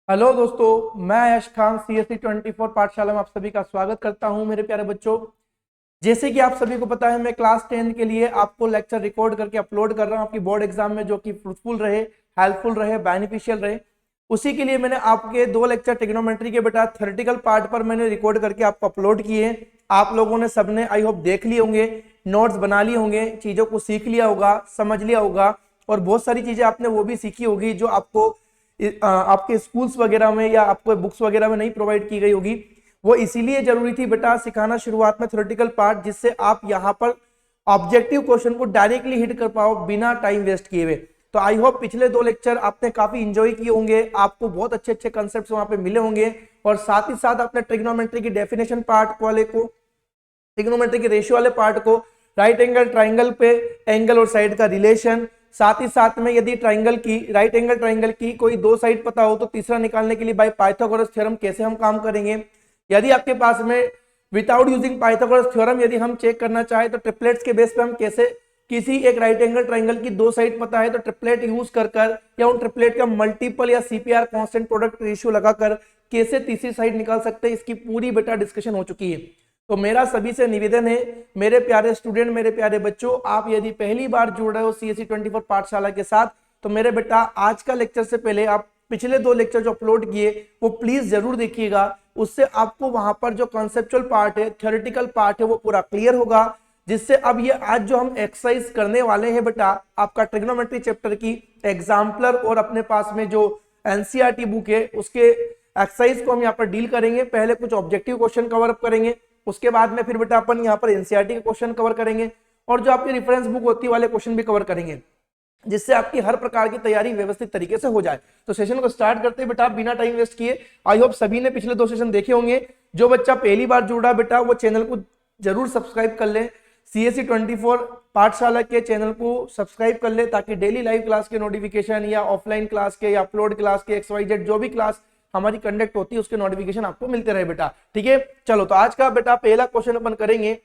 Hello दोस्तों, मैं यश Khan CSE 24 पाठशाला में आप सभी का स्वागत करता हूं। मेरे प्यारे बच्चों, जैसे कि आप सभी को पता है, मैं क्लास 10 के लिए आपको लेक्चर रिकॉर्ड करके अपलोड कर रहा हूं आपकी बोर्ड एग्जाम में, जो कि फ्रूटफुल रहे, हेल्पफुल रहे, बेनिफिशियल रहे। उसी के लिए मैंने आपके 2 लेक्चर ट्रिग्नोमेट्री के बेटा थ्योरेटिकल पार्ट पर मैंने रिकॉर्ड करके आपको अपलोड किए हैं। आप लोगों ने सबने आई होप देख लिए होंगे, नोट्स बना लिए होंगे, चीजों को सीख लिया होगा, समझ लिया होगा, और बहुत सारी चीजें आपने वो भी सीखी होगी जो आपको आपके स्कूल्स वगैरह में या आपको बुक्स वगैरह में नहीं प्रोवाइड की गई होगी। वो इसीलिए जरूरी थी बेटा सिखाना शुरुआत में थ्योरेटिकल पार्ट, जिससे आप यहाँ पर ऑब्जेक्टिव क्वेश्चन को डायरेक्टली हिट कर पाओ बिना टाइम वेस्ट किए हुए। तो आई होप पिछले 2 लेक्चर आपने काफी इंजॉय किए होंगे, आपको बहुत अच्छे अच्छे कंसेप्ट वहां पे मिले होंगे, और साथ ही साथ आपने ट्रिग्नोमेट्री की डेफिनेशन पार्ट वाले को, ट्रिग्नोमेट्री के रेशियो वाले पार्ट को, राइट एंगल ट्राइंगल पे एंगल और साइड का रिलेशन, साथ ही साथ में यदि ट्राइंगल की, राइट एंगल ट्राइंगल की कोई 2 साइड पता हो तो तीसरा निकालने के लिए बाय पाइथागोरस थ्योरम कैसे हम काम करेंगे। यदि आपके पास में विदाउट यूजिंग पाइथागोरस थ्योरम यदि हम चेक करना चाहे तो ट्रिपलेट्स के बेस पे हम कैसे, किसी एक राइट एंगल ट्राइंगल की 2 साइड पता है तो ट्रिपलेट यूज कर या उन ट्रिपलेट का मल्टीपल या CPR कांस्टेंट प्रोडक्ट रेशियो लगाकर कैसे तीसरी साइड निकाल सकते हैं, इसकी पूरी बेटा डिस्कशन हो चुकी है। तो मेरा सभी से निवेदन है, मेरे प्यारे स्टूडेंट, मेरे प्यारे बच्चों, आप यदि पहली बार जुड़ रहे हो CSE 24 पाठशाला के साथ, तो मेरे बेटा आज का लेक्चर से पहले आप पिछले 2 लेक्चर जो अपलोड किए वो प्लीज जरूर देखिएगा। उससे आपको वहां पर जो कॉन्सेप्चुअल पार्ट है, थ्योरेटिकल पार्ट है, वो पूरा क्लियर होगा, जिससे अब ये आज जो हम एक्सरसाइज करने वाले हैं बेटा आपका ट्रिग्नोमेट्री चैप्टर की एग्जाम्पलर, और अपने पास में जो NCERT बुक है उसके एक्सरसाइज को हम यहाँ पर डील करेंगे। पहले कुछ ऑब्जेक्टिव क्वेश्चन कवर अप करेंगे, उसके बाद में फिर बेटा अपन यहाँ पर NCERT के क्वेश्चन कवर करेंगे, और जो आपकी रेफरेंस बुक होती है वाले क्वेश्चन भी कवर करेंगे, जिससे आपकी हर प्रकार की तैयारी व्यवस्थित तरीके से हो जाए। तो सेशन को स्टार्ट करते हैं बेटा बिना टाइम वेस्ट किए। आई होप सभी ने पिछले 2 सेशन देखे होंगे। जो बच्चा पहली बार जुड़ा बेटा वो चैनल को जरूर सब्सक्राइब कर ले, CSE 24 पाठशाला के चैनल को सब्सक्राइब कर ले, ताकि डेली लाइव क्लास के नोटिफिकेशन या ऑफलाइन क्लास के या अपलोड क्लास के XYZ जो भी क्लास हमारी कंडक्ट होती है उसके नोटिफिकेशन आपको मिलते रहे बेटा। ठीक है, चलो तो आज का बेटा पहला क्वेश्चन अपन करेंगे।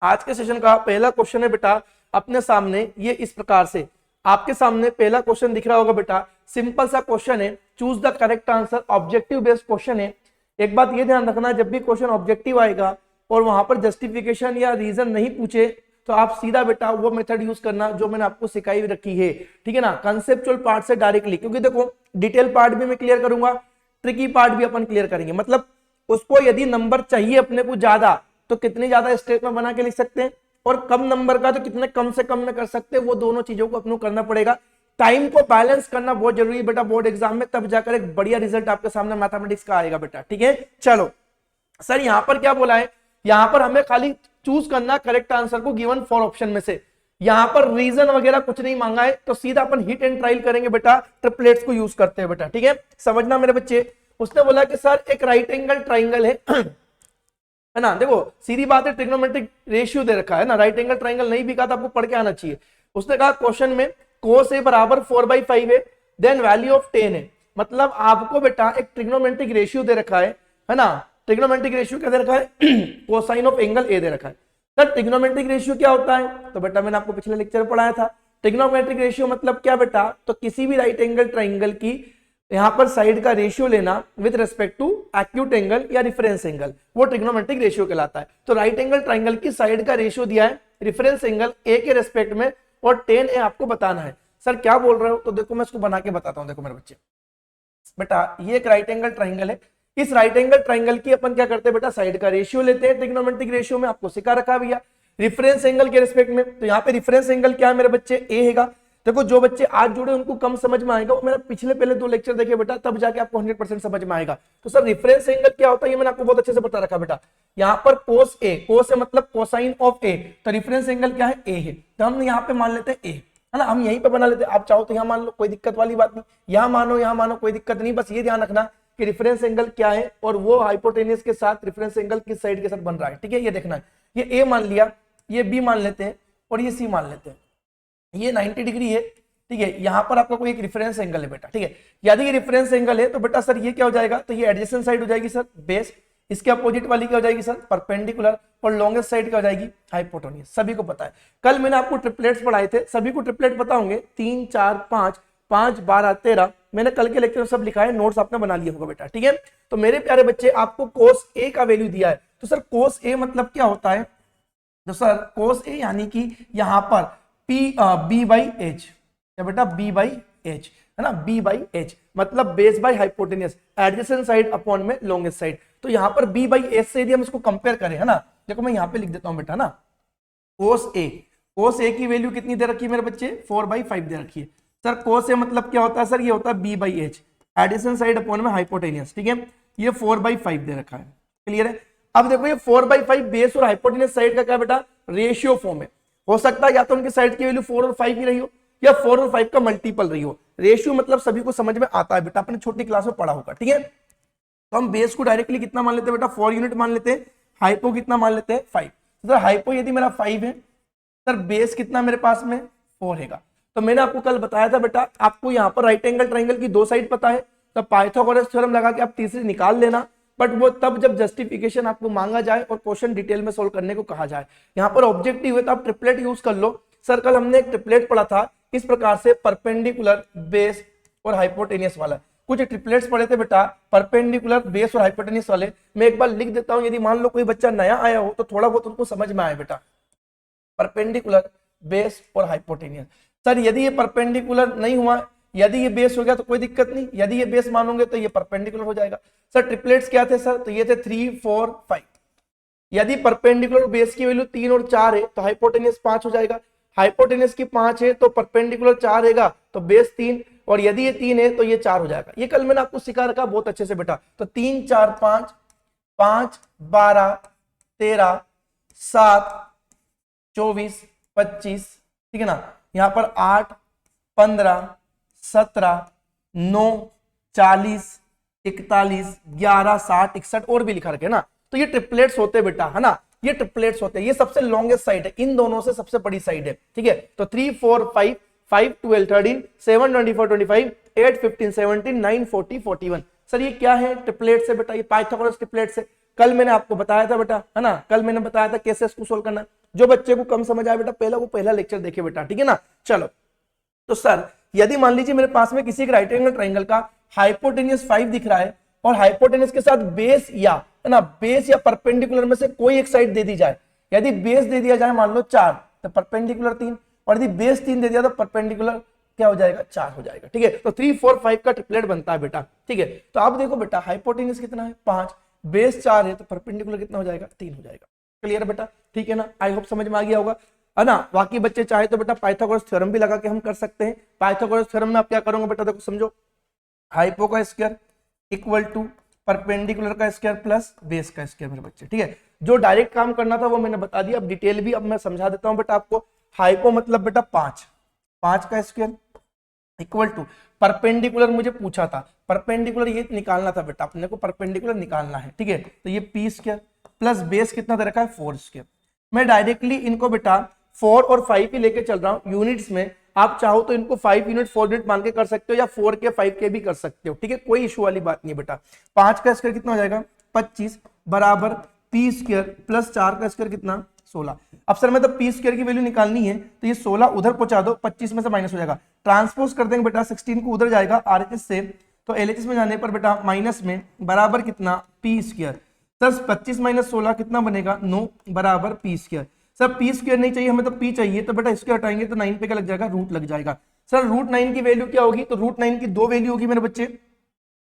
आज के सेशन का पहला क्वेश्चन है बेटा अपने सामने, ये इस प्रकार से आपके सामने पहला क्वेश्चन दिख रहा होगा बेटा। सिंपल सा क्वेश्चन है, choose the correct answer, objective based question है। एक बात ये ध्यान रखना, जब भी क्वेश्चन ऑब्जेक्टिव आएगा और वहां पर जस्टिफिकेशन या रीजन नहीं पूछे तो आप सीधा बेटा वो मेथड यूज करना जो मैंने आपको सिखाई रखी है। ठीक है ना, कंसेप्चुअल पार्ट से डायरेक्टली, क्योंकि देखो डिटेल पार्ट भी मैं क्लियर करूंगा, ट्रिकी पार्ट भी अपन क्लियर करेंगे। मतलब उसको यदि नंबर चाहिए अपने को ज्यादा तो कितनी ज्यादा स्टेप में बना के लिख सकते हैं, और कम नंबर का तो कितने कम से कम में कर सकते हैं, वो दोनों चीजों को अपने करना पड़ेगा। टाइम को बैलेंस करना बहुत जरूरी है बेटा बोर्ड एग्जाम में, तब जाकर एक बढ़िया रिजल्ट आपके सामने मैथमेटिक्स का आएगा बेटा। ठीक है, चलो सर यहां पर क्या बोला है, यहां पर हमें खाली चूज करना करेक्ट आंसर को गिवन 4 ऑप्शन में से। यहां पर रीजन वगैरह कुछ नहीं मांगा है, तो सीधा अपन हिट एंड ट्रायल करेंगे बेटा, ट्रिपलेट्स को यूज करते हैं बेटा। ठीक है, समझना मेरे बच्चे। उसने बोला कि सर एक राइट एंगल ट्राइंगल है ना, देखो सीधी बात है, ट्रिग्नोमेट्रिक रेशियो दे रखा है ना, राइट एंगल ट्राइंगल नहीं भी कहा तो आपको पढ़ के आना चाहिए। उसने कहा क्वेश्चन में cos A बराबर 4/5 है, देन वैल्यू ऑफ 10 है। मतलब आपको बेटा एक ट्रिग्नोमेट्रिक रेशियो दे रखा है ना, ट्रिग्नोमेट्रिक रेशियो क्या दे रखा है, कोसाइन ऑफ एंगल A दे रखा है। सर ट्रिग्नोमेट्रिक रेशियो क्या होता है, तो बेटा मैंने आपको पिछले लेक्चर पढ़ाया था। ट्रिग्नोमेट्रिक रेशियो मतलब क्या बेटा, तो किसी भी राइट एंगल ट्राइंगल की यहां पर साइड का रेशियो लेना with respect to acute angle या रेफरेंस एंगल, वो ट्रिग्नोमेट्रिक रेशियो कहलाता है। तो राइट एंगल ट्राइंगल की साइड का रेशियो दिया है रेफरेंस एंगल ए के रेस्पेक्ट में, और 10 ए आपको बताना है। सर क्या बोल रहे हो, तो देखो मैं इसको बना के बताता हूं। देखो मेरे बच्चे, बेटा ये एक राइट एंगल ट्राइंगल है, इस राइट एंगल ट्राइंगल की अपन क्या करते हैं बेटा, साइड का रेशियो लेते हैं। ट्रिग्नोमेट्रिक रेशियो में आपको सिखा रखा है भैया रेफरेंस एंगल के रिस्पेक्ट में। तो यहाँ पे रेफरेंस एंगल क्या है मेरे बच्चे, ए हैगा। देखो जो बच्चे आज जुड़े उनको कम समझ में आएगा, वो मेरा पिछले पहले 2 लेक्चर देखे बेटा, तब जाके आपको 100% समझ में आएगा। तो सर रेफरेंस एंगल क्या होता है ये मैंने आपको बहुत अच्छे से बता रखा बेटा। यहाँ पर cos A, cos है मतलब कोसाइन ऑफ A, तो रेफरेंस एंगल क्या है, A है। तो हम यहाँ पे मान लेते हैं A, है ना, हम यहीं पे बना लेते हैं। आप चाहो तो यहाँ मान लो, कोई दिक्कत वाली बात नहीं, यहाँ मानो कोई दिक्कत नहीं। बस ये ध्यान रखना कि रेफरेंस एंगल क्या है और वो हाइपोटेनियस के साथ रेफरेंस एंगल किस साइड के साथ बन रहा है। ठीक है, ये देखना है। ये A मान लिया, ये B मान लेते हैं, और ये C मान लेते हैं। ये 90 डिग्री है। ठीक है, यहां पर आपका कोई एक रेफरेंस एंगल है बेटा। ठीक है, यदि ये रेफरेंस एंगल है तो बेटा सर ये क्या हो जाएगा, तो ये एडजेसेंट साइड हो जाएगी सर बेस, इसके अपोजिट वाली क्या हो जाएगी सर परपेंडिकुलर, और लॉन्गेस्ट साइड क्या हो जाएगी हाइपोटेन्यूज। सभी को पता है, कल मैंने आपको ट्रिपलेट्स पढ़ाए थे, सभी को ट्रिपलेट पता होंगे, 3 4 5, 5 12 13, मैंने कल के लेक्चर में सब लिखा है, नोट्स आपने बना लिया होगा बेटा, ठीक है। तो मेरे प्यारे बच्चे आपको कोस ए का वैल्यू दिया है, तो सर कोस ए मतलब क्या होता है, तो सर कोस ए यानी कि यहाँ पर बी बाई एच, क्या बेटा बी बाई एच है ना, बी बाई एच मतलब base by hypotenuse, adjacent side upon में लॉन्गेस्ट साइड। तो यहाँ पर बी बाई एच से यदि हम इसको कंपेयर करें है ना, देखो मैं यहाँ पे लिख देता हूँ बेटा ना, कोस ए की वैल्यू कितनी दे रखी है मेरे बच्चे, 4/5 दे रखी है। सर कोस ए मतलब क्या होता है सर, ये होता है B by H addition side upon में हाइपोटेनियस, ठीक है। ये 4/5 दे रखा है, क्लियर है। अब देखो ये 4/5 बेस और हाइपोटेनियस साइड का क्या बेटा रेशियो फॉर्म है, हो सकता है या तो उनकी साइड की वैल्यू 4 और 5 ही रही हो या 4 और 5 का मल्टीपल रही हो। रेशियो मतलब सभी को समझ में आता है बेटा, अपने छोटी क्लास में पढ़ा होगा, ठीक है। तो हम बेस को डायरेक्टली कितना मान लेते हैं बेटा, 4 यूनिट मान लेते हैं, हाइपो कितना मान लेते हैं 5। सर हाइपो यदि मेरा 5 है, सर बेस कितना मेरे पास में 4 हैगा। तो मैंने आपको कल बताया था बेटा, आपको यहाँ पर राइट एंगल ट्राइंगल की 2 साइड पता है, तो पाइथागोरस थ्योरम लगा के आप तीसरी निकाल लेना, बट वो तब जब जस्टिफिकेशन आपको मांगा जाए और क्वेश्चन डिटेल में सोल्व करने को कहा जाए। यहाँ पर ऑब्जेक्टिव है तो आप ट्रिपलेट यूज कर लो। सर कल हमने एक ट्रिपलेट पढ़ा था इस प्रकार से, परपेंडिकुलर बेस और हाइपोटेनियस वाला, कुछ ट्रिपलेट्स पढ़े थे बेटा परपेंडिकुलर बेस और हाइपोटेनियस वाले। मैं एक बार लिख देता हूं, यदि मान लो कोई बच्चा नया आया हो तो थोड़ा बहुत उनको समझ में आए बेटा, परपेंडिकुलर बेस और हाइपोटेनियस। सर यदि ये परपेंडिकुलर नहीं हुआ, यदि ये बेस हो गया तो कोई दिक्कत नहीं, यदि ये बेस मानोगे तो ये परपेंडिकुलर हो जाएगा। सर ट्रिपलेट्स क्या थे सर, तो ये थे 3 4 5। यदि परपेंडिकुलर बेस की वैल्यू 3 और 4 है तो हाइपोटेनियस 5 हो जाएगा, हाइपोटेनियस की 5 है तो परपेंडिकुलर 4 रहेगा तो बेस 3, और यदि ये 3 है तो ये 4 हो जाएगा। ये कल मैंने आपको सिखा रखा बहुत अच्छे से बेटा। तो 3 4 5 5 12 13 7 24 25, ठीक है ना। यहाँ पर 8 15 17 9 40 41 11 60 61 और भी लिखा रखे ना। तो ये ट्रिपलेट्स होते हैं बेटा, है ना, ये ट्रिपलेट्स होते हैं। ये सबसे लॉन्गेस्ट साइड है, इन दोनों से सबसे बड़ी साइड है, ठीक है। तो 3 4 5 5 12 13 7 24 25 8 15 17 9 40 41। सर ये क्या है, ट्रिपलेट्स है बेटा, ये पाइथागोरस ट्रिपलेट्स है। कल मैंने आपको बताया था बेटा, है ना, कल मैंने बताया था कैसे इसको सोल्व करना। जो बच्चे को कम समझ आया बेटा पहला लेक्चर देखे बेटा, ठीक है ना। चलो तो सर यदि मान लीजिए मेरे पास में किसी एक राइट एंगल ट्राइंगल का हाइपोटेनियस 5 दिख रहा है और हाइपोटेनियस के साथ बेस या, है ना, बेस या परपेंडिकुलर में से कोई एक साइड दे दी जाए। यदि बेस दे दिया जाए मान लो 4 तो परपेंडिकुलर 3, और यदि बेस 3 दे दिया तो परपेंडिकुलर क्या हो जाएगा 4 हो जाएगा, ठीक है। तो 3 4 5 का ट्रिपलेट बनता है बेटा, ठीक है। तो आप देखो बेटा हाइपोटेनियस कितना है 5, बेस 4 है तो परपेंडिकुलर कितना हो जाएगा 3 हो जाएगा। क्लियर बेटा, ठीक है ना, आई होप समझ में आ गया होगा, है ना। बाकी बच्चे चाहे तो बेटा पाइथागोरस थ्योरम भी लगा के हम कर सकते हैं। पाइथागोरस थ्योरम में आप क्या करोगे बेटा, देखो समझो, हाइपो का स्क्वायर इक्वल टू परपेंडिकुलर का स्क्वायर प्लस बेस का स्क्वायर मेरे बच्चे, ठीक है। जो डायरेक्ट काम करना था वो मैंने बता दिया, अब डिटेल भी अब मैं समझा देता हूं बेटा आपको। हाइपो मतलब बेटा 5 का स्क्वायर इक्वल टू परपेंडिकुलर, मुझे पूछा था परपेंडिकुलर ये निकालना था बेटा, अपने को परपेंडिकुलर निकालना है, ठीक है। तो ये पी स्क्वायर प्लस बेस कितना दे रखा है 4 स्क्वायर। मैं डायरेक्टली इनको बेटा 4 और 5 ही लेके चल रहा हूं यूनिट्स में। आप चाहो तो इनको 5 यूनिट 4 यूनिट मान के कर सकते हो या 4 के 5 के भी कर सकते हो, ठीक है, कोई इशू वाली बात नहीं बेटा। 5 का स्क्वायर कितना हो जाएगा 25 बराबर पी स्क्वायर प्लस 4 का स्क्वायर कितना 16। अब सर मैं तो पी स्क्वायर की वैल्यू निकालनी है तो ये 16 उधर पहुंचा दो, 25 में से माइनस हो जाएगा, ट्रांसपोज कर देंगे बेटा 16 को उधर जाएगा आरएचएस से, तो एलएचएस में जाने पर बेटा माइनस में बराबर कितना पी स्क्वायर। सर 25 माइनस 16 कितना बनेगा 9 बराबर P square. Sir P square नहीं चाहिए हमें तो पी चाहिए, तो बेटा इसको हटाएंगे तो 9 पे क्या लग जाएगा रूट लग जाएगा। सर रूट 9 की वैल्यू क्या होगी, तो रूट 9 की 2 वैल्यू होगी मेरे बच्चे,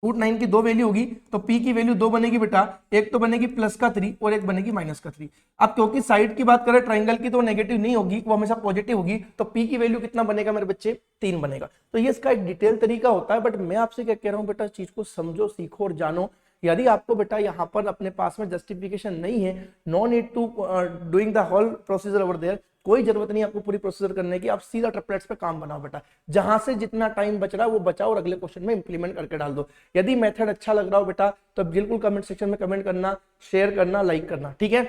रूट 9 की 2 वैल्यू होगी तो p की वैल्यू 2 बनेगी बेटा, एक तो बनेगी प्लस का 3 और एक बनेगी माइनस का 3। अब क्योंकि साइड की बात करें ट्राइंगल की तो नेगेटिव नहीं होगी, वो हमेशा पॉजिटिव होगी, तो p की वैल्यू कितना बनेगा मेरे बच्चे 3 बनेगा। तो ये इसका एक डिटेल तरीका होता है, बट मैं आपसे क्या कह रहा हूँ बेटा चीज को समझो सीखो और जानो। यदि आपको बेटा यहाँ पर अपने पास में जस्टिफिकेशन नहीं है, no need to doing the whole procedure over there, कोई जरूरत नहीं आपको पूरी प्रोसीजर करने की, आप सीधा ट्रिपलेट्स पे काम बनाओ बेटा, जहां से जितना टाइम बच रहा है वो बचाओ और अगले क्वेश्चन में इंप्लीमेंट करके डाल दो। यदि मेथड अच्छा लग रहा हो बेटा तो बिल्कुल कमेंट सेक्शन में कमेंट करना, शेयर करना, लाइक करना, ठीक है।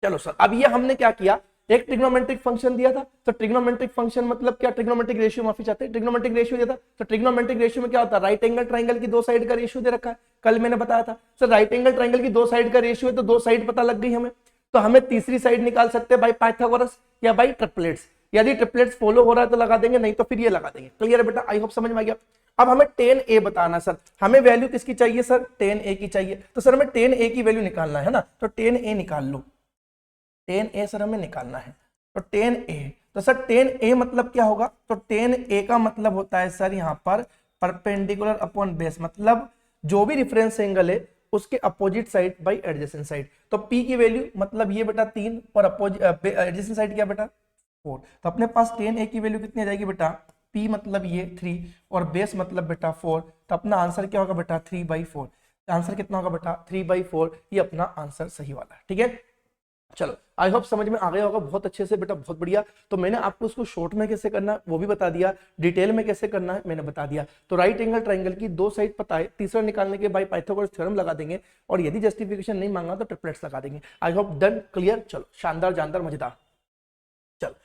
चलो सर अब ये हमने क्या किया, एक ट्रिग्नोमेट्रिक फंक्शन दिया था, तो ट्रिग्नोमेट्रिक फंक्शन मतलब क्या, ट्रिग्नोमेट्रिक रेशियो, माफी चाहते हैं, ट्रिग्नोमेट्रिक रेशियो दिया था। तो ट्रिग्नोमेट्रिक रेशियो में क्या होता है, राइट एंगल ट्राइंगल की 2 साइड का रेशियो दे रखा है, कल मैंने बताया था। सर राइट एंगल ट्राइंगल की 2 साइड का रेशियो है तो 2 साइड पता लग गई हमें, तो हमें तीसरी साइड निकाल सकते हैं बाय पाइथागोरस या बाय ट्रिपलेट्स। यदि ट्रिपलेट्स फॉलो हो रहा है तो लगा देंगे, नहीं तो फिर ये लगा देंगे। क्लियर है बेटा, आई होप समझ में आ गया। अब हमें टेन ए बताना सर, हमें वैल्यू किसकी चाहिए सर, टेन ए की चाहिए। तो सर हमें टेन ए की वैल्यू निकालना है ना, तो टेन ए निकाल लो, टेन ए सर हमें निकालना है। तो टेन ए, तो सर टेन ए मतलब क्या होगा, तो टेन ए का मतलब होता है सर यहाँ पर परपेंडिकुलर अपॉन बेस, मतलब जो भी रेफरेंस एंगल है उसके opposite side by adjacent side. तो P की वैल्यू मतलब ये बेटा 3 और एडजेसेंट साइड क्या बेटा 4। तो अपने पास टेन ए की वैल्यू कितनी आ जाएगी बेटा, P मतलब ये 3 और बेस मतलब बेटा 4। तो अपना आंसर क्या होगा बेटा 3/4। आंसर कितना होगा बेटा 3/4, ये अपना आंसर सही वाला है। ठीक है, चलो आई होप समझ में आ गया होगा बहुत अच्छे से बेटा, बहुत बढ़िया। तो मैंने आपको उसको शॉर्ट में कैसे करना है वो भी बता दिया, डिटेल में कैसे करना है मैंने बता दिया। तो राइट एंगल ट्रायंगल की दो साइड पता है, तीसरा निकालने के बाद पाइथागोरस थ्योरम लगा देंगे, और यदि जस्टिफिकेशन नहीं मांगा तो ट्रिपलेट्स लगा देंगे। आई होप डन, क्लियर, चलो शानदार जानदार मजेदार। चलो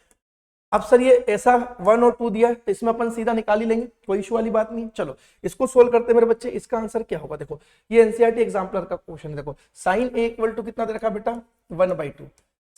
अब सर ये ऐसा 1 और 2 दिया है तो इसमें अपन सीधा निकाल ही लेंगे, कोई इशू वाली बात नहीं। चलो इसको सोल्व करते हैं मेरे बच्चे, इसका आंसर क्या होगा। देखो ये एनसीईआरटी एग्जाम्पलर का क्वेश्चन है। देखो साइन ए इक्वल टू कितना दे रखा बेटा 1/2।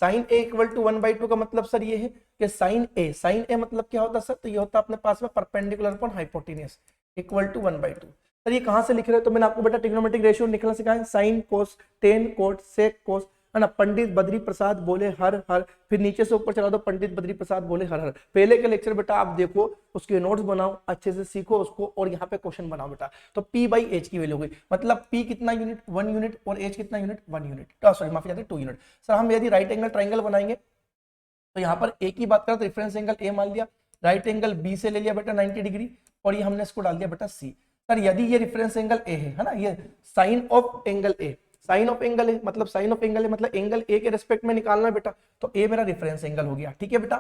साइन ए इक्वल टू 1/2 का मतलब सर ये है कि साइन ए मतलब क्या होता है सर, तो ये होता है अपने पास में perpendicular upon hypotenuse equal to 1/2। Sir ये कहां से लिख रहे हो, तो मैंने आपको बेटा ट्रिग्नोमेट्रिक रेशियो निकलना सिखाया, sine cos tan cot sec cos, है ना। पंडित बद्री प्रसाद बोले हर हर, फिर नीचे से ऊपर चला दो, पंडित बद्री प्रसाद बोले हर हर। पहले के लेक्चर बेटा आप देखो, उसके नोट्स बनाओ, अच्छे से सीखो उसको, और यहाँ पे क्वेश्चन बनाओ बेटा। तो P/H की वैल्यू होगी, मतलब P कितना यूनिट 1 यूनिट और H कितना यूनिट 1 यूनिट, सॉरी माफी चाहते 2 यूनिट। सर हम यदि राइट एंगल ट्राइंगल बनाएंगे तो यहाँ पर A की बात करें तो रेफरेंस एंगल A मान लिया, राइट एंगल B से ले लिया बेटा 90 डिग्री, और ये हमने इसको डाल दिया बेटा C। सर यदि ये रेफरेंस एंगल A है ना, ये sine of angle A, sine of angle है मतलब साइन ऑफ एंगल है मतलब एंगल ए के रेस्पेक्ट में निकालना है बेटा, तो ए मेरा रेफरेंस एंगल हो गया। ठीक है बेटा,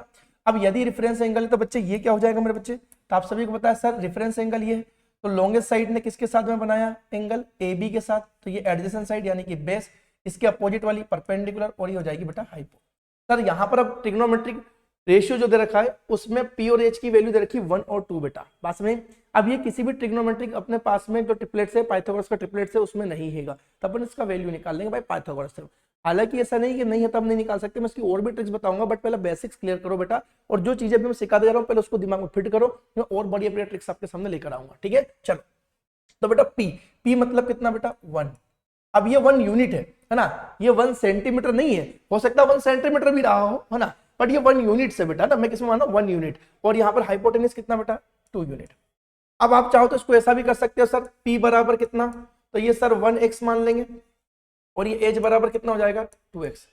अब यदि रेफरेंस एंगल है तो बच्चे ये क्या हो जाएगा मेरे बच्चे, तो आप सभी को पता है सर रेफरेंस एंगल ये है, तो लॉन्गेस्ट साइड ने किसके साथ में बनाया एंगल ए बी के साथ, तो ये एडजेसेंट साइड यानी कि बेस, इसके अपोजिट वाली परपेंडिकुलर, और ये हो जाएगी बेटा हाइपो। सर यहाँ पर अब ट्रिग्नोमेट्रिक रेशियो जो दे रखा है उसमें P और H की वैल्यू दे रखी 1 और 2 बेटा, पास में। अब ये किसी भी ट्रिग्नोमेट्रिक अपने पास में जो ट्रिपलेट्स है पाइथागोरस का ट्रिपलेट्स है उसमें नहीं हैगा, तब अपन इसका वैल्यू निकाल लेंगे भाई पाइथागोरस से। हालांकि ऐसा नहीं कि नहीं है तब नहीं निकाल सकते, मैं इसकी और भी ट्रिक्स बताऊंगा, बट पहले बेसिक्स क्लियर करो बेटा, और जो चीजें भी मैं सिखा दे रहा हूँ पहले उसको दिमाग में फिट करो, मैं और बढ़िया बढ़िया ट्रिक्स आपके सामने लेकर आऊंगा। ठीक है, चलो तो बेटा P मतलब कितना बेटा 1। अब ये 1 यूनिट है ना, ये 1 सेंटीमीटर नहीं है, हो सकता है 1 सेंटीमीटर भी रहा हो, है ना, बट ये 1 यूनिट से बेटा ना, मैं किसमें माना 1 यूनिट, और यहाँ पर हाइपोटेन्यूज कितना बेटा 2 यूनिट। अब आप चाहो तो इसको ऐसा भी कर सकते हो सर, P बराबर कितना, तो ये सर 1x मान लेंगे, और ये H बराबर कितना हो जाएगा 2x।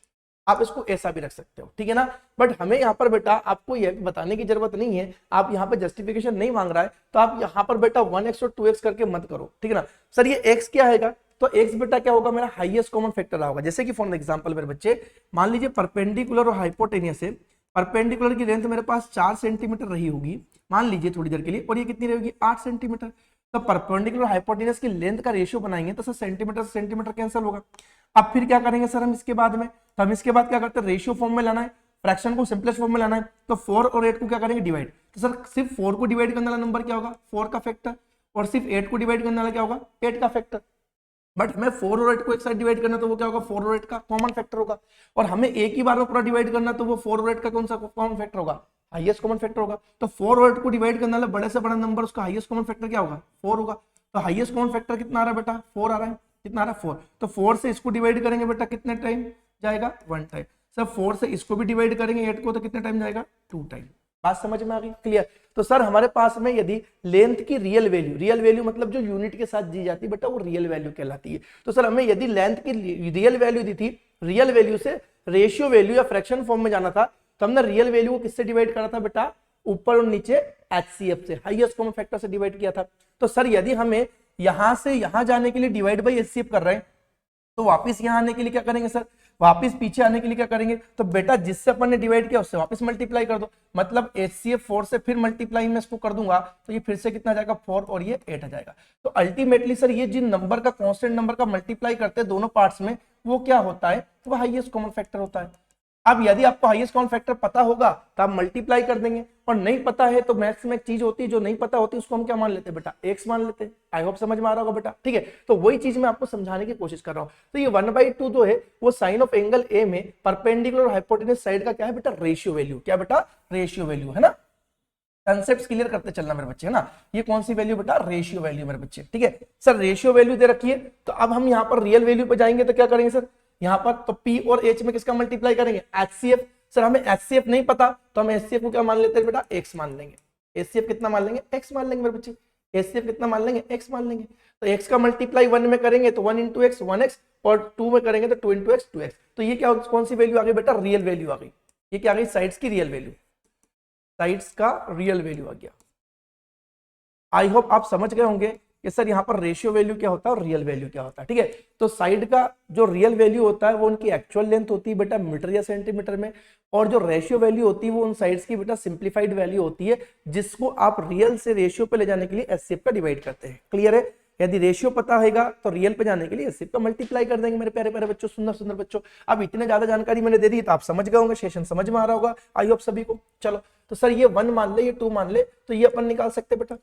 आप इसको ऐसा भी रख सकते हो, ठीक है ना। बट हमें यहाँ पर बेटा आपको यह बताने की जरूरत नहीं है, आप यहाँ पर जस्टिफिकेशन नहीं मांग रहा है तो आप यहाँ पर बेटा 1x और 2x करके मत करो, ठीक है ना। सर ये x क्या है, तो x बेटा क्या होगा मेरा हाईएस्ट कॉमन फैक्टर होगा। जैसे कि फॉर एग्जांपल मेरे बच्चे मान लीजिए परपेंडिकुलर और हाइपोटेनियस है, परपेंडिकुलर की लेंथ मेरे पास 4 सेंटीमीटर रही होगी मान लीजिए थोड़ी देर के लिए, और ये कितनी रहेगी 8 सेंटीमीटर। तो परपेंडिकुलर हाइपोटेनियस की लेंथ का रेशियो बनाएंगे तो सर सेंटीमीटर से सेंटीमीटर कैंसिल होगा। अब फिर क्या करेंगे सर हम इसके बाद में, तो हम इसके बाद क्या करते हैं रेशियो फॉर्म में लाना है, फ्रैक्शन को सिंपलेस्ट फॉर्म में लाना है, तो 4 और 8 को क्या करेंगे डिवाइड। तो सर सिर्फ 4 को डिवाइड करने वाला नंबर क्या होगा 4 का फैक्टर, और सिर्फ 8 को डिवाइड करने वाला क्या होगा 8 का फैक्टर। बट हमें 4 और 8 को एक साथ डिवाइड करना तो वो क्या होगा 4 और 8 का कॉमन फैक्टर होगा, और हमें एक ही बार में पूरा डिवाइड करना तो वो 4 और 8 का कौन सा कॉमन फैक्टर होगा हाईएस्ट कॉमन फैक्टर होगा। तो 4 और 8 को डिवाइड करने वाला बड़े से बड़ा नंबर उसका हाईएस्ट कॉमन फैक्टर क्या होगा 4 होगा। तो हाईएस्ट कॉमन फैक्टर कितना आ रहा है बेटा 4 आ रहा है, कितना आ रहा है 4। तो 4 से इसको डिवाइड करेंगे बेटा कितने टाइम जाएगा 1 टाइम। सर 4 से इसको भी डिवाइड करेंगे 8 को तो कितने टाइम जाएगा 2 टाइम। बात समझ में आ गई क्लियर। तो सर हमारे पास में यदि लेंथ की रियल वैल्यू मतलब जो यूनिट के साथ दी जाती है बेटा वो रियल वैल्यू कहलाती है। तो सर हमें यदि लेंथ की रियल वैल्यू दी थी, रियल वैल्यू से रेशियो वैल्यू या फ्रैक्शन फॉर्म में जाना था, तो हमने रियल वैल्यू को किससे डिवाइड करा था बेटा ऊपर और नीचे HCF से हाईएस्ट कॉमन फैक्टर से डिवाइड किया था। तो सर यदि हमें यहां से यहां जाने के लिए डिवाइड बाई HCF कर रहे हैं तो वापस यहां आने के लिए क्या करेंगे सर वापस पीछे आने के लिए क्या करेंगे, तो बेटा जिससे अपन ने डिवाइड किया उससे वापस मल्टीप्लाई कर दो, मतलब HCF 4 से फिर मल्टीप्लाई में इसको कर दूंगा तो ये फिर से कितना जाएगा 4 और ये 8 आ जाएगा। तो अल्टीमेटली सर ये जिन नंबर का कांस्टेंट नंबर का मल्टीप्लाई करते हैं दोनों पार्ट्स में वो क्या होता है वो हाईएस्ट कॉमन फैक्टर होता है। अब यदि आपको हाईएस्ट कॉमन फैक्टर पता होगा तो आप मल्टीप्लाई कर देंगे, और नहीं पता है तो मैथ्स में एक चीज होती है जो नहीं पता होती उसको हम क्या मान लेते हैं बेटा x मान लेते हैं। आई होप समझ में आ रहा होगा बेटा, ठीक है। तो वही चीज मैं आपको समझाने की कोशिश कर रहा हूं। तो ये 1/2 जो है वो साइन ऑफ एंगल ए में परपेंडिकुलर और हाइपोटेन्यूज साइड का क्या है बेटा रेशियो वैल्यू, क्या बेटा रेशियो वैल्यू है ना। कंसेप्ट क्लियर करते चलना मेरे बच्चे, है ना। ये कौन सी वैल्यू बेटा, रेशियो वैल्यू मेरे बच्चे, ठीक है सर। रेशियो वैल्यू दे रखी है, तो अब हम यहाँ पर रियल वैल्यू पे जाएंगे तो क्या करेंगे सर, यहाँ पर तो P और H में किसका मल्टीप्लाई करेंगे, HCF। सर हमें HCF नहीं पता तो हम HCF को क्या मान लेते हैं बेटा, x मान लेंगे। HCF कितना मान लेंगे, x मान लेंगे मेरे बच्चे। HCF कितना मान लेंगे, x मान लेंगे। तो x का मल्टीप्लाई 1 में करेंगे तो 1 इंटू एक्स 1x, और 2 में करेंगे तो 2 इंटू एक्स 2x। तो ये क्या, कौन सी वैल्यू आ गई बेटा, रियल वैल्यू आ गई। ये क्या आ गई, साइड्स की रियल वैल्यू, साइड्स का रियल वैल्यू आ गया। आई होप आप समझ गए होंगे कि सर यहाँ पर रेशियो वैल्यू क्या होता है और रियल वैल्यू क्या होता है, ठीक है। तो साइड का जो रियल वैल्यू होता है वो उनकी एक्चुअल लेंथ होती है बेटा मीटर या सेंटीमीटर में, और जो रेशियो वैल्यू होती है वो उन साइड्स की बेटा सिंप्लीफाइड वैल्यू होती है, जिसको आप रियल से रेशियो पे ले जाने के लिए एचसीएफ का डिवाइड करते हैं। क्लियर है। यदि रेशियो पता होगा तो रियल पे जाने के लिए एचसीएफ का मल्टीप्लाई कर देंगे मेरे प्यारे प्यारे बच्चों, सुंदर सुंदर बच्चों। अब इतने ज्यादा जानकारी मैंने दे दी तो आप समझ गए होंगे, सेशन समझ में आ रहा होगा आई होप सभी को। चलो तो सर ये 1 मान ले, ये 2 मान ले, तो ये अपन निकाल सकते बेटा।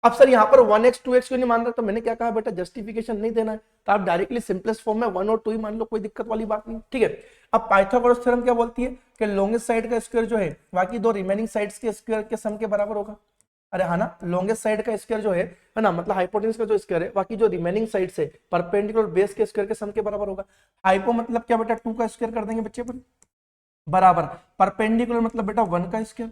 अब सर यहाँ पर 1x 2x क्यों नहीं मान रहा, तो मैंने क्या कहा बेटा, जस्टिफिकेशन नहीं देना है, तो आप डायरेक्टली सिंपलेस्ट फॉर्म में 1 और 2 ही मान लो, कोई दिक्कत वाली बात नहीं, ठीक है। अब पाइथागोरस थ्योरम क्या बोलती है कि लॉन्गेस्ट साइड का स्क्वायर जो है बाकी दो रिमेनिंग साइड्स के स्क्वायर के सम के बराबर होगा। अरे हाँ ना, लॉन्गेस्ट साइड का स्क्वायर जो है ना, मतलब हाइपोटेन्यूज का जो स्क्वायर है बाकी जो रिमेनिंग साइड से परपेंडिकुलर बेस के स्क्वायर के सम के बराबर होगा। हाइपो मतलब क्या बेटा, 2 का स्क्वायर कर देंगे बच्चे पर, बराबर परपेंडिकुलर मतलब बेटा 1 का स्क्वायर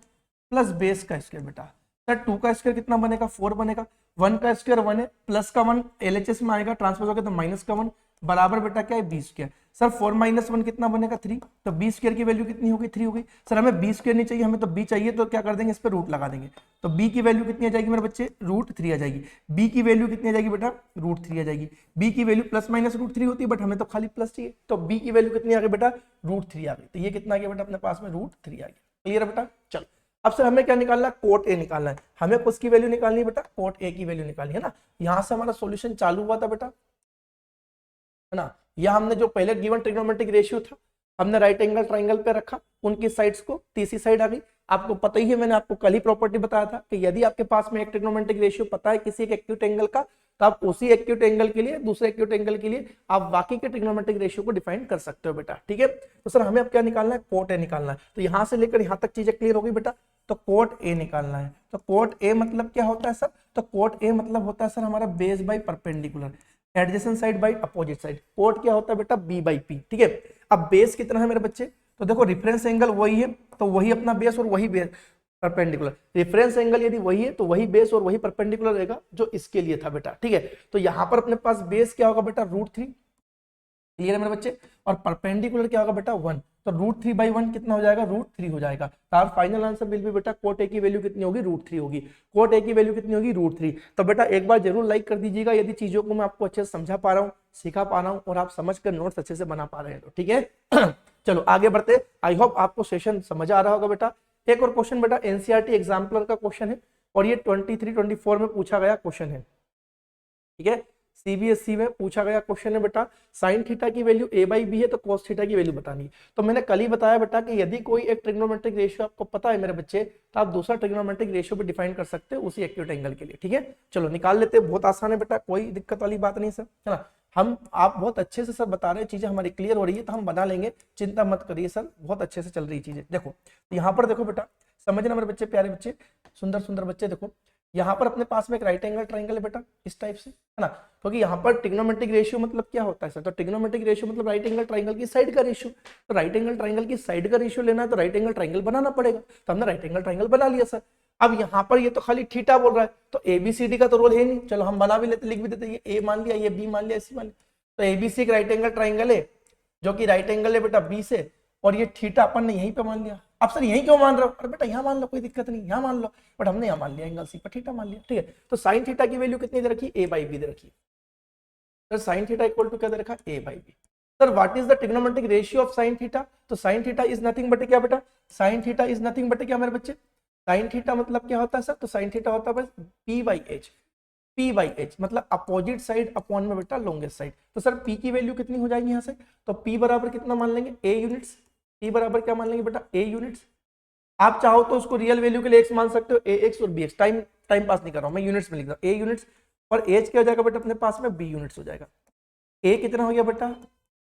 प्लस बेस का स्क्वायर बेटा। सर 2 का स्क्वायर कितना बनेगा, 4 बनेगा। 1 का स्क्वायर 1 है, प्लस का 1 एलएचएस में आएगा, ट्रांसपोज होगा तो माइनस का 1, बराबर बेटा क्या है, बी स्क्वायर। सर 4 माइनस 1 कितना बनेगा, 3। तो बी स्क्वायर की वैल्यू कितनी होगी, 3 होगी। सर हमें बी स्क्वायर नहीं चाहिए, हमें तो बी चाहिए, तो क्या कर देंगे, इस पर रूट लगा देंगे। तो बी की वैल्यू कितनी आ जाएगी मेरे बच्चे, √3 आ जाएगी। बी की वैल्यू कितनी आ जाएगी बेटा, √3 आ जाएगी। बी की वैल्यू प्लस माइनस √3 होती है, बट हमें तो खाली प्लस चाहिए, तो बी की वैल्यू कितनी आ गई बेटा, √3 आ गई। तो ये कितना आ गया बेटा अपने पास में, √3 आ गया। क्लियर है बेटा। चलो अब सर हमें क्या निकालना है, कोट ए निकालना है। हमें उसकी वैल्यू निकालनी है बेटा, कोट ए की वैल्यू निकालनी है ना। यहां से हमारा सॉल्यूशन चालू हुआ था बेटा, है ना। यह हमने जो पहले गिवन ट्रिग्नोमेट्रिक रेशियो था, हमने राइट एंगल ट्राइंगल पे रखा, उनकी साइड्स को, तीसरी साइड आ गई। आपको पता ही है, मैंने आपको कल ही प्रॉपर्टी बताया था कि यदि आपके पास में एक ट्रिग्नोमेट्रिक रेशियो पता है किसी एक एक्यूट एंगल का, तो आप उसी एक्यूट एंगल के लिए, दूसरे एक्यूट एंगल के लिए आप बाकी के ट्रिग्नोमेट्रिक रेशियो को डिफाइन कर सकते हो बेटा, ठीक है। तो सर हमें अब क्या निकालना है, कोट ए निकालना है। तो यहां से लेकर यहां तक चीजें क्लियर हो गई बेटा। तो कोट ए निकालना है। तो कोट ए मतलब क्या होता है सर, तो कोट ए मतलब होता है सर हमारा base by perpendicular, adjacent side by opposite side. Cot क्या होता है बेटा, बी बाई पी, ठीक है। अब बेस कितना है मेरे बच्चे, तो देखो रेफरेंस एंगल वही है, तो वही अपना बेस और वही बेस परपेंडिकुलर। रेफरेंस एंगल यदि वही है तो वही बेस और वही परपेंडिकुलर रहेगा जो इसके लिए था बेटा, ठीक है। तो यहां पर अपने पास बेस क्या होगा बेटा, √3। क्लियर है मेरे बच्चे। और परपेंडिकुलर क्या होगा बेटा, 1। तो √3/1 कितना हो जाएगा, √3 हो जाएगा। तो आप फाइनल आंसर विल बी बेटा, कोट ए की वैल्यू कितनी होगी, √3 होगी। कोट ए की वैल्यू कितनी होगी, √3। तो बेटा एक बार जरूर लाइक कर दीजिएगा यदि चीजों को मैं आपको अच्छे से समझा पा रहा हूँ, सिखा पा रहा हूँ, और आप समझ कर नोट्स अच्छे से बना पा रहे हैं, तो ठीक है। चलो आगे बढ़ते। आई होप आपको सेशन समझ आ रहा होगा बेटा। एक और क्वेश्चन बेटा एनसीईआरटी एग्जाम्पलर का क्वेश्चन है, और ये 23-24 में पूछा गया क्वेश्चन है, ठीक है। सीबीएसई में पूछा गया क्वेश्चन है बेटा, साइन थीटा की वैल्यू a/b है तो कोस थीटा की वैल्यू बतानी है। तो मैंने कल ही बताया बेटा कि यदि कोई एक ट्रिग्नोमेट्रिक रेशियो आपको पता है मेरे बच्चे, तो आप दूसरा ट्रिग्नोमेट्रिक रेशियो भी डिफाइन कर सकते हो उसी एक्यूट एंगल के लिए, ठीक है। चलो निकाल लेते हैं, बहुत आसान है बेटा, कोई दिक्कत वाली बात नहीं सर, है ना। हम आप बहुत अच्छे से सर बता रहे हैं, चीजें हमारी क्लियर हो रही है, तो हम बना लेंगे, चिंता मत करिए सर, बहुत अच्छे से चल रही चीजें। देखो यहाँ पर देखो बेटा, समझना मेरे बच्चे, प्यारे बच्चे, सुंदर सुंदर बच्चे, देखो यहाँ पर अपने पास में एक राइट एंगल ट्राइंगल है बेटा, इस टाइप से, है ना। क्योंकि यहाँ पर ट्रिग्नोमेट्रिक रेशियो मतलब क्या होता है सर, तो ट्रिग्नोमेट्रिक रेशियो मतलब राइट एंगल ट्राइंगल की साइड का रेशियो। तो राइट एंगल ट्राइंगल की साइड का रेशियो लेना है तो राइट एंगल ट्राइंगल बनाना पड़ेगा, तो हमने राइट एंगल ट्राइंगल बना लिया सर। अब यहाँ पर ये तो खाली थीटा बोल रहा है, तो एबीसीडी का तो रोल है नहीं, चलो हम बना भी लेते, लिख भी देते, ये ए मान लिया, ये बी मान लिया, सी मान लिया। तो एबीसी एक राइट एंगल ट्राइंगल है, जो कि राइट एंगल है बेटा बी से, और ये थीटा अपन ने यहीं पे मान लिया। अब सर यहीं क्यों मान रहे हो, अरे बेटा यहाँ मान लो, कोई दिक्कत नहीं, यहाँ मान लो, बट हमने यहाँ मान लिया एंगल सी पर थीटा मान लिया, ठीक है। तो साइन थीटा की वैल्यू कितनी दे रखी, a/b दे रखी है। Sir sine theta equal to क्या दे रखा, a/b। Sir what is the trigonometric ratio of sine theta, तो sine theta is nothing but क्या बेटा, sine theta is nothing but क्या मेरे बच्चे, साइन थीटा मतलब क्या होता है सर, तो साइन थीटा होता है बस p/h, p/h मतलब अपोजिट साइड अपॉन में बेटा लॉन्गेस्ट साइड। तो सर p की वैल्यू कितनी हो जाएगी यहाँ से, तो p बराबर कितना मान लेंगे, a यूनिट्स। p बराबर क्या मान लेंगे बेटा, a यूनिट्स। आप चाहो तो उसको रियल वैल्यू के लिए x मान सकते हो, ax और bx, टाइम पास नहीं कर रहा हूं मैं, यूनिट्स में लिख रहा हूं, a यूनिट्स। और h क्या हो जाएगा बेटा अपने पास में, b यूनिट्स हो जाएगा। a कितना हो गया बेटा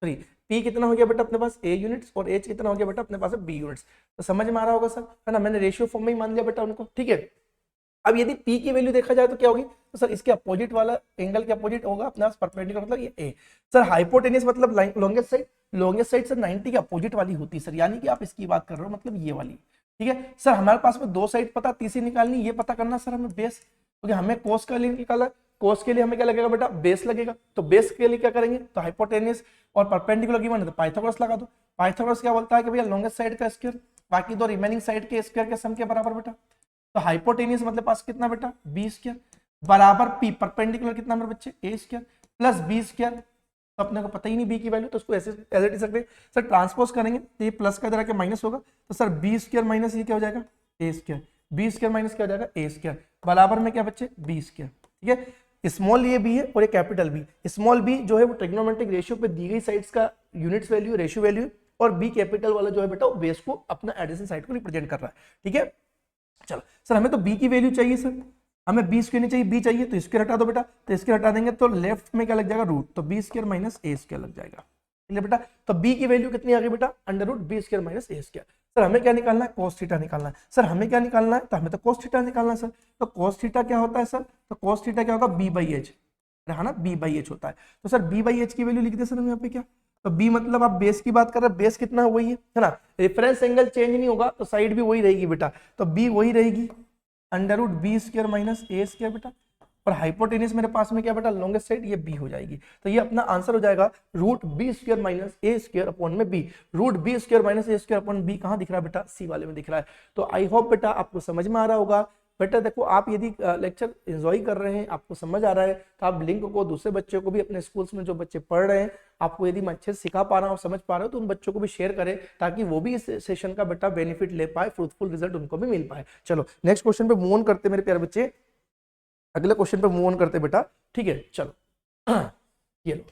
3, P कितना हो गया बेटा अपने पास A यूनिट्स और H कितना हो गया बेटा अपने पास B यूनिट्स। तो समझ में आ रहा होगा सर, है ना, मैंने रेशियो फॉर्म में ही मान लिया बेटा उनको, ठीक है। अब यदि P की वैल्यू देखा जाए तो क्या होगी, तो सर इसके अपोजिट वाला एंगल के अपोजिट होगा अपने पास परपेंडिकुलर, मतलब ये A। सर हाइपोटेनियस मतलब लॉन्गेस्ट साइड सर 90 के अपोजिट वाली होती है सर, यानी कि आप इसकी बात कर रहे हो मतलब ये वाली, ठीक है। सर हमारे पास में 2 साइड पता, तीसरी निकालनी, ये पता करना सर हमें बेस, क्योंकि हमें कोस का लिए निकाला, कोस के लिए हमें क्या लगेगा बेटा, बेस लगेगा। तो बेस के लिए क्या करेंगे, तो हाइपोटेनियस और परपेंडिकुलर गिवन है तो पाइथागोरस लगा दो। पाइथागोरस क्या बोलता है कि भैया लॉन्गेस्ट साइड का स्क्वायर बाकी 2 रिमेनिंग साइड के स्क्वायर के सम के बराबर बेटा। तो हाइपोटेनियस मतलब पास कितना बेटा, बी स्क्वायर बराबर पी, परपेंडिकुलर कितना मेरे बच्चे, ए स्क्वायर प्लस बी स्क्वायर। तो अपने को पता ही नहीं बी की वैल्यू, तो उसको ऐसे एज इट इज रख दे। सर ट्रांसपोज करेंगे तो ये प्लस का इधर आके माइनस होगा, तो सर बी स्क्वायर माइनस ये क्या हो जाएगा, ए स्क्वायर, बी स्क्वायर माइनस क्या हो जाएगा, ए स्क्वायर बराबर में क्या बच्चे, बी स्क्वायर, ठीक है। स्मॉल ये बी है और ये कैपिटल बी। स्मॉल बी जो है वो ट्रिग्नोमेट्रिक रेशियो पे दी गई साइड्स का यूनिट्स वैल्यू, रेशियो वैल्यू, और बी कैपिटल वाला जो है बेटा वो बेस को अपना एडिसेंट साइड को रिप्रेजेंट कर रहा है, ठीक है। चलो सर हमें तो बी की वैल्यू चाहिए सर, हमें बी स्क्वायर नहीं चाहिए, बी चाहिए, तो स्क्वायर हटा दो बेटा, तो स्क्वायर हटा देंगे तो लेफ्ट में क्या लग जाएगा, रूट, तो B square minus A square लग जाएगा, ठीक है बेटा। तो बी की वैल्यू कितनी आ गई बेटा, under root B square minus A square. Sir हमें क्या निकालना है, cos थीटा निकालना है। सर हमें क्या निकालना है, तो हमें तो cos थीटा निकालना है सर। तो cos थीटा क्या होता है सर, तो cos थीटा क्या होगा, b बाई एच, है ना, b बाई एच होता है। तो सर b बाई एच की वैल्यू लिख दे सर हम यहाँ पे क्या, तो b मतलब आप बेस की बात कर रहे हैं, बेस कितना है वही है ना, रेफरेंस एंगल चेंज नहीं होगा तो साइड भी वही रहेगी बेटा, तो b वही रहेगी under root B square minus A square बेटा। और हाइपोटेनियस मेरे पास में क्या बेटा, लॉन्गेस्ट साइड ये बी हो जाएगी, तो ये अपना आंसर हो जाएगा root B square minus A square upon में B. Root B square minus A square upon B कहाँ दिख रहा है बेटा, सी वाले में दिख रहा है। तो आई होप बेटा आपको समझ में आ रहा होगा। बेटा देखो आप यदि लेक्चर एंजॉय कर रहे हैं, आपको समझ आ रहा है, तो आप लिंक को दूसरे बच्चों को भी, अपने स्कूल्स में जो बच्चे पढ़ रहे हैं, आपको यदि मैं अच्छे से सिखा पा रहा हूँ, समझ पा रहे हो, तो उन बच्चों को भी शेयर करें ताकि वो भी इस सेशन का बेटा बेनिफिट ले पाए, फ्रूटफुल रिजल्ट उनको भी मिल पाए। चलो नेक्स्ट क्वेश्चन पे मूव ऑन करते मेरे प्यारे बच्चे, अगले क्वेश्चन पे मूव ऑन करते बेटा, ठीक है। चलो ये लो,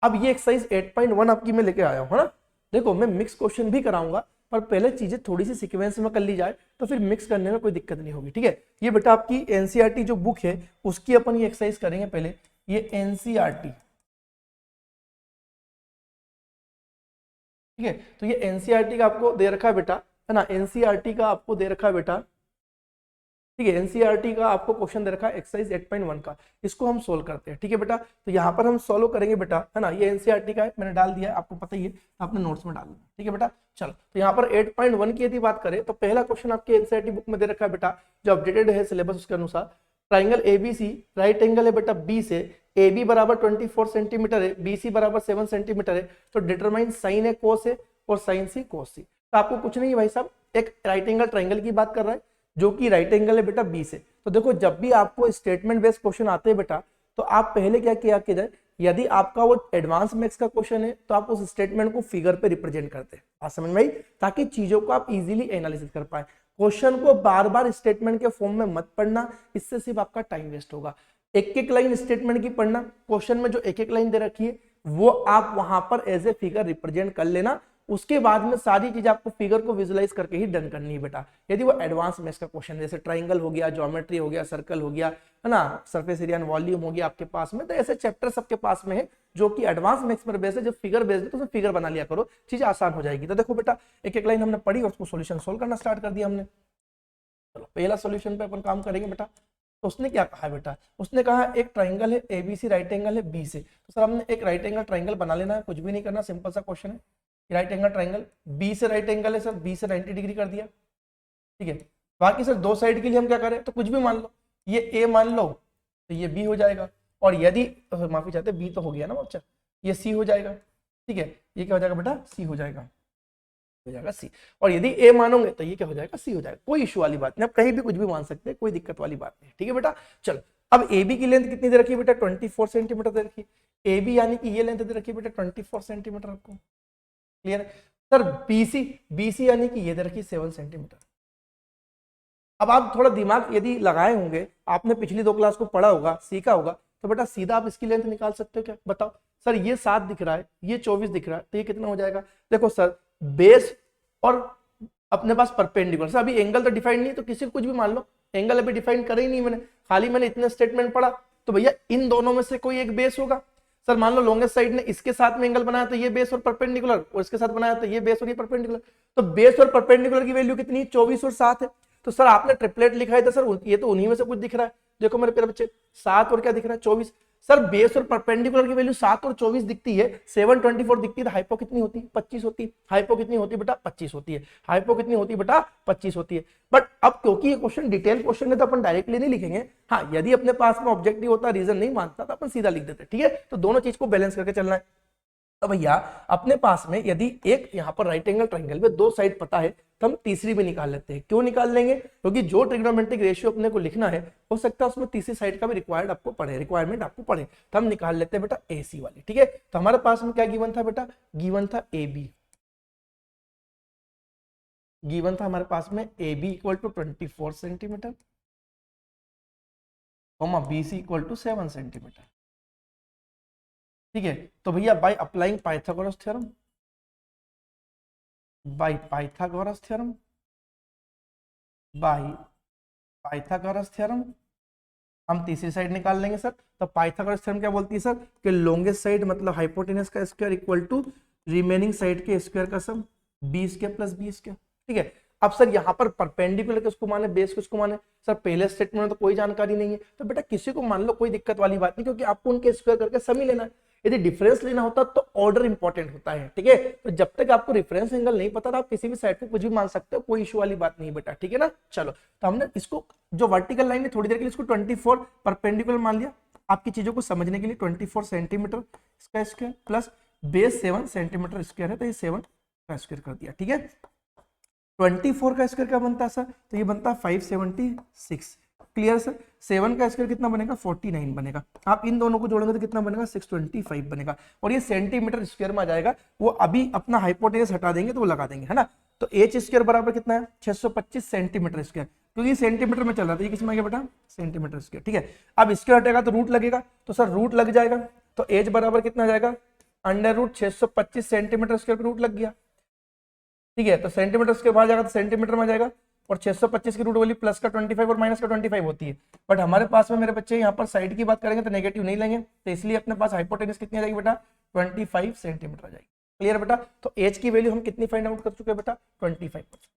अब ये एक्सरसाइज 8.1 आपकी मैं लेके आया हूँ, है ना। देखो मैं मिक्स क्वेश्चन भी कराऊंगा, पर पहले चीजें थोड़ी सी सीक्वेंस में कर ली जाए तो फिर मिक्स करने में कोई दिक्कत नहीं होगी, ठीक है। ये बेटा आपकी एनसीईआरटी जो बुक है उसकी अपन ये एक्सरसाइज करेंगे पहले। ये एनसीईआरटी, ठीक है, तो ये एनसीईआरटी का आपको दे रखा है बेटा, है ना, एनसीईआरटी का आपको दे रखा है बेटा, ठीक है। एनसीईआरटी का आपको क्वेश्चन दे रखा है एक्सरसाइज 8.1 का, इसको हम सोल्व करते हैं, ठीक है बेटा। तो यहाँ पर हम सोल्व करेंगे बेटा, है ना, ये एनसीईआरटी का है, मैंने डाल दिया है, आपको पता ही है, आपने नोट्स में डाल दिया, ठीक है बेटा। चलो तो यहाँ पर 8.1 की यदि बात करें तो पहला क्वेश्चन आपके एनसीईआरटी बुक में दे रखा है बेटा, जो अपडेटेड है सिलेबस उसके अनुसार। ट्राइंगल एबीसी, राइट एंगल है बेटा बी से, AB बराबर 24 सेंटीमीटर है, BC बराबर 7 सेंटीमीटर है, तो डिटरमाइन साइन ए कोस है और साइन सी कोस सी। तो आपको कुछ नहीं है भाई साहब, एक राइट एंगल ट्राइंगल की बात कर रहा है जो कि राइट एंगल है बेटा बी से। तो देखो जब भी आपको स्टेटमेंट बेस्ड क्वेश्चन आते हैं बेटा, तो आप पहले क्या किया कि जाए, यदि आपका वो एडवांस मैथ्स का क्वेश्चन है तो आप उस स्टेटमेंट को फिगर पे रिप्रेजेंट करते हैं, बात समझ में आई, ताकि चीजों को आप इजीली एनालिसिस कर पाए। क्वेश्चन को बार बार स्टेटमेंट के फॉर्म में मत पढ़ना, इससे सिर्फ आपका टाइम वेस्ट होगा। एक एक लाइन स्टेटमेंट की पढ़ना, क्वेश्चन में जो एक एक लाइन दे रखी है वो आप वहां पर एज ए फिगर रिप्रेजेंट कर लेना, उसके बाद में सारी चीज आपको फिगर को विजुलाइज करके ही डन करनी है बेटा। यदि वो एडवांस मैथ्स का क्वेश्चन जैसे ट्राइंगल हो गया, ज्योमेट्री हो गया, सर्कल हो गया, है ना, सरफेस एरिया एंड वॉल्यूम हो गया आपके पास में, तो ऐसे चैप्टर सबके पास में है जो कि एडवांस मैथ्स पर बेस्ड है। जब फिगर बेस्ड है तो उसमें फिगर बना लिया करो, चीज आसान हो जाएगी। तो देखो बेटा एक एक लाइन हमने पढ़ी और उसको सोल्यूशन सोल्व करना स्टार्ट कर दिया हमने। चलो पहला सोल्यूशन पे अपन काम करेंगे बेटा। तो उसने क्या कहा बेटा, उसने कहा एक ट्राइंगल है एबीसी, राइट एंगल है बी से। तो सर हमने एक राइट एंगल ट्राइंगल बना लेना है, कुछ भी नहीं करना, सिंपल सा क्वेश्चन है। राइट एंगल ट्राइंगल बी से राइट एंगल है सर, बी से 90 डिग्री कर दिया, ठीक है। बाकी सर दो साइड के लिए हम क्या करें, तो कुछ भी मान लो, ये ए मान लो तो ये बी हो जाएगा, और यदि माफी चाहते बी तो हो गया ना बच्चा, ये सी हो जाएगा, ठीक है। ये क्या हो जाएगा बेटा, सी हो जाएगा, हो जाएगा सी। और यदि ए मानोगे तो ये क्या हो जाएगा, सी हो जाएगा। कोई इशू वाली बात नहीं, आप कहीं भी कुछ भी मान सकते हैं, कोई दिक्कत वाली बात नहीं, ठीक है बेटा। चलो अब ए बी की लेंथ कितनी दे रखी है बेटा, 24 सेंटीमीटर दे रखी है। ए बी यानी कि ये लेंथ दे रखी है बेटा 24 सेंटीमीटर, आपको क्लियर है। सर बीसी, बीसी यानी कि ये दे रखी 7 सेंटीमीटर। अब आप थोड़ा दिमाग यदि लगाए होंगे, आपने पिछली 2 क्लास को पढ़ा होगा, सीखा होगा, तो बेटा सीधा आप इसकी लेंथ निकाल सकते हो क्या, बताओ। सर ये 7 दिख रहा है, ये 24 दिख रहा है, तो ये कितना हो जाएगा। देखो सर बेस और अपने पास परपेंडिकुलर, सर अभी एंगल तो डिफाइंड नहीं, तो किसी को कुछ भी मान लो, एंगल अभी डिफाइन करे ही नहीं मैंने, खाली मैंने इतने स्टेटमेंट पढ़ा, तो भैया इन दोनों में से कोई एक बेस होगा। सर मान लो लॉन्गेस्ट साइड ने इसके साथ में एंगल बनाया तो ये बेस और परपेंडिकुलर, और इसके साथ बनाया तो ये बेस और ये परपेंडिकुलर, तो बेस और परपेंडिकुलर की वैल्यू कितनी है 24 और 7 है। तो सर आपने ट्रिपलेट लिखा है तो सर ये तो उन्हीं में से कुछ दिख रहा है, देखो मेरे प्यारे बच्चे 7 और क्या दिख रहा है 24। सर बेस और परपेंडिकुलर की वैल्यू 7 और 24 दिखती है, 724 दिखती है, तो हाइपो कितनी होती है 25 होती है। हाइपो कितनी होती है बेटा 25 होती है। हाइपो कितनी होती है बेटा 25 होती है। बट अब क्योंकि ये क्वेश्चन डिटेल क्वेश्चन है तो अपन डायरेक्टली नहीं लिखेंगे, हाँ यदि अपने पास में ऑब्जेक्टिव होता, रीजन नहीं मानता तो अपन सीधा लिख देते, ठीक है। तो दोनों चीज को बैलेंस करके चलना है। तो भैया अपने पास में यदि एक यहाँ पर राइट एंगल ट्रायंगल में दो साइड पता है तो हम तीसरी भी निकाल लेते हैं। क्यों निकाल लेंगे? क्योंकि जो ट्रिग्नोमेट्रिक रेशियो अपने को लिखना है हो सकता है उसमें तीसरी साइड का भी रिक्वायरमेंट आपको पढ़े, तो हम निकाल लेते हैं बेटा AC वाली, ठीक है। तो हमारे पास में क्या गिवन था बेटा? गिवन था AB, गिवन था हमारे पास में AB equal to 24 centimetre, BC equal to 7 centimetre, ठीक है। तो भैया by applying Pythagoras theorem, by Pythagoras theorem, by Pythagoras theorem हम तीसरी साइड निकाल लेंगे सर। तो पाइथागोरस थ्योरम क्या बोलती है सर कि लॉन्गेस्ट साइड मतलब हाइपोटेनस का square equal to remaining side के स्क्वायर का sum B square plus B square, ठीक है। अब सर यहाँ पर परपेंडिकुलर किसको माने, बेस किसको माने? सर पहले स्टेटमेंट में तो कोई जानकारी नहीं है, तो बेटा किसी को मान लो, कोई दिक्कत वाली बात नहीं, क्योंकि आपको उनके स्क्वायर करके सम ही लेना है। यदि डिफरेंस लेना होता तो ऑर्डर इंपॉर्टेंट होता है, ठीक है। तो जब तक आपको रेफरेंस एंगल नहीं पता था आप किसी भी साइड को कुछ भी मान सकते हो, कोई इशू वाली बात नहीं बेटा, ठीक है ना। चलो तो हमने इसको जो वर्टिकल लाइन है थोड़ी देर के लिए इसको 24 परपेंडिकुलर मान लिया आपकी चीजों को समझने के लिए। 24 सेंटीमीटर इसका square plus base 7 centimetre square है तो ये 7 का स्क्वायर कर दिया, ठीक है। 24 का स्क्वायर क्या बनता है सर? तो ये बनता है 576, क्लियर सर। 7 का स्क्वायर कितना बनेगा? 49 बनेगा। आप इन दोनों को जोड़ेंगे तो कितना बनेगा? 625 बनेगा, और ये सेंटीमीटर स्क्वायर में आ जाएगा। वो अभी अपना हाइपोटेनस हटा देंगे तो वो लगा देंगे, है ना। तो h स्क्वायर बराबर कितना है? 625 सेंटीमीटर स्क्वायर, क्योंकि सेंटीमीटर में चल रहा था, ये किसमें आ गया बेटा? सेंटीमीटर स्क्वायर, ठीक है। अब स्क्वायर हटेगा तो रूट लगेगा, तो सर रूट लग जाएगा, तो h बराबर कितना आ जाएगा? Under root 625 centimetre square root लग गया, ठीक है। तो सेंटीमीटर के बाहर जाएगा तो सेंटीमीटर में आ जाएगा, और 625 की रूट वैल्यू प्लस का 25 और माइनस का 25 होती है। बट हमारे पास में मेरे बच्चे यहाँ पर साइड की बात करेंगे तो नेगेटिव नहीं लेंगे, तो इसलिए अपने पास हाइपोटेनस कितनी आ जाएगी बेटा? 25 सेंटीमीटर आ जाएगी, क्लियर बेटा। तो एच की वैल्यू हम कितनी फाइंड आउट कर चुके हैं बेटा? 25%।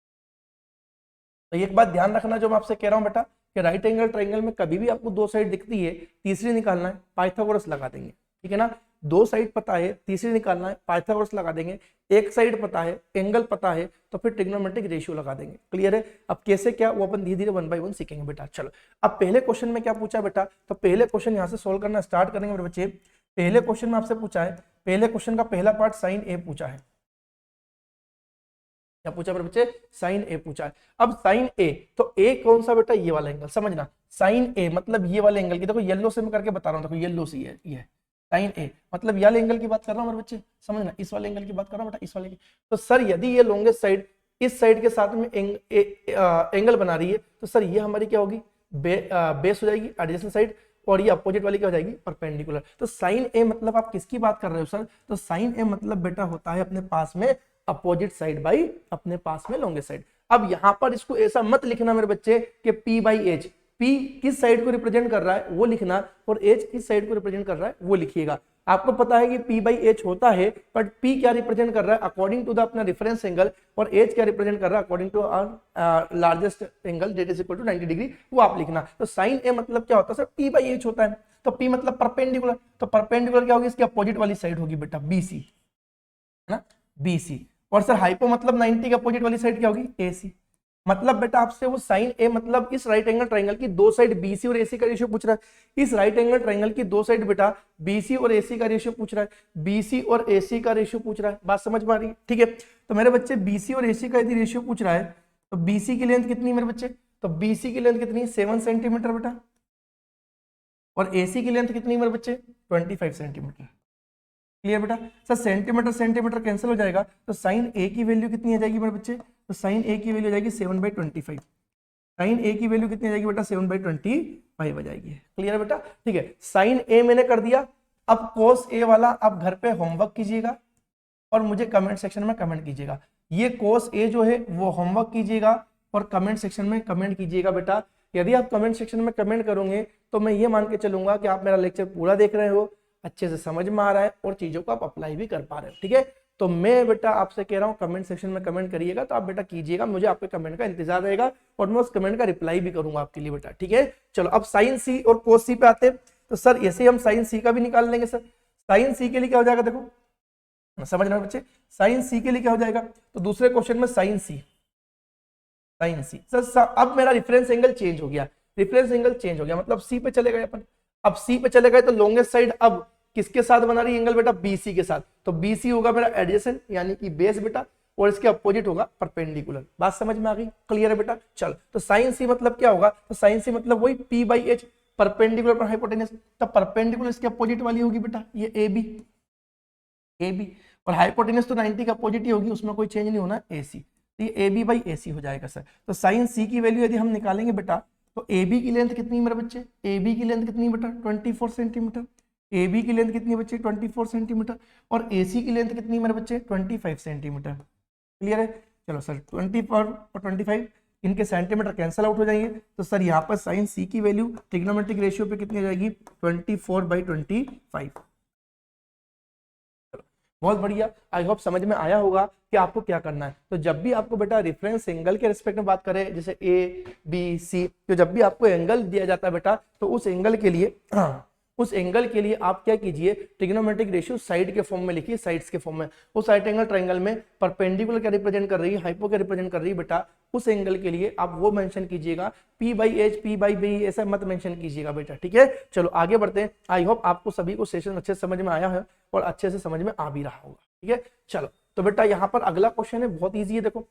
तो एक बात ध्यान रखना जो मैं आपसे कह रहा हूँ बेटा, कि राइट एंगल ट्रायंगल में कभी भी आपको दो साइड दिखती है, तीसरी निकालना है, पाइथागोरस लगा देंगे, ठीक है ना। दो साइड पता है, तीसरी निकालना है, पाइथागोरस लगा देंगे। एक साइड पता है, एंगल पता है, तो फिर ट्रिग्नोमेट्रिक रेशियो लगा देंगे, क्लियर है। अब कैसे क्या वो अपन धीरे धीरे 1 बाय 1 सीखेंगे बेटा। चलो अब पहले क्वेश्चन में क्या पूछा बेटा? तो पहले क्वेश्चन यहाँ से सोल्व करना स्टार्ट करेंगे मेरे बच्चे। पहले क्वेश्चन में आपसे पूछा है, पहले क्वेश्चन का पहला पार्ट साइन ए पूछा है। क्या पूछा मेरे बच्चे? साइन ए पूछा है। अब साइन ए, तो ए कौन सा बेटा? ये वाला एंगल, समझना। साइन ए मतलब ये वाले एंगल की, देखो येलो से मैं करके बता रहा हूँ, देखो येलो से ये साइन ए मतलब ये वाले एंगल की बात कर रहा हूँ मेरे बच्चे, समझना। इस वाले एंगल की बात कर रहा हूँ बेटा, इस वाले की। तो सर यदि ये लॉन्गेस्ट साइड इस साइड के साथ में एंगल बना रही है, तो सर ये हमारी क्या होगी? बेस हो जाएगी, एडजेसेंट साइड, और ये अपोजिट वाली क्या हो जाएगी? परपेंडिकुलर। तो साइन ए मतलब आप किसकी बात कर रहे हो सर? तो साइन ए मतलब बेटा होता है अपने पास में अपोजिट साइड बाई अपने पास में लॉन्गेस्ट साइड। अब यहां पर इसको ऐसा मत लिखना मेरे बच्चे कि P बाई एच, P किस साइड को रिप्रेजेंट कर रहा है वो लिखना, और H किस साइड को रिप्रेजेंट कर रहा है वो लिखिएगा। आपको पता है कि P बाई एच होता है, बट P क्या रिप्रेजेंट कर रहा है? अकॉर्डिंग टू द अपना रेफरेंस एंगल, और H क्या रिप्रेजेंट कर रहा है? According to our largest angle that is equal to 90 degree, वो आप लिखना। तो साइन ए मतलब क्या होता है सर? P बाई एच होता है। तो P मतलब परपेंडिकुलर, तो परपेंडिकुलर क्या होगी? इसकी अपोजिट वाली साइड होगी बेटा BC, है ना, BC। और सर हाइपो मतलब 90 के अपोजिट वाली साइड क्या होगी? AC। मतलब बेटा आपसे वो साइन ए मतलब इस राइट एंगल ट्रायंगल की दो साइड BC और AC का रेशियो पूछ रहा है। इस राइट एंगल ट्रायंगल की दो साइड बेटा BC और AC का रेशियो पूछ रहा है, BC और AC का रेशियो पूछ रहा है। बात समझ में आ रही है? ठीक है। तो मेरे बच्चे BC और AC का यदि रेशियो पूछ रहा है, तो BC की लेंथ कितनी मेरे बच्चे? तो BC की लेंथ कितनी? 7 सेंटीमीटर बेटा, और AC की लेंथ कितनी मेरे बच्चे? 25 सेंटीमीटर, क्लियर बेटा। सर सेंटीमीटर सेंटीमीटर कैंसिल हो जाएगा, तो साइन ए की वैल्यू कितनी आ जाएगी मेरे बच्चे? तो साइन ए की वैल्यू आ जाएगी 7/25। साइन ए की वैल्यू कितनी आ जाएगी बेटा? 7/25 आ जाएगी, क्लियर है बेटा। ठीक है, साइन ए मैंने कर दिया। अब कोस ए वाला आप घर पे होमवर्क कीजिएगा और मुझे कमेंट सेक्शन में कमेंट कीजिएगा। ये कोस ए जो है वो होमवर्क कीजिएगा और कमेंट सेक्शन में कमेंट कीजिएगा बेटा। यदि आप कमेंट सेक्शन में कमेंट करोगे तो मैं ये मान के चलूंगा कि आप मेरा लेक्चर पूरा देख रहे हो, अच्छे से समझ में आ रहा है और चीजों को आप अप्लाई भी कर पा रहे हो। ठीक है, तो मैं बेटा आपसे कह रहा हूँ कमेंट सेक्शन में कमेंट करिएगा, तो आप बेटा कीजिएगा, मुझे आपके कमेंट का इंतजार रहेगा और मैं उस कमेंट का रिप्लाई भी करूंगा आपके लिए बेटा। ठीक है, चलो अब साइन सी और कोस सी पे आते हैं। तो सर ऐसे ही हम साइन सी का भी निकाल लेंगे। सर साइन सी के लिए क्या हो जाएगा, देखो समझ रहे हो बच्चे, साइन सी के लिए क्या हो जाएगा, तो दूसरे क्वेश्चन में साइन सी सर अब मेरा रेफरेंस एंगल चेंज हो गया, रेफरेंस एंगल चेंज हो गया, मतलब सी पे चले गए अपन। अब सी पे चले गए तो लॉन्गेस्ट साइड अब किसके साथ बना रही है एंगल बेटा, बीसी के साथ। तो बीसी होगा मेरा एडजेसेंट यानी कि बेस बेटा, और इसके अपोजिट होगा परपेंडिकुलर। बात समझ में आ गई, क्लियर है बेटा। चल तो साइन सी मतलब क्या होगा, तो साइन सी मतलब वही पी बाई एच, परपेंडिकुलर पर हाइपोटेन्यूज। तो परपेंडिकुलर इसके अपोजिट वाली होगी बेटा, ये ए बी, और हाइपोटेन्यूज तो 90 का अपोजिट ही होगी, उसमें कोई चेंज नहीं होना, ए सी। तो ये ए बी बाई ए सी हो जाएगा सर। तो साइन सी की वैल्यू यदि हम निकालेंगे बेटा, तो ए बी की लेंथ कितनी मेरे बच्चे, ए बी की लेंथ कितनी बेटा 24 सेंटीमीटर, ए बी की लेंथ कितनी बच्चे 24 सेंटीमीटर, और ए सी की लेंथ कितनी मेरे बच्चे 25 सेंटीमीटर। क्लियर है, चलो सर 24 और 25 इनके सेंटीमीटर कैंसिल आउट हो जाएंगे। तो सर यहाँ पर साइन सी की वैल्यू ट्रिग्नोमेट्रिक रेशियो पे कितनी हो जाएगी 24/25। बहुत बढ़िया, आई होप समझ में आया होगा कि आपको क्या करना है। तो जब भी आपको बेटा रेफरेंस एंगल के रिस्पेक्ट में बात करें, जैसे ए बी सी, तो जब भी आपको एंगल दिया जाता है बेटा, तो उस एंगल के लिए आप क्या कीजिए, ट्रिग्नोमेट्रिक रेशियो साइड के फॉर्म में लिखिए, साइड्स के फॉर्म में। उस राइट एंगल ट्रायंगल में परपेंडिकुलर क्या रिप्रेजेंट कर रही है, हाइपो क्या रिप्रेजेंट कर रही है बेटा, उस एंगल के लिए आप वो मेंशन कीजिएगा, P by H, P by B, ऐसा मत मेंशन कीजिएगा बेटा। ठीक है, चलो आगे बढ़ते हैं। आई होप आपको सभी को सेशन अच्छे से समझ में आया है और अच्छे से समझ में आ भी रहा होगा। ठीक है, चलो तो बेटा यहाँ पर अगला क्वेश्चन है, बहुत ईजी है। देखो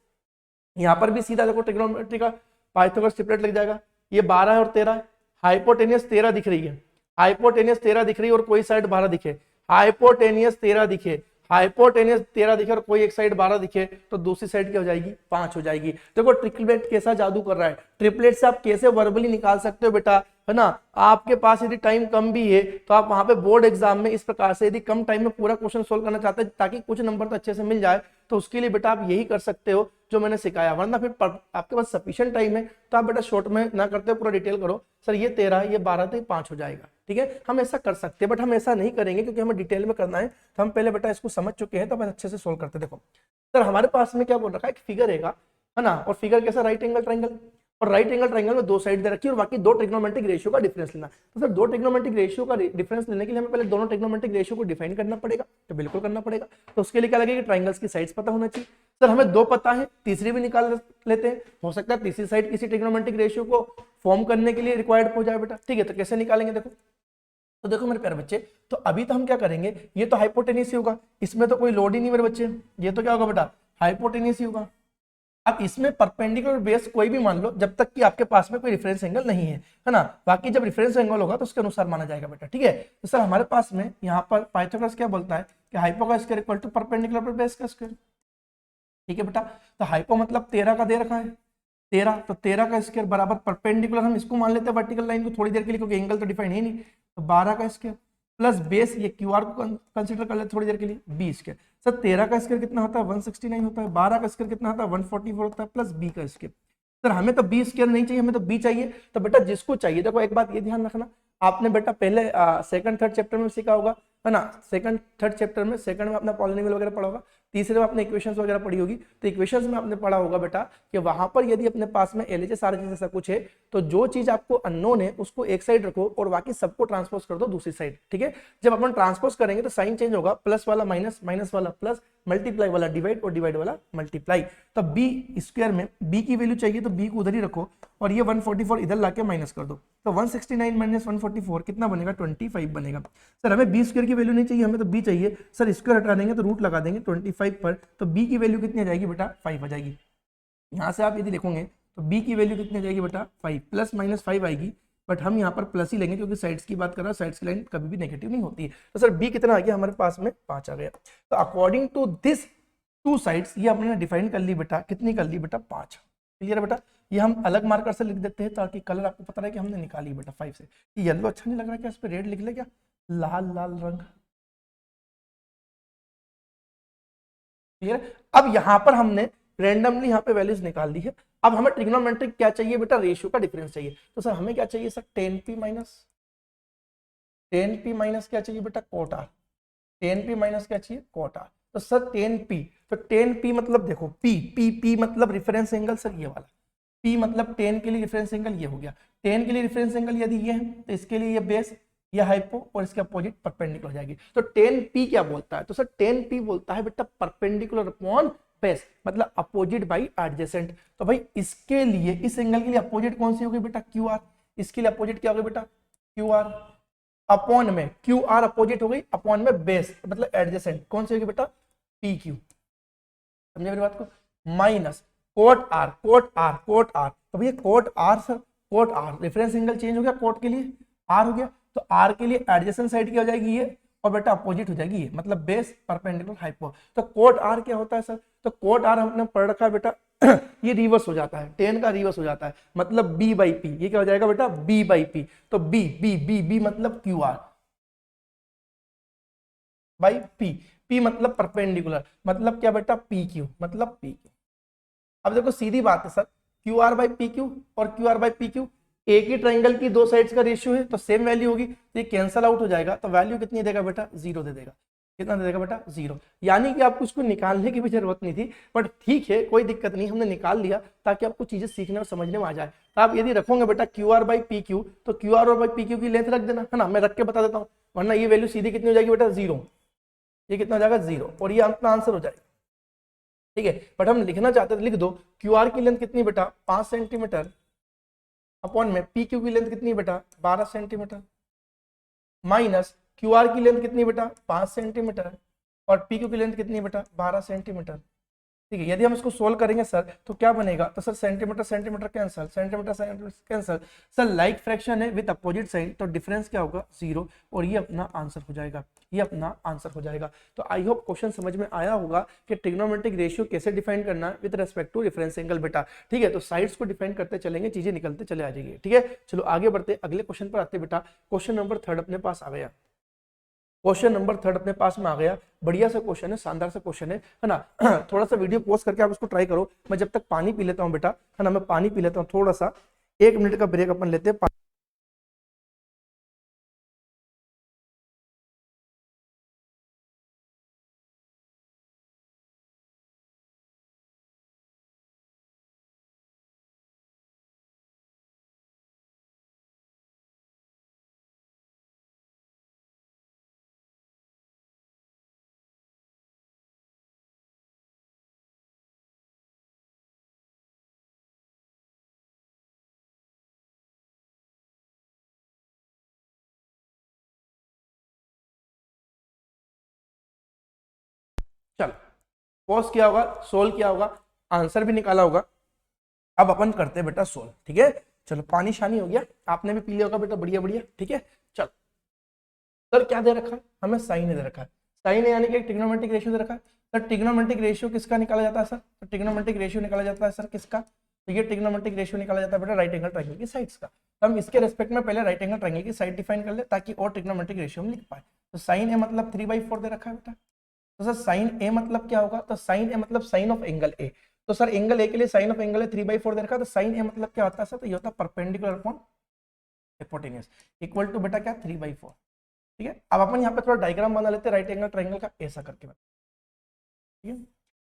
यहाँ पर भी सीधा देखो ट्रिग्नोमेट्री का पाइथागोरस ट्रिपलेट लग जाएगा। ये 12 है और 13 है, हाइपोटेनियस 13 दिख रही है, हाइपोटेनियस 13 दिख रही है और कोई साइड 12 दिखे, हाइपोटेनियस 13 दिखे, हाइपोटेनियस 13 दिखे और कोई एक साइड 12 दिखे, तो दूसरी साइड क्या हो जाएगी 5 हो जाएगी। देखो ट्रिपलेट कैसा जादू कर रहा है, ट्रिपलेट से आप कैसे वर्बली निकाल सकते हो बेटा, है ना। आपके पास यदि टाइम कम भी है तो आप वहां पे बोर्ड एग्जाम में इस प्रकार से यदि कम टाइम में पूरा क्वेश्चन सोल्व करना चाहते हैं ताकि कुछ नंबर तो अच्छे से मिल जाए, तो उसके लिए बेटा आप यही कर सकते हो जो मैंने सिखाया। वरना फिर आपके पास सफिशिएंट टाइम है तो आप बेटा शॉर्ट में ना करते पूरा डिटेल करो, सर ये 13 ये 12 तो 5 हो जाएगा। ठीक है, हम ऐसा कर सकते हैं, बट हम ऐसा नहीं करेंगे क्योंकि हमें डिटेल में करना है। तो हम पहले बेटा इसको समझ चुके हैं तो हम अच्छे से सोल्व करते। देखो सर हमारे पास में क्या बोल रखा है, एक फिगर है ना, और फिगर कैसा, राइट एंगल ट्रायंगल, और राइट एंगल ट्रायंगल में दो साइड दे रखी है और बाकी दो ट्रिग्नोमेट्रिक रेशियो का डिफरेंस लेना। तो सर दो ट्रिग्नोमेट्रिक रेशियो का डिफरेंस लेने के लिए हमें पहले दोनों ट्रिग्नोमेट्रिक रेशियो को डिफाइन करना पड़ेगा। तो बिल्कुल करना पड़ेगा, तो उसके लिए क्या लगेगा, ट्रायंगल्स की साइड्स पता होना चाहिए। सर हमें दो पता है, तीसरी भी निकाल लेते हैं, हो सकता है तीसरी साइड किसी ट्रिग्नोमेट्रिक रेशियो को फॉर्म करने के लिए रिक्वायर्ड हो जाए बेटा। ठीक है, तो कैसे निकालेंगे देखो, तो देखो मेरे प्यारे बच्चे, तो अभी तो हम क्या करेंगे, ये तो हाइपोटेनियस ही होगा, इसमें तो कोई लोड ही नहीं मेरे बच्चे, ये तो क्या होगा बेटा हाइपोटेनियस ही होगा। अब इसमें परपेंडिकुलर बेस कोई भी मान लो जब तक कि आपके पास में कोई रेफरेंस एंगल नहीं है ना, बाकी जब रेफरेंस एंगल होगा तो उसके अनुसार माना जाएगा बेटा। ठीक है, तो सर हमारे पास में यहाँ पर पाइथागोरस क्या बोलता है कि हाइपो का स्क्वायर इक्वल टू परपेंडिकुलर पर बेस का स्क्वायर। ठीक है बेटा, तो हाइपो मतलब 13 का दे रखा है 13, तो 13 का स्क्वायर बराबर परपेंडिकुलर हम इसको मान लेते हैं वर्टिकल लाइन को थोड़ी देर के लिए क्योंकि एंगल तो डिफाइन है नहीं, तो 12 का स्क्वायर प्लस बेस ये क्यू आर को कंसिडर कर लेते थोड़ी देर के लिए 20 के। सर 13 का स्क्वायर कितना होता है 169 होता है, 12 का स्क्वायर कितना होता है 144 होता है, प्लस बी का स्क्वायर। सर हमें तो बी स्क्वायर नहीं चाहिए, हमें तो बी चाहिए। तो बेटा जिसको चाहिए, देखो एक बात ये ध्यान रखना, आपने बेटा पहले सेकंड थर्ड चैप्टर में सीखा होगा, है ना, सेकंड थर्ड चैप्टर में, सेकंड में अपना पॉलिनोमियल वगैरह पढ़ा होगा, तीसरे में आपने इक्वेशंस वगैरह पढ़ी होगी। तो इक्वेशंस में आपने पढ़ा होगा बेटा कि वहां पर यदि अपने पास में एलएचएस आरएचएस ऐसा कुछ है तो जो चीज आपको अननोन है उसको एक साइड रखो और बाकी सबको ट्रांसपोज कर दो दूसरी साइड। ठीक है, जब अपन ट्रांसपोज करेंगे तो साइन चेंज होगा, प्लस वाला माइनस, माइनस वाला प्लस, मल्टीप्लाई वाला डिवाइड और डिवाइड वाला मल्टीप्लाई। तो बी स्क्वायर में बी की वैल्यू चाहिए तो बी को उधर ही रखो और ये 144 इधर लाके माइनस कर दो, तो 169 माइनस 144 कितना बनेगा 25 बनेगा। सर हमें बी स्क्वायर की वैल्यू नहीं चाहिए, हमें तो बी चाहिए। सर स्क्वायर हटा देंगे तो रूट लगा देंगे 25 पर, तो बी की वैल्यू कितनी आ जाएगी बेटा 5 आ जाएगी। यहाँ से आप यदि लिखोगे तो बी की वैल्यू कितनी आ जाएगी बेटा 5, प्लस माइनस 5 आएगी, बट हम यहाँ पर प्लस ही लेंगे क्योंकि साइड्स की बात कर रहा है, साइड्स की लाइन कभी भी नेगेटिव नहीं होती है। तो सर बी कितना आ गया हमारे पास में 5 आ गया। तो according to this two sides ये हमने डिफाइन कर ली बेटा, कितनी कर ली बेटा 5। क्लियर है बेटा, ये हम अलग मार्कर से लिख देते हैं ताकि कलर आपको पता रहे कि हमने निकाली बेटा 5 से। ये येलो अच्छा नहीं लग रहा क्या, इस पर रेड लिख ले क्या, लाल लाल रंग। क्लियर, अब यहाँ पर हमने रैंडमली यहाँ पे वैल्यूज निकाल दी है। अब हमें ट्रिग्नोमेट्रिक क्या चाहिए बेटा, रेशियो का डिफरेंस चाहिए। तो सर हमें क्या चाहिए sir 10p minus ten P minus क्या चाहिए बेटा, cot R. Ten P minus क्या चाहिए, कोट आर। तो सर टेन पी, तो टेन पी मतलब देखो पी पी पी मतलब रेफरेंस एंगल सर ये वाला, पी मतलब टेन के लिए रेफरेंस एंगल ये हो गया। टेन के लिए रेफरेंस एंगल यदि ये है तो इसके लिए ये बेस, ये हाइपो और इसके अपोजिट परपेंडिकुलर हो जाएगी। तो टेन पी क्या बोलता है, तो सर टेन पी बोलता है बेटा परपेंडिकुलर अपॉन बेस, मतलब अपोजिट बाई एडजेसेंट। तो भाई इसके लिए, इस एंगल के लिए अपोजिट कौन सी होगी बेटा, क्यू आर। इसके लिए अपोजिट क्या होगी बेटा, क्यू आर। अपॉन में क्यू आर अपोजिट हो गई, अपॉन में बेस मतलब एडजेसेंट कौन सी होगी बेटा, पी क्यू। समझे मेरी बात को। Minus cot R, cot R, cot R. तो भैया cot R sir, cot R reference angle change हो गया, कोट के लिए आर हो गया, तो आर के लिए एडजेसेंट साइड क्या हो जाएगी ये, और बेटा अपोजिट हो जाएगी ये, मतलब बेस परपेंडिकुलर हाइपो। तो कोट आर क्या होता है सर, तो कोट आर हमने पढ़ रखा है बेटा ये रिवर्स हो जाता है, टेन का रिवर्स हो जाता है, मतलब बी बाई पी। ये क्या हो जाएगा बेटा, बी बाई पी। तो बी बी बी बी मतलब Q R by P, P मतलब परपेंडिकुलर, मतलब क्या बेटा, पी क्यू, मतलब पी क्यू। अब देखो सीधी बात है sir, Q R by P Q और Q R by P Q एक ही ट्राइंगल की दो साइड्स का रेशियो है, तो सेम वैल्यू होगी, तो ये कैंसल आउट हो जाएगा। तो वैल्यू कितनी देगा बेटा, जीरो दे देगा। कितना दे देगा बेटा, जीरो। यानी कि आपको उसको निकालने की भी जरूरत नहीं थी, बट ठीक है कोई दिक्कत नहीं, हमने निकाल लिया ताकि आपको चीजें सीखने और समझने में आ जाए। तो आप यदि रखोगे बेटा Q R by P Q, तो क्यू आर और बाई पी क्यू की लेंथ रख देना, है ना, मैं रख के बता देता हूँ, वरना ये वैल्यू सीधी कितनी हो जाएगी बेटा, जीरो। ये कितना हो जाएगा, जीरो, और ये अपना आंसर हो जाएगा। ठीक है, बट हम लिखना चाहते हैं तो लिख दो, क्यू आर की लेंथ कितनी बेटा, 5 सेंटीमीटर, अपॉन में पी क्यू की लेंथ कितनी बेटा, 12 सेंटीमीटर, माइनस क्यू आर की लेंथ कितनी बेटा, 5 सेंटीमीटर, और पी क्यू की लेंथ कितनी बेटा, 12 सेंटीमीटर। ठीक है, यदि हम इसको सोल्व करेंगे सर तो क्या बनेगा, तो sir centimetre centimetre cancel, centimetre centimetre cancel, sir like fraction है विद अपोजिट साइन, तो डिफरेंस क्या होगा, जीरो, और ये अपना आंसर हो जाएगा, ये अपना आंसर हो जाएगा। तो आई होप क्वेश्चन समझ में आया होगा कि ट्रिग्नोमेट्रिक रेशियो कैसे डिफाइन करना है with respect to reference angle बेटा। ठीक है, तो साइड्स को डिफाइन करते चलेंगे, चीजें निकलते चले आ जाएगी। ठीक है, चलो आगे बढ़ते, अगले क्वेश्चन पर आते बेटा। क्वेश्चन नंबर 3 अपने पास आ गया, क्वेश्चन नंबर 3 अपने पास में आ गया। बढ़िया सा क्वेश्चन है, शानदार सा क्वेश्चन है ना। थोड़ा सा वीडियो पॉज करके आप उसको ट्राई करो, मैं जब तक पानी पी लेता हूँ बेटा, है ना, मैं पानी पी लेता हूँ थोड़ा सा, 1 मिनट का ब्रेक अपन लेते हैं। चलो पॉज किया होगा, सोल्व किया होगा, आंसर भी निकाला होगा। अब अपन करते हैं बेटा सोल्व। ठीक है, चलो पानी शानी हो गया, आपने भी पी लिया होगा बेटा, बढ़िया बढ़िया। ठीक है, चलो सर क्या दे रखा है हमें, साइन दे रखा है, साइन यानी कि ट्रिग्नोमेट्रिक रेशियो दे रखा है। सर ट्रिग्नोमेट्रिक रेशियो किसका निकाला जाता है सर, तो ट्रिग्नोमेट्रिक रेशियो निकाला जाता है सर किसका, तो ये ट्रिग्नोमेट्रिक रेशियो निकाला जाता है बेटा राइट एंगल ट्रायंगल की साइड्स का। तो हम इसके रेस्पेक्ट में पहले राइट एंगल ट्रायंगल की साइड डिफाइन कर ले, ताकि और ट्रिग्नोमेट्रिक रेशियो हम लिख पाए। तो साइन ए मतलब 3/4 दे रखा है बेटा। तो सर साइन ए मतलब क्या होगा, तो साइन ए मतलब साइन ऑफ एंगल ए। तो सर एंगल ए के लिए साइन ऑफ एंगल है 3/4 दे रखा है, तो साइन ए मतलब क्या होता है सर, तो ये होता है perpendicular upon hypotenuse, equal to बेटा क्या, 3/4। ठीक है, अब अपन यहाँ पे थोड़ा डायग्राम बना लेते हैं राइट एंगल ट्रायंगल का, ऐसा करके। ठीक है,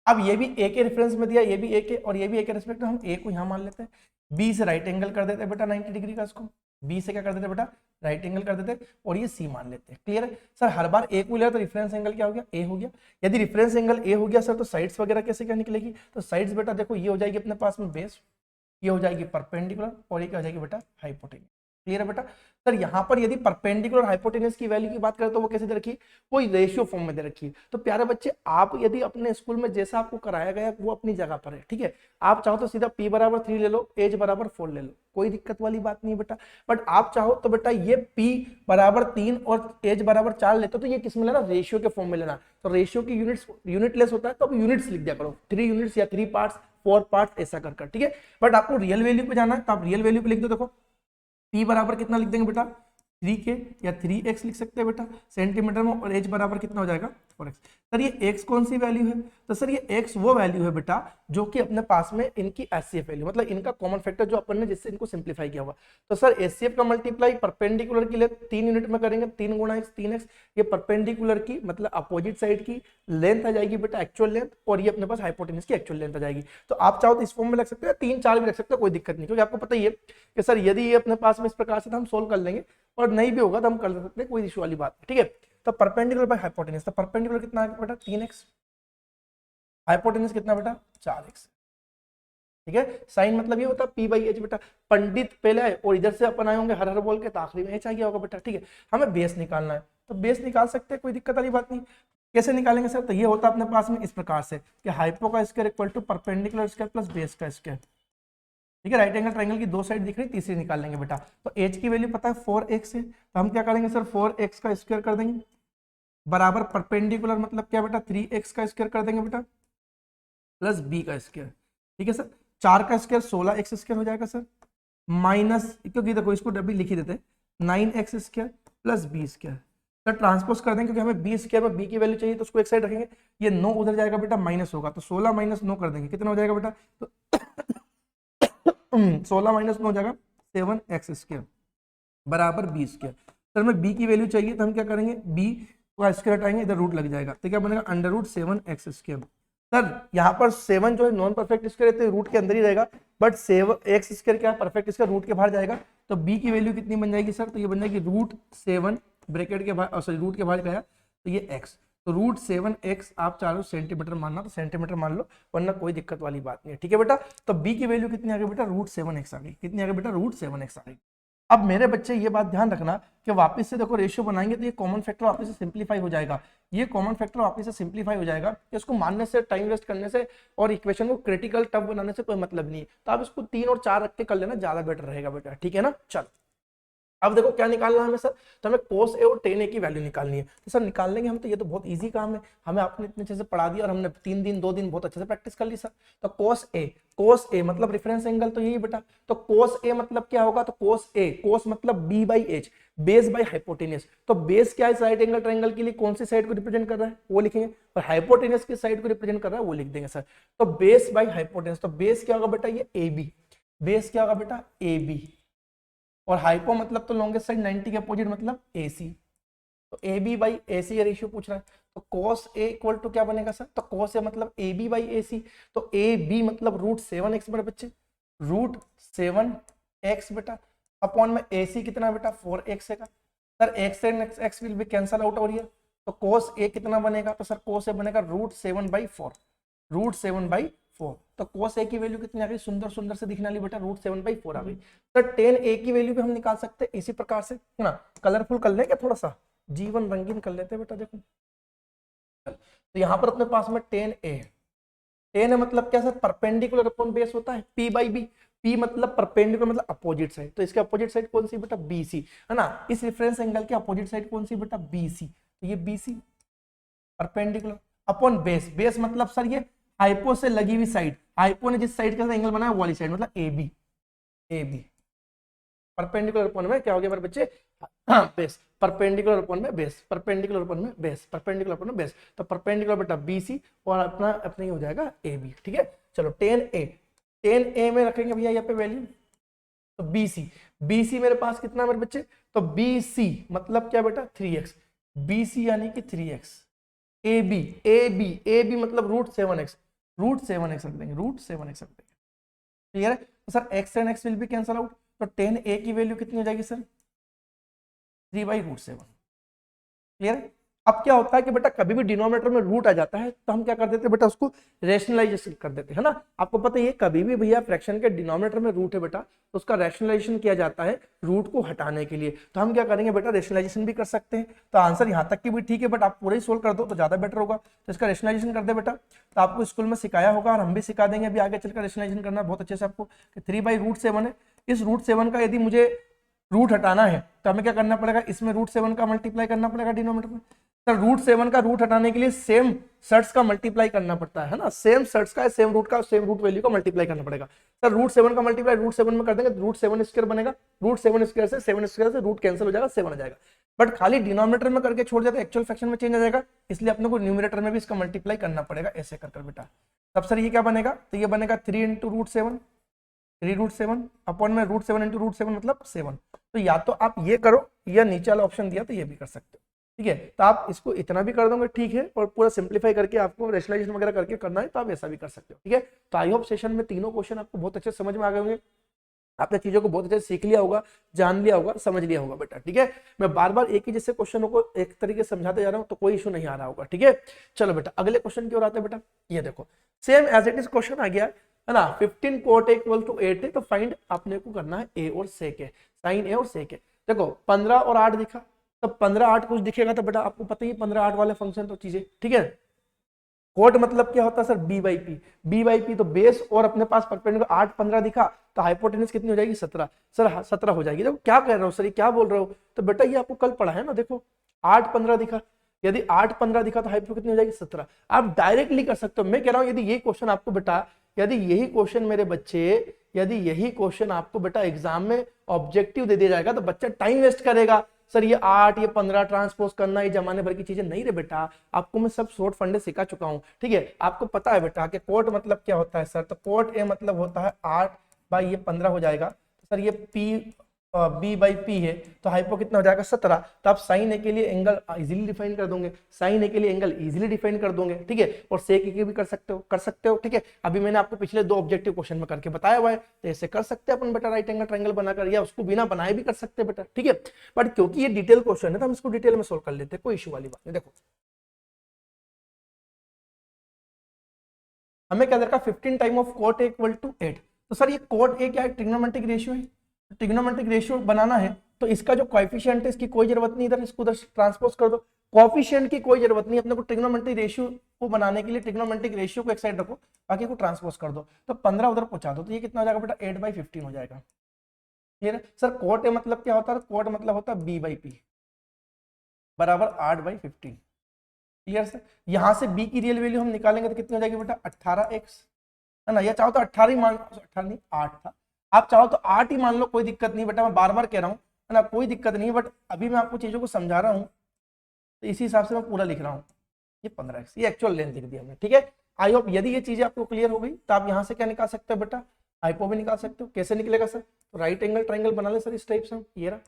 अब ये भी ए के रेफरेंस में दिया, ये भी ए के और ये भी ए के रेस्पेक्ट में, हम ए को यहाँ मान लेते हैं, बी से राइट एंगल कर देते हैं बेटा 90 डिग्री का, इसको बी से क्या कर देते बेटा, राइट एंगल कर देते, और ये सी मान लेते हैं। क्लियर है सर, हर बार ए को लिया तो रेफरेंस एंगल क्या हो गया, ए हो गया। यदि रेफरेंस एंगल ए हो गया सर, तो साइड्स वगैरह कैसे क्या निकलेगी, तो साइड्स बेटा देखो ये हो जाएगी अपने पास में बेस, ये हो जाएगी परपेंडिकुलर, और ये क्या हो जाएगी बेटा हाइपोटेन्यूज। क्लियर है बेटा। सर यहाँ पर यदि परपेंडिकुलर हाइपोटेन्यूज की वैल्यू की बात करें तो वो कैसे दे रखी है, कोई रेशियो फॉर्म में दे रखी है। तो प्यारे बच्चे, आप यदि अपने स्कूल में जैसा आपको कराया गया वो अपनी जगह पर है, ठीक है, आप चाहो तो सीधा p बराबर 3 ले लो, एज बराबर 4 ले लो, कोई दिक्कत वाली बात नहीं बेटा। बट आप चाहो तो बेटा ये p बराबर 3 और एज बराबर 4 लेते हो, तो ये किस में लेना, रेशियो के फॉर्म में लेना। तो रेशियो की यूनिट्स यूनिटलेस होता है, तो अब यूनिट्स लिख दिया करो, 3 यूनिट्स या 3 पार्ट्स 4 पार्ट्स ऐसा कर। ठीक है, बट आपको रियल वैल्यू पे जाना है, तो आप रियल वैल्यू पे लिख दो। देखो p बराबर कितना लिख देंगे बेटा, 3k या 3x लिख सकते हैं बेटा सेंटीमीटर में, और h बराबर कितना हो जाएगा 4x। सर ये x कौन सी वैल्यू है? तो सर ये x वो वैल्यू है बेटा जो कि अपने पास में इनकी एचसीएफ वैल्यू, मतलब इनका कॉमन फैक्टर जो अपन ने जिससे इनको सिंप्लीफाई किया हुआ। तो सर एचसीएफ का मल्टीप्लाई परपेंडिकुलर के लिए 3 यूनिट में करेंगे, 3 गुणा x 3x, ये परपेंडिकुलर की मतलब अपोजिट साइड की लेंथ आ जाएगी बेटा एक्चुअल लेंथ, और ये अपने पास हाइपोटेन्यूज की एक्चुअल लेंथ आ जाएगी। तो आप चाहो तो इस फॉर्म में रख सकते हैं, 3 4 भी रख सकते हैं, कोई दिक्कत नहीं, क्योंकि आपको पता ही है कि सर यदि ये अपने पास में इस प्रकार से तो हम सोल्व कर लेंगे, और नहीं भी होगा तो हम कर सकते हैं, कोई इशू वाली बात है, ठीक है। तो परपेंडिकुलर बाय हाइपोटेन्यूज, तो परपेंडिकुलर कितना है बेटा 3x, हाइपोटेन्यूज कितना बेटा 4x, ठीक है। साइन मतलब ये होता है p/h बेटा, पंडित पहले आए और इधर से अपन आए होंगे हर हर बोल के, तो आखिरी में h आ गया होगा बेटा, ठीक है। हमें बेस निकालना है तो बेस निकाल सकते हैं, कोई दिक्कत वाली बात नहीं। कैसे निकालेंगे सर? तो ये होता है अपने पास में इस प्रकार से कि हाइपो का square equal to perpendicular square plus base का स्क्वायर, ठीक है। राइट एंगल ट्रायंगल की दो साइड दिख रही, तीसरी निकाल लेंगे बेटा। तो h की वैल्यू पता है 4x है, तो हम क्या करेंगे सर 4x का स्क्वायर कर देंगे बराबर परपेंडिकुलर मतलब क्या बेटा 3x का स्क्वायर कर देंगे बेटा प्लस b का स्क्वायर, ठीक है सर। 4 का स्क्वायर 16x स्क्वायर हो जाएगा सर, माइनस, क्योंकि देखो इसको डबल लिख ही देते हैं, 9x square plus b square. Sir transpose कर देंगे क्योंकि हमें b स्क्वायर में b की वैल्यू चाहिए, तो उसको एक साइड रखेंगे, ये 9 उधर जाएगा बेटा माइनस होगा, तो 16 माइनस 9 कर देंगे, कितना हो जाएगा बेटा? तो 16 माइनस 9 हो जाएगा 7x स्क्वायर बराबर b स्क्वायर। सर हमें b की वैल्यू चाहिए, तो हम क्या करेंगे b का स्क्वायर हटाएंगे, इधर रूट लग जाएगा, तो क्या बनेगा under root 7x square. Sir यहाँ पर 7 जो है नॉन परफेक्ट स्क्वायर है तो रूट के अंदर ही रहेगा, बट 7x स्क्वायर क्या है परफेक्ट स्क्वायर, रूट के बाहर जाएगा, तो b की वैल्यू कितनी बन जाएगी सर? तो ये बन जाएगी रूट 7 ब्रैकेट के बाहर, सॉरी रूट के बाहर गया तो ये x, तो रूट 7x आप चाहो सेंटीमीटर मानना तो सेंटीमीटर मान लो, वरना कोई दिक्कत वाली बात नहीं है, ठीक है बेटा। तो b की वैल्यू कितनी आ गई बेटा? रूट 7x आ गई, कितनी आ गई बेटा? रूट 7x आ गई। अब मेरे बच्चे ये बात ध्यान रखना कि वापस से देखो रेशियो बनाएंगे तो ये कॉमन फैक्टर वापस से सिंप्लीफाई हो जाएगा, ये कॉमन फैक्टर वापस से सिंप्लीफाई हो जाएगा, इसको मानने से टाइम वेस्ट करने से और इक्वेशन को क्रिटिकल टफ बनाने से कोई मतलब नहीं है, तो आप इसको 3 और 4 रख के कर लेना, ज्यादा बेटर रहेगा बेटा, ठीक है ना। चल अब देखो क्या निकालना है हमें सर, तो हमें cos a और tan a की वैल्यू निकालनी है, तो सर निकाल लेंगे हम, तो ये तो बहुत इजी काम है, हमें आपने इतने अच्छे से पढ़ा दिया और हमने 3 दिन 2 दिन बहुत अच्छे से प्रैक्टिस कर ली सर। तो cos a मतलब रेफरेंस एंगल, तो यही बेटा, तो cos a मतलब क्या होगा? तो cos मतलब b/h, बेस बाय हाइपोटेन्यूज, तो बेस क्या है राइट एंगल ट्रायंगल के लिए, कौन सी साइड को रिप्रेजेंट कर रहा है वो लिखेंगे, और हाइपोटेन्यूज की साइड को रिप्रेजेंट कर रहा है वो लिख देंगे सर। तो बेस बाय हाइपोटेन्यूज, तो बेस क्या होगा बेटा? ये ab, बेस क्या होगा बेटा? ab, और हाइपो मतलब तो लॉन्गेस्ट साइड 90 के अपोजिट मतलब AC, तो AB/AC का रेशियो पूछ रहा है, तो cos A इक्वल टू क्या बनेगा सर? तो cos A मतलब AB/AC, तो AB मतलब रूट 7x मेरे बच्चे, रूट 7x बेटा अपॉन में AC कितना बेटा? 4x है, sir x and x will be cancel out और ये, तो cos A कितना बनेगा? तो सर cos A बनेगा रूट 7/4, रूट 7/4, तो cos A की वैल्यू कितनी आ गई? सुंदर सुंदर से दिखने वाली बेटा रूट 7/4 आ गई। तो tan A की वैल्यू भी हम निकाल सकते हैं इसी प्रकार से, है ना। कलरफुल कर लेंगे, थोड़ा सा जीवन रंगीन कर लेते हैं बेटा, देखो तो यहाँ पर अपने पास में tan A, tan मतलब क्या सर? परपेंडिकुलर अपॉन बेस होता है p/b, p मतलब परपेंडिकुलर मतलब अपोजिट साइड, तो इसके अपोजिट साइड कौन सी बेटा? BC, है ना। इस रेफरेंस एंगल के अपोजिट साइड कौन सी बेटा? BC, तो ये BC perpendicular upon base, base मतलब सर ये हाइपो से लगी हुई साइड, हाइपो ने जिस साइड का एंगल बनाया वो वाली साइड मतलब AB परपेंडिकुलर अपॉन में क्या हो गया मेरे बच्चे? बेस, परपेंडिकुलर अपॉन में बेस, परपेंडिकुलर अपॉन में बेस, परपेंडिकुलर अपॉन में बेस, तो परपेंडिकुलर बेटा BC और अपना अपना ही हो जाएगा AB, ठीक है। चलो tan A में रखेंगे भैया यहाँ पे वैल्यू, तो BC मेरे पास कितना मेरे बच्चे? तो BC मतलब क्या बेटा? 3x, BC यानी कि 3x, AB मतलब रूट 7x, रूट 7x रख देंगे, रूट 7x रख देंगे, क्लियर है। तो sir x and x will be cancel out, तो tan A की वैल्यू कितनी हो जाएगी सर? 3/√7, क्लियर है। अब क्या होता है कि बेटा कभी भी डिनोमिनेटर में रूट आ जाता है तो हम क्या कर देते हैं बेटा? उसको रैशनलाइजेशन कर देते हैं ना। आपको पता है कभी भी भैया फ्रैक्शन के डिनोमिनेटर में रूट है बेटा तो उसका रैशनलाइजेशन किया जाता है रूट को हटाने के लिए, तो हम क्या करेंगे बेटा? रैशनलाइजेशन भी कर सकते हैं, तो आंसर यहाँ तक की भी ठीक है, बट आप पूरा ही सोल्व कर दो तो ज्यादा बेटर होगा, तो इसका रैशनलाइजेशन कर दे बेटा। तो आपको स्कूल में सिखाया होगा और हम भी सिखा देंगे अभी आगे चलकर रैशनलाइजेशन करना बहुत अच्छे से आपको, 3/√7 है, इस √7 का यदि मुझे रूट हटाना है तो हमें क्या करना पड़ेगा? इसमें √7 का मल्टीप्लाई करना पड़ेगा डिनोमिनेटर में। सर रूट 7 का रूट हटाने के लिए सेम सर्ट्स का मल्टीप्लाई करना पड़ता है ना, सेम सर्ट्स का सेम रूट का सेम रूट वैल्यू का मल्टीप्लाई करना पड़ेगा। सर रूट 7 का मल्टीप्लाई रूट 7 में कर देंगे, रूट 7 स्क्वायर बनेगा, रूट 7 स्क्वायर से 7 स्क्वायर से रूट कैंसिल हो जाएगा, 7 आ जाएगा। बट खाली डिनोमिनेटर में करके छोड़ जाते एक्चुअल फ्रैक्शन में चेंज आ जाएगा, इसलिए अपने को न्यूमरेटर में भी इसका मल्टीप्लाई करना पड़ेगा ऐसे कर बेटा। तब सर ये क्या बनेगा, तो ये बनेगा 3 इंटू रूट 7, 3 रूट 7 अपॉन में रूट 7 इंटू रूट 7 मतलब 7। तो या तो आप ये करो या नीचे वाला ऑप्शन दिया तो ये भी कर सकते हो, ठीक है। तो आप इसको इतना भी कर दोगे ठीक है, और पूरा सिंप्लीफाई करके आपको रेशनलाइजेशन वगैरह करके करना है तो आप ऐसा भी कर सकते हो, ठीक है। तो आई होप सेशन में तीनों क्वेश्चन आपको बहुत अच्छे समझ में आ गए होंगे, आपने चीजों को बहुत अच्छे से सीख लिया होगा, जान लिया होगा, समझ लिया होगा बेटा, ठीक है। मैं बार बार एक ही जैसे क्वेश्चनों को एक तरीके से समझाते जा रहा हूँ तो कोई इशू नहीं आ रहा होगा, ठीक है। चलो बेटा अगले क्वेश्चन की ओर आते हैं बेटा। ये देखो same as it is question आ गया है ना, 15 cot इक्वल टू 8 है, तो फाइंड आपने को करना है ए और सेक है, साइन ए और सेक है। देखो 15 और 8 दिखा, तो 15 8 कुछ दिखेगा तो बेटा आपको पता ही 15 8 वाले फंक्शन तो चीजें, ठीक है। कोट मतलब क्या होता है sir, B by P, B by P तो बेस और अपने पास परपेंडिकुलर 8 15 दिखा तो हाइपोटेनस कितनी हो जाएगी 17, सर 17 हो जाएगी। देखो क्या कह रहा हूँ सर, ये क्या बोल रहा हूँ, तो बेटा ये आपको कल पढ़ा है ना, देखो 8 15 दिखा, यदि 8 15 दिखा तो हाइपो कितनी हो जाएगी 17। आप डायरेक्टली कर सकते हो, मैं कह रहा हूँ यदि ये क्वेश्चन आपको बेटा, यदि यही क्वेश्चन मेरे बच्चे, यदि यही क्वेश्चन आपको बेटा एग्जाम में ऑब्जेक्टिव दे दिया जाएगा तो बच्चा टाइम वेस्ट करेगा, सर ये 8 ये 15 ट्रांसपोज करना, ये जमाने भर की चीजें नहीं रे बेटा, आपको मैं सब शॉर्ट फंडे सिखा चुका हूँ, ठीक है। आपको पता है बेटा कि कोट मतलब क्या होता है सर, तो कोट ए मतलब होता है 8 बाई ये 15 हो जाएगा, तो सर ये पी बी बाई पी है, तो हाइपो कितना हो जाएगा 17। तो आप साइन ए के लिए एंगल इजीली डिफाइन कर दोगे, साइन ए के लिए एंगल इजीली डिफाइन कर दोगे, ठीक है। और सेक ए के भी कर सकते हो, ठीक है। अभी मैंने आपको पिछले 2 ऑब्जेक्टिव क्वेश्चन में करके बताया हुआ है, तो ऐसे कर सकते हैं अपन बेटा, राइट एंगल ट्रायंगल बनाकर, या उसको बिना बनाए भी कर सकते हैं बेटा, ठीक है। बट क्योंकि ये डिटेल क्वेश्चन है तो हम इसको डिटेल में सोल्व कर लेते हैं, कोई इशू वाली बात नहीं। देखो हमें क्या दरकार, 15 time of cot A equal to 8, तो सर ये कोट ए क्या है, ट्रिग्नोमेट्रिक रेशियो है, ट्रिग्नोमेट्रिक रेशियो बनाना है तो इसका जो कोएफिशिएंट है इसकी कोई जरूरत नहीं, इधर इसको उधर ट्रांसपोज कर दो, कोएफिशिएंट की कोई जरूरत नहीं, अपने को ट्रिग्नोमेट्रिक रेशियो को बनाने के लिए ट्रिग्नोमेट्रिक रेशियो को एक साइड रखो, बाकी को ट्रांसपोज कर दो, तो 15 उधर पहुंचा दो, तो ये कितना हो जाएगा बेटा 8/15 हो जाएगा, ठीक है। सर कोट ए मतलब क्या होता है, कोट मतलब होता है बी बाई पी बराबर 8/15, क्लियर सर। यहाँ से बी की रियल वैल्यू हम निकालेंगे तो कितनी हो जाएगी बेटा 18x, है ना, या चाहो तो 18 ही मान, 18 नहीं 8 था, आप चाहो तो 8 ही मान लो, कोई दिक्कत नहीं बेटा, मैं बार बार कह रहा हूँ, है ना, कोई दिक्कत नहीं, बट अभी मैं आपको चीजों को समझा रहा हूँ तो इसी हिसाब से मैं पूरा लिख रहा हूँ। ये 15x ये एक्चुअल लेंथ लिख दिया हमने, ठीक है। आई होप यदि ये चीजें आपको क्लियर हो गई तो आप यहाँ से क्या निकाल सकते हो बेटा, हाइपो भी निकाल सकते हो, कैसे निकलेगा सर, तो राइट एंगल ट्रायंगल बना ले सर इस टाइप से, हम ये रहा,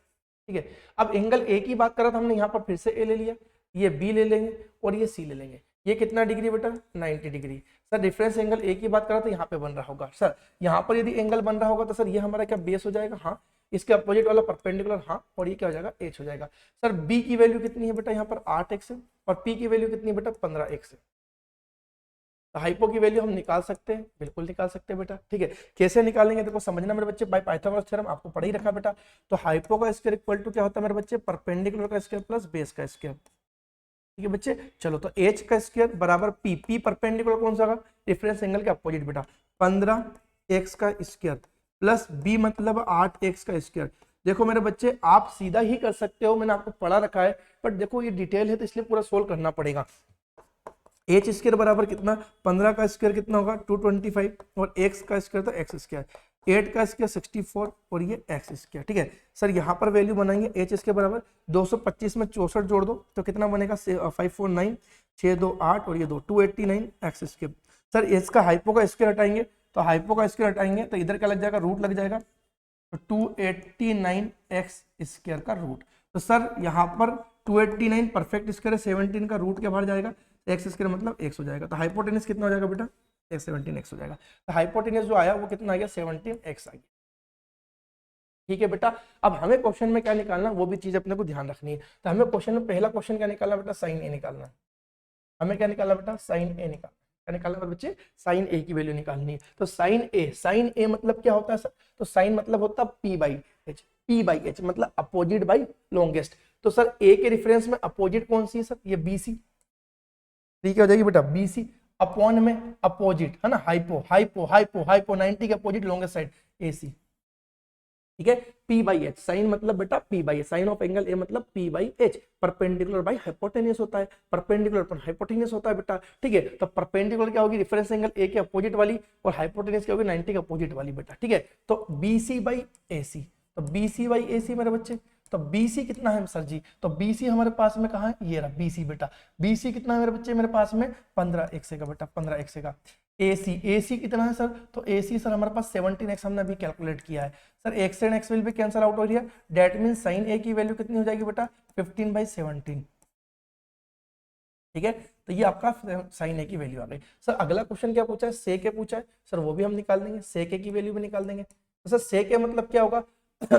ठीक है। अब एंगल ए की बात करा था हमने, यहाँ पर फिर से ए ले लिया, ये बी ले लेंगे और ये सी ले लेंगे, ये कितना डिग्री बेटा 90 degree. Sir difference angle A की बात करा तो यहाँ पे बन रहा होगा सर, यहाँ पर यदि एंगल बन रहा होगा तो सर ये हमारा क्या बेस हो जाएगा, हाँ, इसके अपोजिट वाला परपेंडिकुलर, हाँ, और ये क्या हो जाएगा एच हो जाएगा। सर बी की वैल्यू कितनी है बेटा यहाँ पर 8x है, और पी की वैल्यू कितनी है बेटा 15x है, तो हाइपो की वैल्यू हम निकाल सकते हैं, बिल्कुल निकाल सकते हैं बेटा, ठीक है। कैसे निकालेंगे देखो समझना मेरे बच्चे, बाय पाइथागोरस थ्योरम आपको पढ़ा ही रखा बेटा। तो हाइपो का स्क्वायर इक्वल टू क्या होता है मेरे बच्चे, परपेंडिकुलर का स्क्वायर प्लस बेस का स्क्वायर, ठीक है बच्चे। चलो तो एच का स्क्वायर बराबर पी, पी परपेंडिकुलर कौन सा होगा, रेफरेंस एंगल के अपोजिट बेटा, 15x का स्क्वायर प्लस बी मतलब 8x का स्क्वायर। देखो मेरे बच्चे आप सीधा ही कर सकते हो, मैंने आपको पढ़ा रखा है, बट देखो ये डिटेल है तो इसलिए पूरा सोल्व करना पड़ेगा। एच स्क्वायर बराबर कितना, 15 का स्क्वायर कितना होगा 225, और एक्स का स्क्वायर तो एक्स स्क्वायर, 8 का स्क्वायर 64 और ये एक्स स्क्वायर, ठीक है। सर यहाँ पर वैल्यू बनाएंगे एच स्क्वायर बराबर 225 में 64 जोड़ दो तो कितना बनेगा 549, 6 2 8 और ये 2 289 एक्स स्क्वायर। सर इसका हाइपो का स्क्वायर हटाएंगे, तो हाइपो का स्क्वायर हटाएंगे तो इधर क्या लग जाएगा, रूट लग जाएगा, तो 289 एक्स स्क्वायर का रूट। तो सर यहाँ पर 289 परफेक्ट स्क्वायर है, 17 का रूट के बाहर जाएगा, एक्स स्क्वायर मतलब एक्स हो जाएगा, तो हाइपोटेनस कितना हो जाएगा बेटा 17x हो जाएगा। तो हाइपोटेनस जो आया वो कितना आ गया 17x आ गया, ठीक है बेटा। अब हमें क्वेश्चन में क्या निकालना वो भी चीज अपने को ध्यान रखनी है, तो हमें क्वेश्चन में पहला क्वेश्चन क्या निकालना बेटा, साइन ए निकालना है, हमें क्या निकालना बेटा साइन ए निकालना, क्या निकालना बच्चे साइन ए की वैल्यू निकालनी है। तो साइन ए मतलब क्या होता है सर, तो साइन मतलब होता है P by H, P by H मतलब अपोजिट बाई लॉन्गेस्ट। तो सर ए के रेफरेंस में अपोजिट कौन सी है सर, ये बी सी, ठीक है हो जाएगी बेटा बी सी, अपॉन में अपोजिट है ना हाइपो हाइपो हाइपो हाइपो 90 के opposite longest side A C, ठीक है। P बाई एच, साइन मतलब बेटा P by H, sine of angle A मतलब P by H, perpendicular by hypotenuse होता है, परपेंडिकुलर पर हाइपोटेनियस होता है बेटा, ठीक है। तो परपेंडिकुलर क्या होगी, रेफरेंस एंगल ए के अपोजिट वाली, और हाइपोटेनियस क्या होगी 90 के अपोजिट वाली बेटा, ठीक है। तो BC बाई AC, तो BC बाई AC मेरे बच्चे, तो BC कितना है सर जी, तो BC हमारे पास में कहाँ है, ये रहा BC बेटा, BC कितना है मेरे बच्चे, मेरे पास में 15x का बेटा, 15x का। AC कितना है सर, तो AC सर हमारे पास 17x हमने अभी कैलकुलेट किया है sir, x and x will भी कैंसिल आउट हो रही है, दैट मीन साइन A की वैल्यू कितनी हो जाएगी बेटा 15/17, ठीक है। तो ये आपका साइन A की वैल्यू आ गई। सर अगला क्वेश्चन क्या पूछा है, सेक A पूछा है सर, वो भी हम निकाल देंगे, सेक A की वैल्यू भी निकाल देंगे। तो सर सेक A मतलब क्या होगा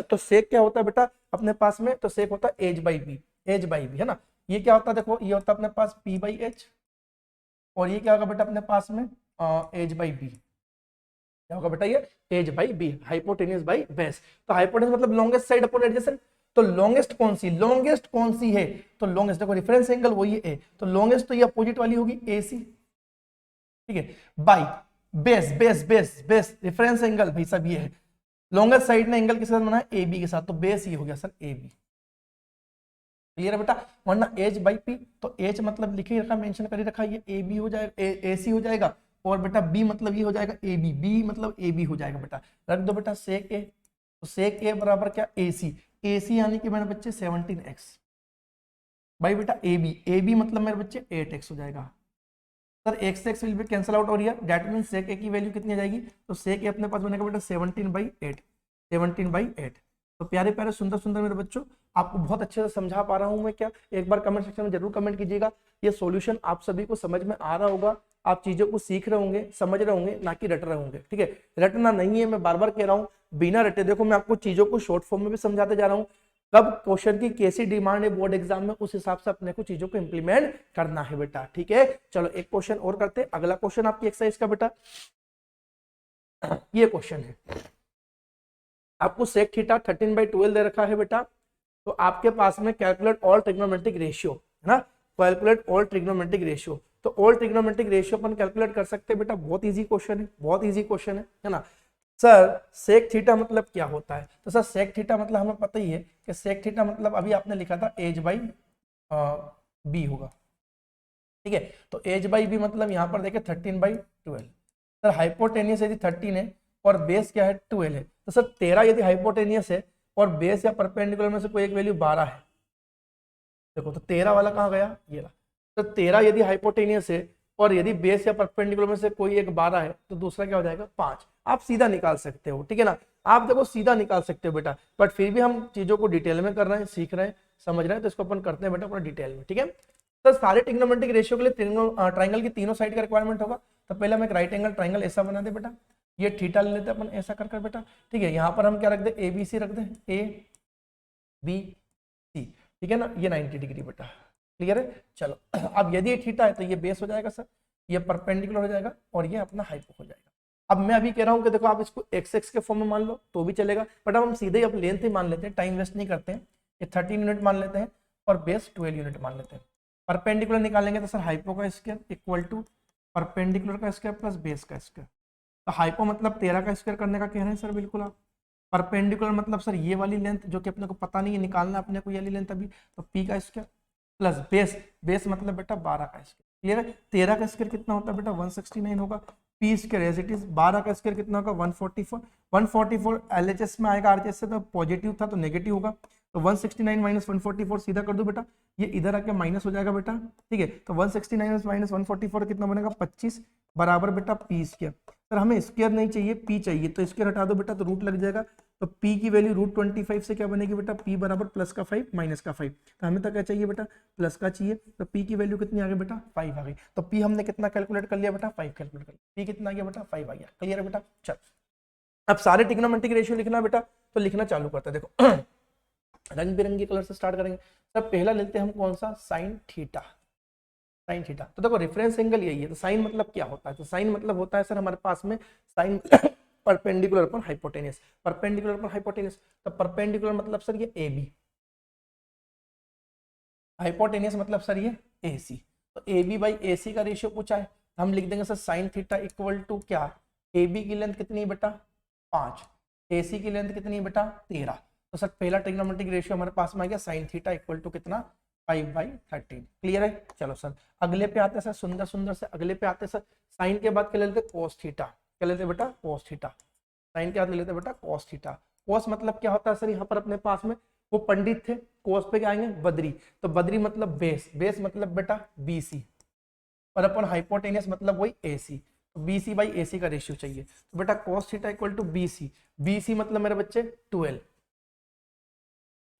तो सेक क्या होता है बेटा अपने पास में, तो सेक होता है H by B, H by B है ना, ये क्या होता है देखो, ये होता है अपने पास P बाई एच, और ये क्या होगा बेटा अपने पास में एज बाई बी, क्या होगा बेटा ये H by B, hypotenuse by base. तो हाइपोटेनियस मतलब लॉन्गेस्ट साइड अपॉन एडजेसेंट, तो लॉन्गेस्ट कौन सी, लॉन्गेस्ट कौन सी है, तो लॉन्गेस्ट देखो रेफरेंस एंगल वही है, तो लॉन्गेस्ट तो ये अपोजिट वाली होगी AC, ठीक है, by base, base base base reference angle भाई सब ये है, लॉन्गेस्ट साइड ने एंगल के साथ बनाया AB के साथ, तो बेस ये हो गया सर AB, क्लियर है बेटा। वरना एच बाई पी, तो एच मतलब लिखे रखा, मेंशन कर रखा, ये AB हो जाएगा, AC हो जाएगा, और बेटा B मतलब ये हो जाएगा AB, B मतलब AB हो जाएगा बेटा, रख दो बेटा सेक A, तो सेक A बराबर क्या AC यानी कि मेरे बच्चे 17x भाई बेटा AB मतलब मेरे बच्चे 8x हो जाएगा सर, x विल भी कैंसिल आउट हो रही है, दैट मीन सेक A की वैल्यू कितनी आ जाएगी, तो सेक A अपने पास बनेगा बेटा 17/8, 17/8। तो प्यारे प्यारे सुंदर सुंदर मेरे बच्चों, आपको बहुत अच्छे से समझा पा रहा हूं मैं क्या, एक बार कमेंट सेक्शन में जरूर कमेंट कीजिएगा, ये सॉल्यूशन आप सभी को समझ में आ रहा होगा, आप चीजों को सीख रहे होंगे, समझ रहे होंगे, ना कि रट रहे होंगे, ठीक है। रटना नहीं है, मैं बार बार कह रहा हूँ, बिना रटे देखो मैं आपको चीजों को शॉर्ट फॉर्म में भी समझाते जा रहा हूँ, कब क्वेश्चन की कैसी डिमांड है बोर्ड एग्जाम में, उस हिसाब से अपने को चीजों को इंप्लीमेंट करना है बेटा, ठीक है। चलो एक क्वेश्चन और करते हैं, अगला क्वेश्चन आपकी एक्सरसाइज का बेटा ये क्वेश्चन है, आपको सेक थीटा 13/12 दे रखा है बेटा, तो आपके पास में कैलकुलेट ऑल ट्रिग्नोमेट्रिक रेशियो है ना, कैलकुलेट ऑल ट्रिग्नोमेट्रिक रेशियो, तो ऑल ट्रिग्नोमेट्रिक रेशियो अपन कैलकुलेट कर सकते हैं बेटा, बहुत इजी क्वेश्चन है, बहुत इजी क्वेश्चन है ना। सर सेक थीटा मतलब क्या होता है, तो सर सेक थीटा मतलब हमें पता ही है कि सेक थीटा मतलब अभी आपने लिखा था एज बाई बी होगा, ठीक है। तो एज बाई बी मतलब यहाँ पर देखे 13/12, सर हाइपोटेनियस यदि 13 है और बेस क्या है 12 है, तो सर 13 यदि हाइपोटेनियस है और बेस या परपेंडिकुलर में से कोई एक वैल्यू 12 है, देखो तो 13 वाला कहाँ गया, ये रहा, तो 13 यदि हाइपोटेनियस है और यदि बेस या परपेंडिकुलर में से कोई एक 12 है, तो दूसरा क्या हो जाएगा 5, आप सीधा निकाल सकते हो, ठीक है ना, आप देखो सीधा निकाल सकते हो बेटा, बट फिर भी हम चीजों को डिटेल में कर रहे हैं, सीख रहे हैं, समझ रहे हैं, तो इसको अपन करते हैं बेटा पूरा डिटेल में, ठीक है। तो सारे ट्रिग्नोमेट्रिक रेशियो के लिए ट्राइंगल की तीनों साइड का रिक्वायरमेंट होगा, तो पहले हम एक राइट एंगल ट्राइंगल ऐसा बना दे बेटा, ये थीटा ले लेते हैं अपन ऐसा कर बेटा, ठीक है। यहाँ पर हम क्या रख दे ABC रख दे, ABC, ठीक है ना, ये 90 डिग्री बेटा, क्लियर है। चलो अब यदि ये थीटा है तो ये बेस हो जाएगा सर, ये परपेंडिकुलर हो जाएगा और ये अपना हाइपो हो जाएगा। अब मैं अभी कह रहा हूँ कि देखो आप इसको x के फॉर्म में मान लो तो भी चलेगा, बट अब हम सीधे ही अब लेंथ ही मान लेते हैं, टाइम वेस्ट नहीं करते हैं, ये 13 यूनिट मान लेते हैं और बेस 12 यूनिट मान लेते हैं। परपेंडिकुलर निकालेंगे तो सर हाइपो का स्क्वायर इक्वल टू परपेंडिकुलर का स्क्वायर प्लस बेस का स्क्वायर, तो हाइपो मतलब 13 का स्क्वायर करने का कह रहे हैं सर, बिल्कुल आप। परपेंडिकुलर मतलब सर ये वाली लेंथ जो कि अपने को पता नहीं है, निकालना अपने को ये वाली लेंथ अभी, तो P का स्क्वायर प्लस बेस मतलब बेटा 12 का स्क्वायर, क्लियर है। 13 का स्क्वायर कितना होता है बेटा 169 होगा, P square as it is, 12 का स्क्वायर कितना होगा 144, 144 LHS में आएगा, RHS से तो पॉजिटिव था तो नेगेटिव होगा, तो 169 माइनस 144 सीधा कर दो बेटा, ये इधर आके माइनस हो जाएगा बेटा, ठीक है। तो 169 माइनस 144 कितना बनेगा 25 बराबर बेटा P स्क्वायर, सर हमें स्क्वायर नहीं चाहिए P चाहिए, तो स्क्वायर हटा दो बेटा तो रूट लग जाएगा, तो P की वैल्यू √25 से क्या बनेगी बेटा P बराबर प्लस का 5 माइनस का 5, तो हमें तो क्या चाहिए बेटा प्लस का चाहिए, तो P की वैल्यू कितनी आ गई बेटा 5 आ गई, तो P हमने कितना कैलकुलेट कर लिया बेटा 5 कैलकुलेट कर लिया, P कितना आ गया बेटा 5 आ गया, क्लियर है बेटा। चल अब सारे ट्रिग्नोमेट्रिक रेशियो लिखना बेटा, तो लिखना चालू करते हैं, देखो रंग बिरंगी कलर से स्टार्ट करेंगे। सब पहला लेते हैं हम कौन सा, साइन थीटा, साइन थीटा, तो देखो रेफरेंस एंगल यही है, तो साइन मतलब क्या होता है, तो साइन मतलब होता है सर हमारे पास में साइन परपेंडिकुलर पर हाइपोटेनियस, परपेंडिकुलर पर हाइपोटेनियस, तो परपेंडिकुलर मतलब सर ये AB, हाइपोटेनियस मतलब सर ये AC, तो AB बाई AC का रेशियो पूछा है, हम लिख देंगे sir sine theta equal to क्या, AB की लेंथ कितनी बेटा 5, AC की लेंथ कितनी है बेटा 13। तो सर पहला ट्रिग्नोमेट्रिक रेशियो हमारे पास में आ गया sin थीटा इक्वल टू कितना 5/13। क्लियर है। चलो सर अगले पे आते हैं सर, सुंदर सुंदर से अगले पे आते हैं सर। साइन के बाद क्या ले लेते cos थीटा, क्या लेते बेटा cos थीटा। साइन के बाद ले लेते बेटा cos थीटा। cos मतलब क्या होता है सर, यहाँ पर अपने पास में वो पंडित थे, cos पे क्या आएंगे बद्री, तो बद्री मतलब बेस, बेस मतलब बेटा BC और अपन हाइपोटेनियस मतलब वही AC, तो BC/AC का रेशियो चाहिए। तो बेटा cos theta equal to BC, BC मतलब मेरे बच्चे 12,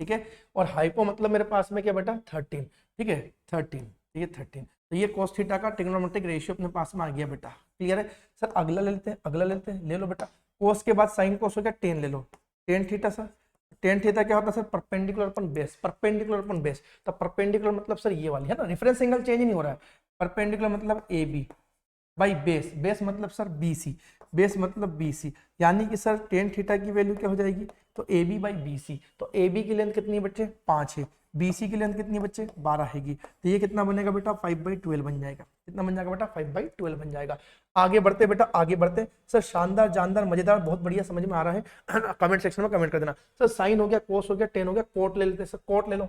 ठीक है, और हाइपो मतलब मेरे पास में क्या बेटा 13, ठीक है 13, ठीक है 13। तो ये cos थीटा का ट्रिग्नोमेट्रिक रेशियो अपने पास में आ गया बेटा। क्लियर है। सर अगला ले लेते हैं, अगला ले लेते हैं, ले लो बेटा cos के बाद sin cos हो गया tan, ले लो tan theta. Sir tan theta क्या होता है sir, perpendicular upon base, perpendicular upon base. तो परपेंडिकुलर मतलब सर ये वाली है ना, रेफरेंस एंगल चेंज नहीं हो रहा है। परपेंडिकुलर मतलब AB बाई बेस, बेस मतलब सर BC, बेस मतलब BC, यानी कि सर tan थीटा की वैल्यू क्या हो जाएगी, तो AB/BC। तो AB की लेंथ कितनी है बच्चे 5 है, BC की लेंथ कितनी है बच्चे 12 हैगी। तो ये कितना बनेगा बेटा 5/12 बन जाएगा। कितना बन जाएगा बेटा 5/12 बन जाएगा। आगे बढ़ते बेटा, आगे बढ़ते। सर शानदार, जानदार, मजेदार, बहुत बढ़िया समझ में आ रहा है, कमेंट सेक्शन में कमेंट कर देना। सर साइन हो गया, कोस हो गया, टेन हो गया, कोट ले लेते हैं। सर कोट ले लो,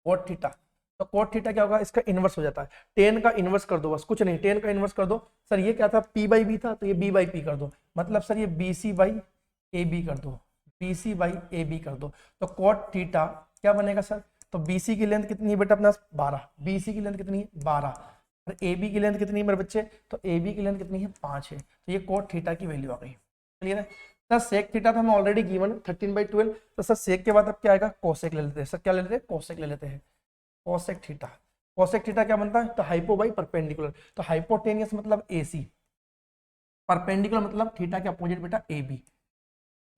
कोट थीटा। तो कोट थीटा क्या होगा, इसका इनवर्स हो जाता है। टेन का इनवर्स कर दो, बस कुछ नहीं, टेन का इनवर्स कर दो। सर ये क्या था P/B था, तो ये B/P कर दो, मतलब सर ये BC/AB कर दो, BC/AB कर दो। तो कोट थीटा क्या बनेगा सर, तो BC की लेंथ कितनी है बेटा अपना 12, BC की लेंथ कितनी है 12, और AB की लेंथ कितनी है मेरे बच्चे, तो AB की लेंथ कितनी है 5 है। तो ये कोट थीटा की वैल्यू आ गई। क्लियर है। सर सेक थीटा था हमें ऑलरेडी गिवन 13/12। तो सर सेक के बाद अब क्या आएगा, कोसेक ले लेते हैं। सर क्या ले लेते हैं, कोसेक ले लेते हैं, कोसेक थीटा। कोसेक थीटा क्या बनता है, तो हाइपो बाई परपेंडिकुलर। तो हाइपोटेनियस मतलब AC, परपेंडिकुलर मतलब थीटा के अपोजिट बेटा AB,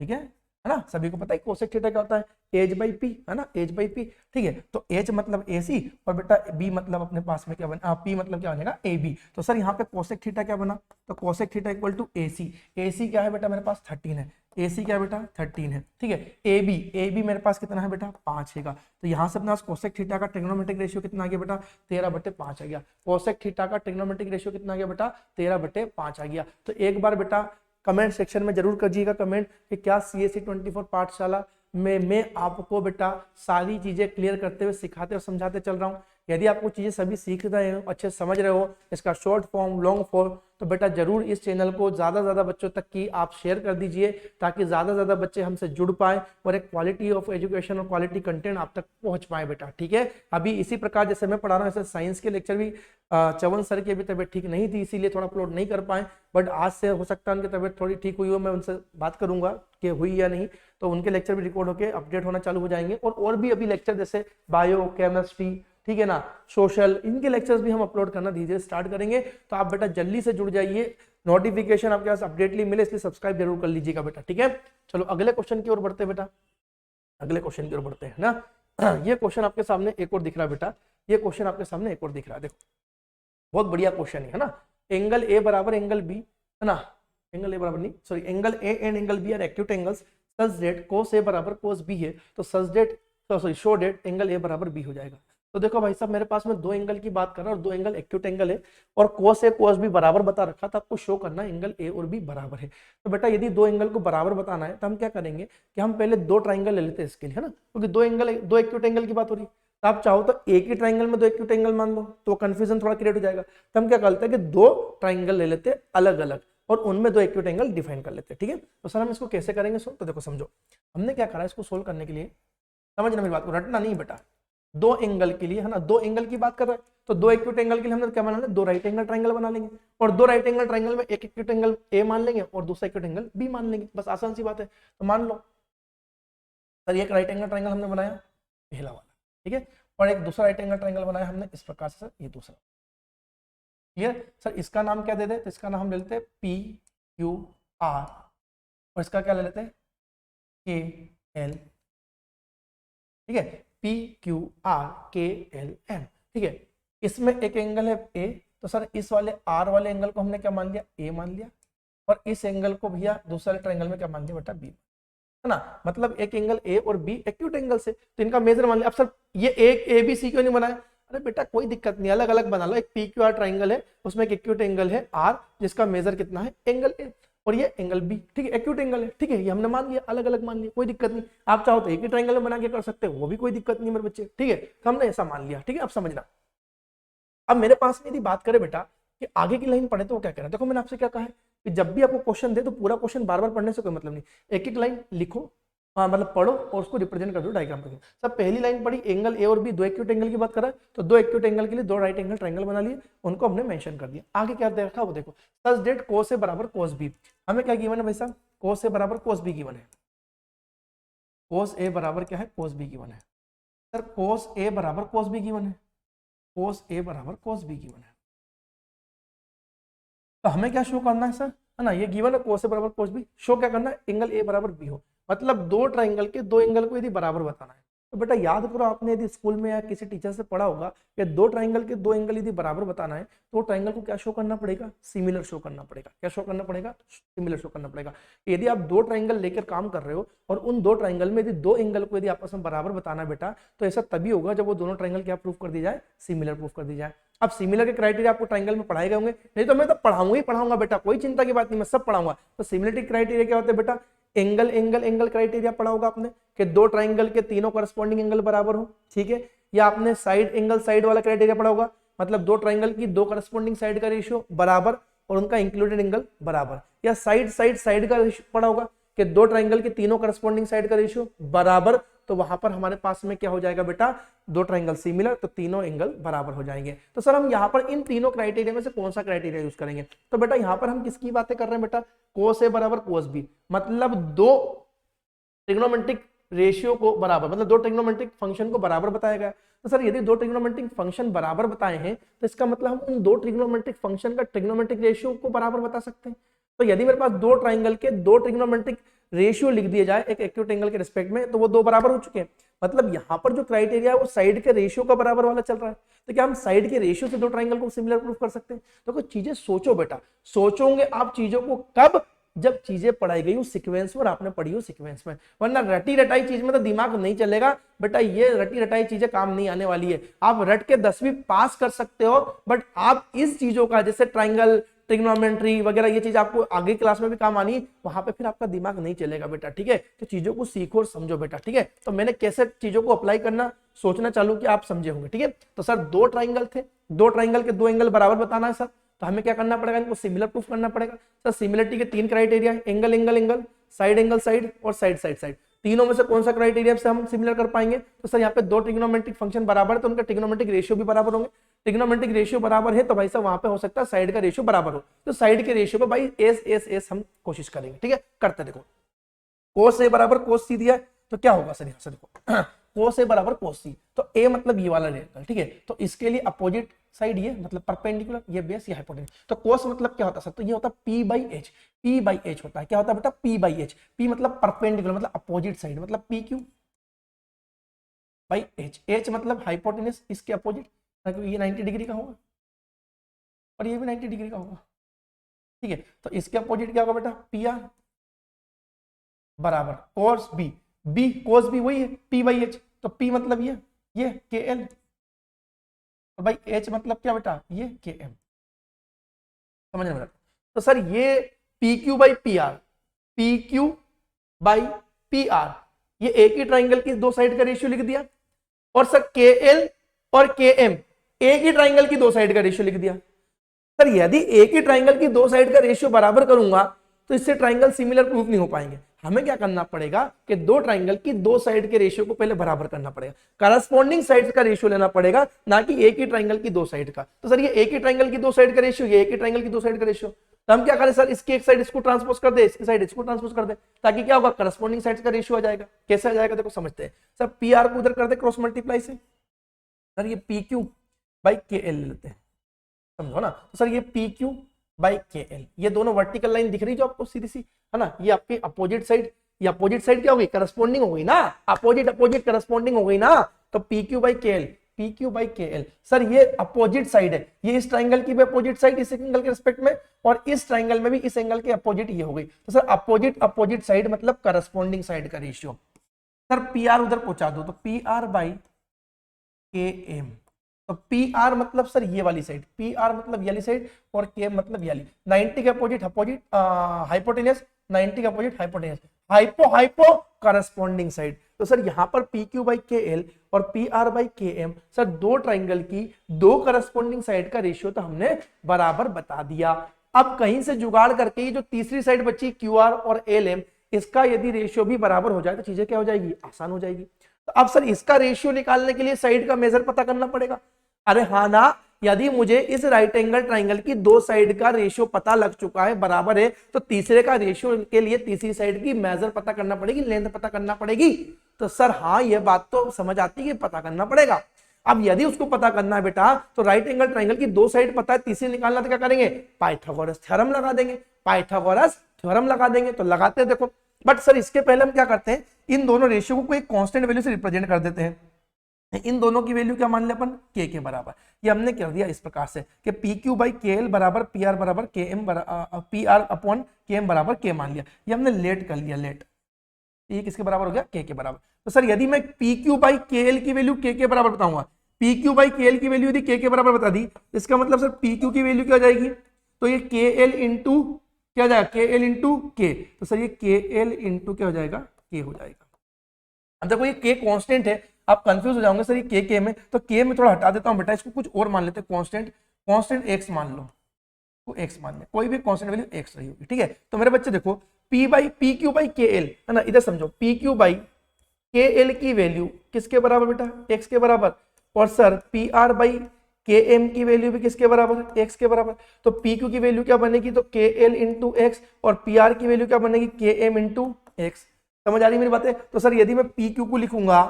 ठीक है ना। सभी को पता है कोसेक थीटा क्या होता है, H/P है ना, H/P, ठीक है। तो H मतलब AC और बेटा B मतलब अपने पास में क्या बना, P मतलब क्या बनेगा AB। तो सर यहाँ पे कोसेक थीटा क्या बना, तो cosec theta equal to AC। AC क्या है बेटा मेरे पास 13 है, AC क्या है बेटा 13 है, ठीक है। AB मेरे पास कितना है बेटा 5 है। तो यहाँ से अपना कोसेक थीटा का ट्रिग्नोमेट्रिक रेशियो कितना आ गया बेटा 13/5 आ गया। कोसेक थीटा का ट्रिग्नोमेट्रिक रेशियो कितना आ गया बेटा 13/5 आ गया। तो एक बार बेटा कमेंट सेक्शन में जरूर करिएगा कमेंट कि क्या CSE 24 पाठशाला में मैं आपको बेटा सारी चीजें क्लियर करते हुए सिखाते और समझाते चल रहा हूँ। यदि आपको चीजें सभी सीख रहे हो, अच्छे समझ रहे हो, इसका शॉर्ट फॉर्म, लॉन्ग फॉर्म, तो बेटा जरूर इस चैनल को ज्यादा ज्यादा बच्चों तक की आप शेयर कर दीजिए, ताकि ज्यादा ज्यादा बच्चे हमसे जुड़ पाए और एक क्वालिटी ऑफ एजुकेशन और क्वालिटी कंटेंट आप तक पहुंच पाए बेटा, ठीक है। अभी इसी प्रकार जैसे मैं पढ़ा रहा हूँ, ऐसे साइंस के लेक्चर भी चवन सर की अभी तबीयत ठीक नहीं थी, इसीलिए थोड़ा अपलोड नहीं कर पाए, बट आज से हो सकता है उनकी तबीयत थोड़ी ठीक हुई हो, मैं उनसे बात करूंगा कि हुई या नहीं, तो उनके लेक्चर भी रिकॉर्ड होकर अपडेट होना चालू हो जाएंगे। और भी अभी लेक्चर जैसे बायो, केमिस्ट्री, ठीक है ना, सोशल, इनके लेक्चर्स भी हम अपलोड करना धीरे धीरे स्टार्ट करेंगे। तो आप बेटा जल्दी से जुड़ जाइए, नोटिफिकेशन आपके पास अपडेटली मिले, इसलिए सब्सक्राइब जरूर कर लीजिएगा बेटा, ठीक है। चलो अगले क्वेश्चन की ओर बढ़ते हैं बेटा, अगले क्वेश्चन की ओर बढ़ते हैं ना। ये क्वेश्चन आपके सामने एक और दिख रहा है बेटा, ये क्वेश्चन आपके सामने एक और दिख रहा है, देखो बहुत बढ़िया क्वेश्चन है ना। एंगल ए बराबर एंगल बी है ना, एंगल ए बराबर नहीं sorry, angle A and angle B are acute angles such that cos A बराबर cos बी है, तो such that sorry show that angle A बराबर बी हो जाएगा। तो देखो भाई साहब मेरे पास में दो एंगल की बात कर रहा हूं और दो एंगल एक्यूट एंगल है, और cos ए cos बी बराबर बता रखा था, आपको शो करना एंगल ए और बी बराबर है। तो बेटा यदि दो एंगल को बराबर बताना है तो हम क्या करेंगे कि हम पहले दो ट्राइंगल ले लेते हैं इसके लिए, है ना, क्योंकि दो एंगल, दो एक्यूट एंगल की बात हो रही है। तो आप चाहो तो एक ही ट्राइंगल में दो एक्यूट एंगल मान लो, तो कंफ्यूजन थोड़ा क्रिएट हो जाएगा। तो हम क्या करते हैं कि दो ट्राइंगल ले लेते हैं अलग अलग और उनमें दो एक्यूट एंगल डिफाइन कर लेते हैं, ठीक है। तो सर हम इसको कैसे करेंगे सोल्व, तो देखो समझो हमने क्या करा, इसको सोल्व करने के लिए समझना मेरी बात को, रटना नहीं बेटा, दो एंगल के लिए है ना, दो एंगल की बात कर रहा है, तो दो एक्यूट एंगल के लिए हमने क्या बना लेंगे, दो राइट एंगल ट्राइंगल बना लेंगे, और दो राइट एंगल ट्राइंगल में एक एक्यूट एंगल ए मान लेंगे और दूसरा एक्यूट एंगल बी मान लेंगे, बस आसान सी बात है। तो मान लो सर एक राइट एंगल ट्राइंगल हमने बनाया पहला वाला, ठीक है, और एक दूसरा राइट एंगल ट्राइंगल बनाया हमने इस प्रकार से, सर ये दूसरा, क्लियर। सर इसका नाम क्या दे दे, तो इसका नाम हम ले लेते हैं PQR, और इसका क्या ले लेते हैं KL, ठीक है, PQRKLM, ठीक है। इसमें एक एंगल है A, तो सर इस वाले R वाले एंगल को हमने क्या मान लिया, A मान लिया, और इस एंगल को भैया दूसरे ट्राइंगल में क्या मान लिया बेटा B, है ना, मतलब एक एंगल A और B एक्यूट एंगल से, तो इनका मेजर मान लिया। अब सर ये एक ABC क्यों नहीं बनाया, अरे बेटा कोई दिक्कत नहीं, अलग अलग बना लो, एक PQR ट्राइंगल है उसमें एक एक्यूट एंगल है R जिसका मेजर कितना है एंगल A, और ये एंगल बी, ठीक है, एक्यूट एंगल है, ठीक है, ये हमने मान लिया, अलग अलग मान लिया, कोई दिक्कत नहीं। आप चाहो तो एक ही ट्रायंगल में बना के कर सकते हो, वो भी कोई दिक्कत नहीं मेरे बच्चे, ठीक है, तो हमने ऐसा मान लिया, ठीक है। अब समझना, अब मेरे पास में यदि बात करें बेटा कि आगे की लाइन पढ़े तो वो क्या कहना है, देखो मैंने आपसे क्या कहा है कि जब भी आपको क्वेश्चन दे तो पूरा क्वेश्चन बार बार पढ़ने से कोई मतलब नहीं, एक एक लाइन लिखो, मतलब पढ़ो और उसको रिप्रेजेंट कर दो डायग्राम पे। सब पहली लाइन पढ़ी, एंगल ए और बी दो एक्यूट एंगल की बात कर रहा है, तो दो एक्यूट एंगल के लिए दो राइट एंगल ट्रायंगल बना लिए, उनको हमने मेंशन कर दिया। आगे क्या देखा वो देखो, सच डेट कोस ए बराबर कोस बी, हमें क्या गिवन है भाई साहब, कोस ए बराबर कोस बी गिवन है, कोस ए बराबर क्या है, कोस बी गिवन है सर, कोस ए बराबर कोस बी गिवन है, कोस ए बराबर कोस बी गिवन है, तो हमें क्या शो करना है सर, है ना, ये गिवन है कोस ए बराबर कोस बी, शो क्या करना है, एंगल ए बराबर बी हो, मतलब दो ट्राइंगल के दो एंगल को यदि बराबर बताना है। तो बेटा याद करो, आपने यदि स्कूल में या किसी टीचर से पढ़ा होगा कि दो ट्राइंगल के दो एंगल यदि बराबर बताना है तो ट्राइंगल को क्या शो करना पड़ेगा, सिमिलर शो करना पड़ेगा। क्या शो करना पड़ेगा, सिमिलर शो करना पड़ेगा। यदि आप दो ट्राइंगल लेकर काम कर रहे हो और उन दो ट्राइंगल में यदि दो एंगल को यदि आपस में बराबर बताना है बेटा, तो ऐसा तभी होगा जब वो दोनों ट्राइंगल क्या प्रूफ कर दी जाए, सिमिलर प्रूफ कर दी जाए। अब सिमिलर के क्राइटेरिया आपको ट्राइंगल में पढ़ाए गए होंगे, नहीं तो मैं तो पढ़ाऊंगा ही पढ़ाऊंगा बेटा, कोई चिंता की बात नहीं, मैं सब पढ़ाऊंगा। तो सिमिलरिटी क्राइटेरिया क्या होता है बेटा, एंगल एंगल एंगल क्राइटेरिया पढ़ा होगा आपने कि दो ट्राइंगल के तीनों करस्पॉन्डिंग एंगल बराबर हो, ठीक है। या आपने साइड एंगल साइड वाला क्राइटेरिया पढ़ा होगा, मतलब दो ट्राइंगल की दो करस्पॉन्डिंग साइड का रेशियो बराबर और उनका इंक्लूडेड एंगल बराबर। या साइड साइड साइड का रेशियो पढ़ा होगा कि दो ट्राइंगल के तीनों करस्पॉन्डिंग साइड का रेशियो बराबर, तो वहां पर हमारे पास में क्या हो जाएगा बेटा, दो ट्राइंगल सिमिलर, तो तीनों एंगल बराबर हो जाएंगे। तो सर हम यहाँ पर इन तीनों क्राइटेरिया में से कौन सा क्राइटेरिया यूज करेंगे, तो बेटा यहाँ पर हम किसकी बातें कर रहे हैं बेटा, कोस ए बराबर कोस बी, मतलब दो ट्रिग्नोमेट्रिक रेशियो को बराबर, मतलब दो ट्रिग्नोमेट्रिक फंक्शन को बराबर बताया गया। तो सर यदि दो ट्रिग्नोमेट्रिक फंक्शन बराबर बताए हैं तो इसका मतलब हम उन दो ट्रिग्नोमेट्रिक फंक्शन का ट्रिग्नोमेट्रिक रेशियो को बराबर बता सकते हैं। तो यदि मेरे पास दो ट्राइंगल के दो ट्रिग्नोमेट्रिक रेशियो लिख दिए जाए एक एक्यूट एंगल के रिस्पेक्ट में, तो वो दो बराबर हो चुके हैं। मतलब यहाँ पर जो क्राइटेरिया है वो साइड के रेशियो का बराबर वाला चल रहा है, तो क्या हम साइड के रेशियो से दो ट्राइंगल को सिमिलर प्रूफ कर सकते हैं। तो कुछ चीजें सोचो बेटा, सोचोगे आप चीजों को कब, जब चीजें पढ़ाई गई हो सीक्वेंस में और आपने पढ़ी हो सीक्वेंस में, वरना रटी रटाई चीज में तो दिमाग नहीं चलेगा बेटा, ये रटी रटाई चीजें काम नहीं आने वाली है। आप रट के 10वीं पास कर सकते हो, बट आप इस चीजों का जैसे ट्राइंगल ट्रिग्नोमेट्री वगैरह ये चीज आपको आगे क्लास में भी काम आनी है, वहां पे फिर आपका दिमाग नहीं चलेगा बेटा, ठीक है। तो चीजों को सीखो और समझो बेटा, ठीक है। तो मैंने कैसे चीजों को अप्लाई करना सोचना चालू किया, आप समझे होंगे, ठीक है। तो सर दो ट्राइंगल थे, दो ट्राइंगल के दो एंगल बराबर बताना है सर, तो हमें क्या करना पड़ेगा, इनको सिमिलर प्रूफ करना पड़ेगा। सर सिमिलरिटी के तीन क्राइटेरिया है, angle angle angle, side angle side और साइड साइड साइड। तीनों में से कौन सा क्राइटेरिया से हम सिमिलर कर पाएंगे, तो सर यहाँ पे दो ट्रिग्नोमेट्रिक फंक्शन बराबर है तो उनका ट्रिग्नोमेट्रिक रेशियो भी बराबर होंगे। ट्रिग्नोमेट्रिक रेशियो बराबर है तो भाई साहब वहां पे हो सकता है साइड का रेशियो बराबर हो, तो साइड के रेशियो को भाई एस एस एस हम कोशिश करेंगे, ठीक है। करते देखो, कोस ए बराबर कोस सी दिया है तो क्या होगा सर, यहाँ से देखो कोस ए बराबर कोस सी, तो ए मतलब ये वाला रेक्टल, ठीक है। तो इसके लिए अपोजिट साइड ये मतलब परपेंडिकुलर, ये बेस ये हाइपोटेन्यूज। तो कोस मतलब क्या होता है सर, तो ये होता है P by H, P by H होता है, क्या होता है बेटा, पी बाई एच। पी मतलब परपेंडिकुलर मतलब अपोजिट साइड, मतलब P Q by H, H मतलब हाइपोटेन्यूज इसके अपोजिट, ये 90 डिग्री का होगा और ये भी 90 डिग्री का होगा, ठीक है। तो इसके अपोजिट क्या होगा बेटा, पी आर बराबर cos B, B cos B वही है पी बाई एच, तो पी मतलब ये के एल और भाई एच मतलब क्या बेटा, ये के एम, समझ में। तो सर ये P Q by P R, P Q by P R, ये एक ही ट्राइंगल की दो साइड का रेशियो लिख दिया, और सर के एल और के एम एक ही ट्राइंगल की दो साइड का रेशियो लिख दिया। सर यदि एक ही ट्राइंगल की दो साइड का रेशियो बराबर करूंगा तो इससे ट्राइंगल सिमिलर प्रूफ नहीं हो पाएंगे। हमें क्या करना पड़ेगा कि दो ट्राइंगल की दो साइड के रेशियो को पहले बराबर करना पड़ेगा, करस्पॉन्डिंग साइड्स का रेशियो लेना पड़ेगा, ना कि एक ही ट्राइंगल की दो साइड का। तो सर ये एक ही ट्राइंगल की दो साइड का रेशियो, ये एक ही ट्राइंगल की दो साइड का रेशियो, तो हम क्या करें सर, इसकी एक साइड इसको ट्रांसपोज कर दे, इसकी साइड इसको ट्रांसपोज कर दे, ताकि क्या होगा, करस्पॉन्डिंग साइड्स का रेशियो आ जाएगा। कैसे आ जाएगा देखो समझते हैं। सर पी आर को उधर कर दे क्रॉस मल्टीप्लाई से, सर ये पी क्यू बाई के एल लेते हैं, समझो ना। तो सर ये पी क्यू बाई के एल, ये दोनों वर्टिकल लाइन दिख रही जो आपको सीधी सी, है ना, ये आपकी अपोजिट साइड, ये अपोजिट साइड क्या होगी, करस्पॉन्डिंग हो गई ना, अपोजिट अपोजिट करस्पॉन्डिंग हो गई ना, तो पी क्यू बाई के एल, पी क्यू बाई के एल। सर ये अपोजिट साइड है, ये इस ट्राइंगल की भी अपोजिट साइड इस एंगल के रिस्पेक्ट में, और इस ट्राइंगल में भी इस एंगल के अपोजिट ये हो गई। तो सर अपोजिट अपोजिट साइड मतलब करस्पॉन्डिंग साइड का रेशियो। सर पी आर उधर पहुंचा दो, तो पी आर बाई के एम तो पी आर मतलब सर ये वाली साइड, पी आर मतलब ये वाली साइड और के मतलब ये वाली। 90 के अपोजिट अपोजिट हाइपोटेनियस, 90 के opposite hypotenuse, hypo hypo corresponding side. तो सर यहाँ पर पी क्यू बाई के एल और पी आर बाई के एम, सर दो ट्राइंगल की दो करस्पॉन्डिंग साइड का रेशियो तो हमने बराबर बता दिया। अब कहीं से जुगाड़ करके ये जो तीसरी साइड बची क्यू आर और एल एम, इसका यदि रेशियो भी बराबर हो जाए तो चीजें क्या हो जाएगी, आसान हो जाएगी। तो अब सर इसका रेशियो निकालने के लिए साइड का मेजर पता करना पड़ेगा। अरे हाँ ना, यदि मुझे इस राइट एंगल ट्राइंगल की दो साइड का रेशियो पता लग चुका है, बराबर है, तो तीसरे का रेशियो के लिए तीसरी साइड की मेजर पता करना पड़ेगी, लेंथ पता करना पड़ेगी। तो सर हाँ, ये बात तो समझ आती है कि पता करना पड़ेगा। अब यदि उसको पता करना है बेटा, तो राइट एंगल ट्राइंगल की दो साइड पता है, तीसरी निकालना तो क्या करेंगे, पाइथागोरस थ्योरम लगा देंगे, पाइथागोरस थ्योरम लगा देंगे। तो लगाते हैं देखो, बट सर इसके पहले हम क्या करते हैं, इन दोनों रेशियो को एक कांस्टेंट वैल्यू से रिप्रेजेंट कर देते हैं। इन दोनों की वैल्यू क्या मान ले अपन, के के बराबर। ये हमने कर दिया इस प्रकार से कि पी क्यू बाई के एल बराबर पी आर बराबर के एम, पी आर अपॉन के एम बराबर के मान लिया। ये हमने लेट कर लिया, लेट, ये किसके बराबर हो गया, के बराबर। तो सर यदि मैं पी क्यू बाई के एल की वैल्यू के बराबर बताऊंगा, पी क्यू बाई के एल की वैल्यू यदि के बराबर बता दी, इसका मतलब सर पी क्यू की वैल्यू क्या हो जाएगी, तो ये के एल इंटू क्या हो जाएगा, के एल इंटू के। तो सर ये के एल इंटू क्या हो जाएगा, के हो जाएगा। अब देखो ये के कांस्टेंट है, आप कंफ्यूज हो जाओगे सर ये के में, तो के में थोड़ा हटा देता हूं बेटा, इसको कुछ और मान लेते हैं, कांस्टेंट एक्स मान लो, तो एक्स मान ले, कोई भी कांस्टेंट वैल्यू एक्स रही होगी, ठीक है। तो मेरे बच्चे देखो पी क्यू बाई के एल है ना, इधर समझो पी क्यू बाई के एल की वैल्यू किसके बराबर बेटा, एक्स के बराबर, और सर पी आर बाई के एम की वैल्यू भी किसके बराबर, एक्स के बराबर। तो पी क्यू की वैल्यू क्या बनेगी, तो के एल इंटू एक्स, और पी आर की वैल्यू क्या बनेगी, के एम इंटू एक्स। समझ आ रही मेरी बातें। तो सर यदि मैं पी क्यू को लिखूंगा,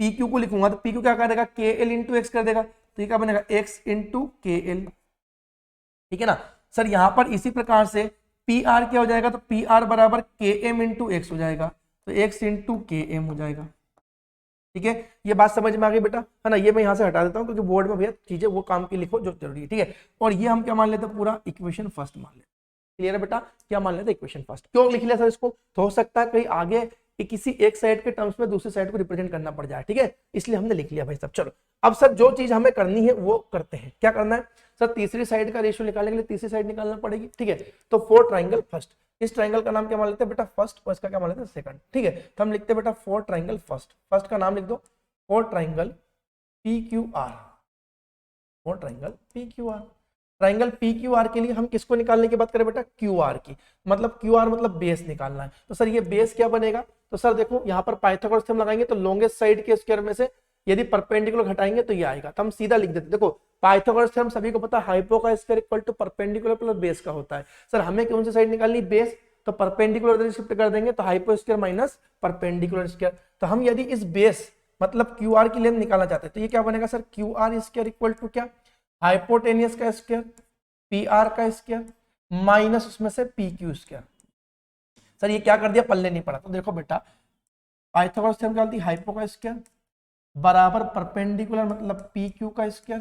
पी क्यू को लिखूंगा तो पी क्यू क्या कर देगा, के एल इंटू एक्स कर देगा, तो ये क्या बनेगा, एक्स इंटू के एल, ठीक है ना। सर यहां पर इसी प्रकार से पी आर क्या हो जाएगा, तो पी आर बराबर के एम इंटू एक्स हो जाएगा, तो एक्स इंटू के एम हो जाएगा, ठीक है। ये बात समझ में आ गई बेटा, है ना। ये मैं यहां से हटा देता हूं क्योंकि बोर्ड में भैया चीजें वो काम की लिखो जो जरूरी है, ठीक है। और ये हम क्या मान लेते हैं, पूरा इक्वेशन फर्स्ट मान लेते, क्लियर है बेटा, क्या मान लेते हैं, इक्वेशन फर्स्ट। क्यों लिख लिया सर इसको, तो हो सकता है कहीं आगे किसी एक साइड के टर्म्स में दूसरी साइड को रिप्रेजेंट करना पड़ जाए, ठीक है, इसलिए हमने लिख लिया भाई सब। चलो अब सर जो चीज हमें करनी है वो करते हैं। क्या करना है सर, तीसरी साइड का रेशियो निकालने के लिए तीसरी साइड निकालना पड़ेगी, ठीक है। तो फोर ट्राइंगल फर्स्ट, इस ट्राइंगल का नाम क्या मान लेते हैं बेटा, फर्स्ट, और इसका क्या मान लेते हैं, सेकंड, ठीक है। तो हम लिखते हैं बेटा फोर ट्राइंगल फर्स्ट, फर्स्ट का नाम लिख दो four triangle P Q are, four triangle P Q R. Triangle P Q are के लिए हम किसको निकालने की बात करें बेटा, क्यू आर की, मतलब क्यू आर मतलब बेस निकालना है। तो सर ये बेस क्या बनेगा, तो सर देखो यहाँ पर पाइथागोरस थ्योरम लगाएंगे तो लॉन्गेस्ट साइड के स्क्वायर में से यदि परपेंडिकुलर घटाएंगे तो ये आएगा, तो हम सीधा लिख देते। देखो पाइथागोरस थ्योरम सभी को पता है, हाइपो का square equal to perpendicular plus base का होता है। सर हमें कौन सी साइड निकालनी, बेस, तो परपेंडिकुलर शिफ्ट कर देंगे तो hypo square minus perpendicular square. तो हम यदि इस बेस मतलब क्यू आर की लेंथ निकालना चाहते हैं तो ये क्या बनेगा sir, Q R square equal to क्या, हाइपोटेनियस का स्क्वायर पी आर का स्क्वायर माइनस उसमें से पी क्यू स्क्वायर। सर ये क्या कर दिया, पल्ले नहीं पड़ा। तो देखो बेटा पाइथागोरस थ्योरम क्या होती है, हाइपो का स्क्वायर बराबर परपेंडिकुलर मतलब पी क्यू का स्क्वायर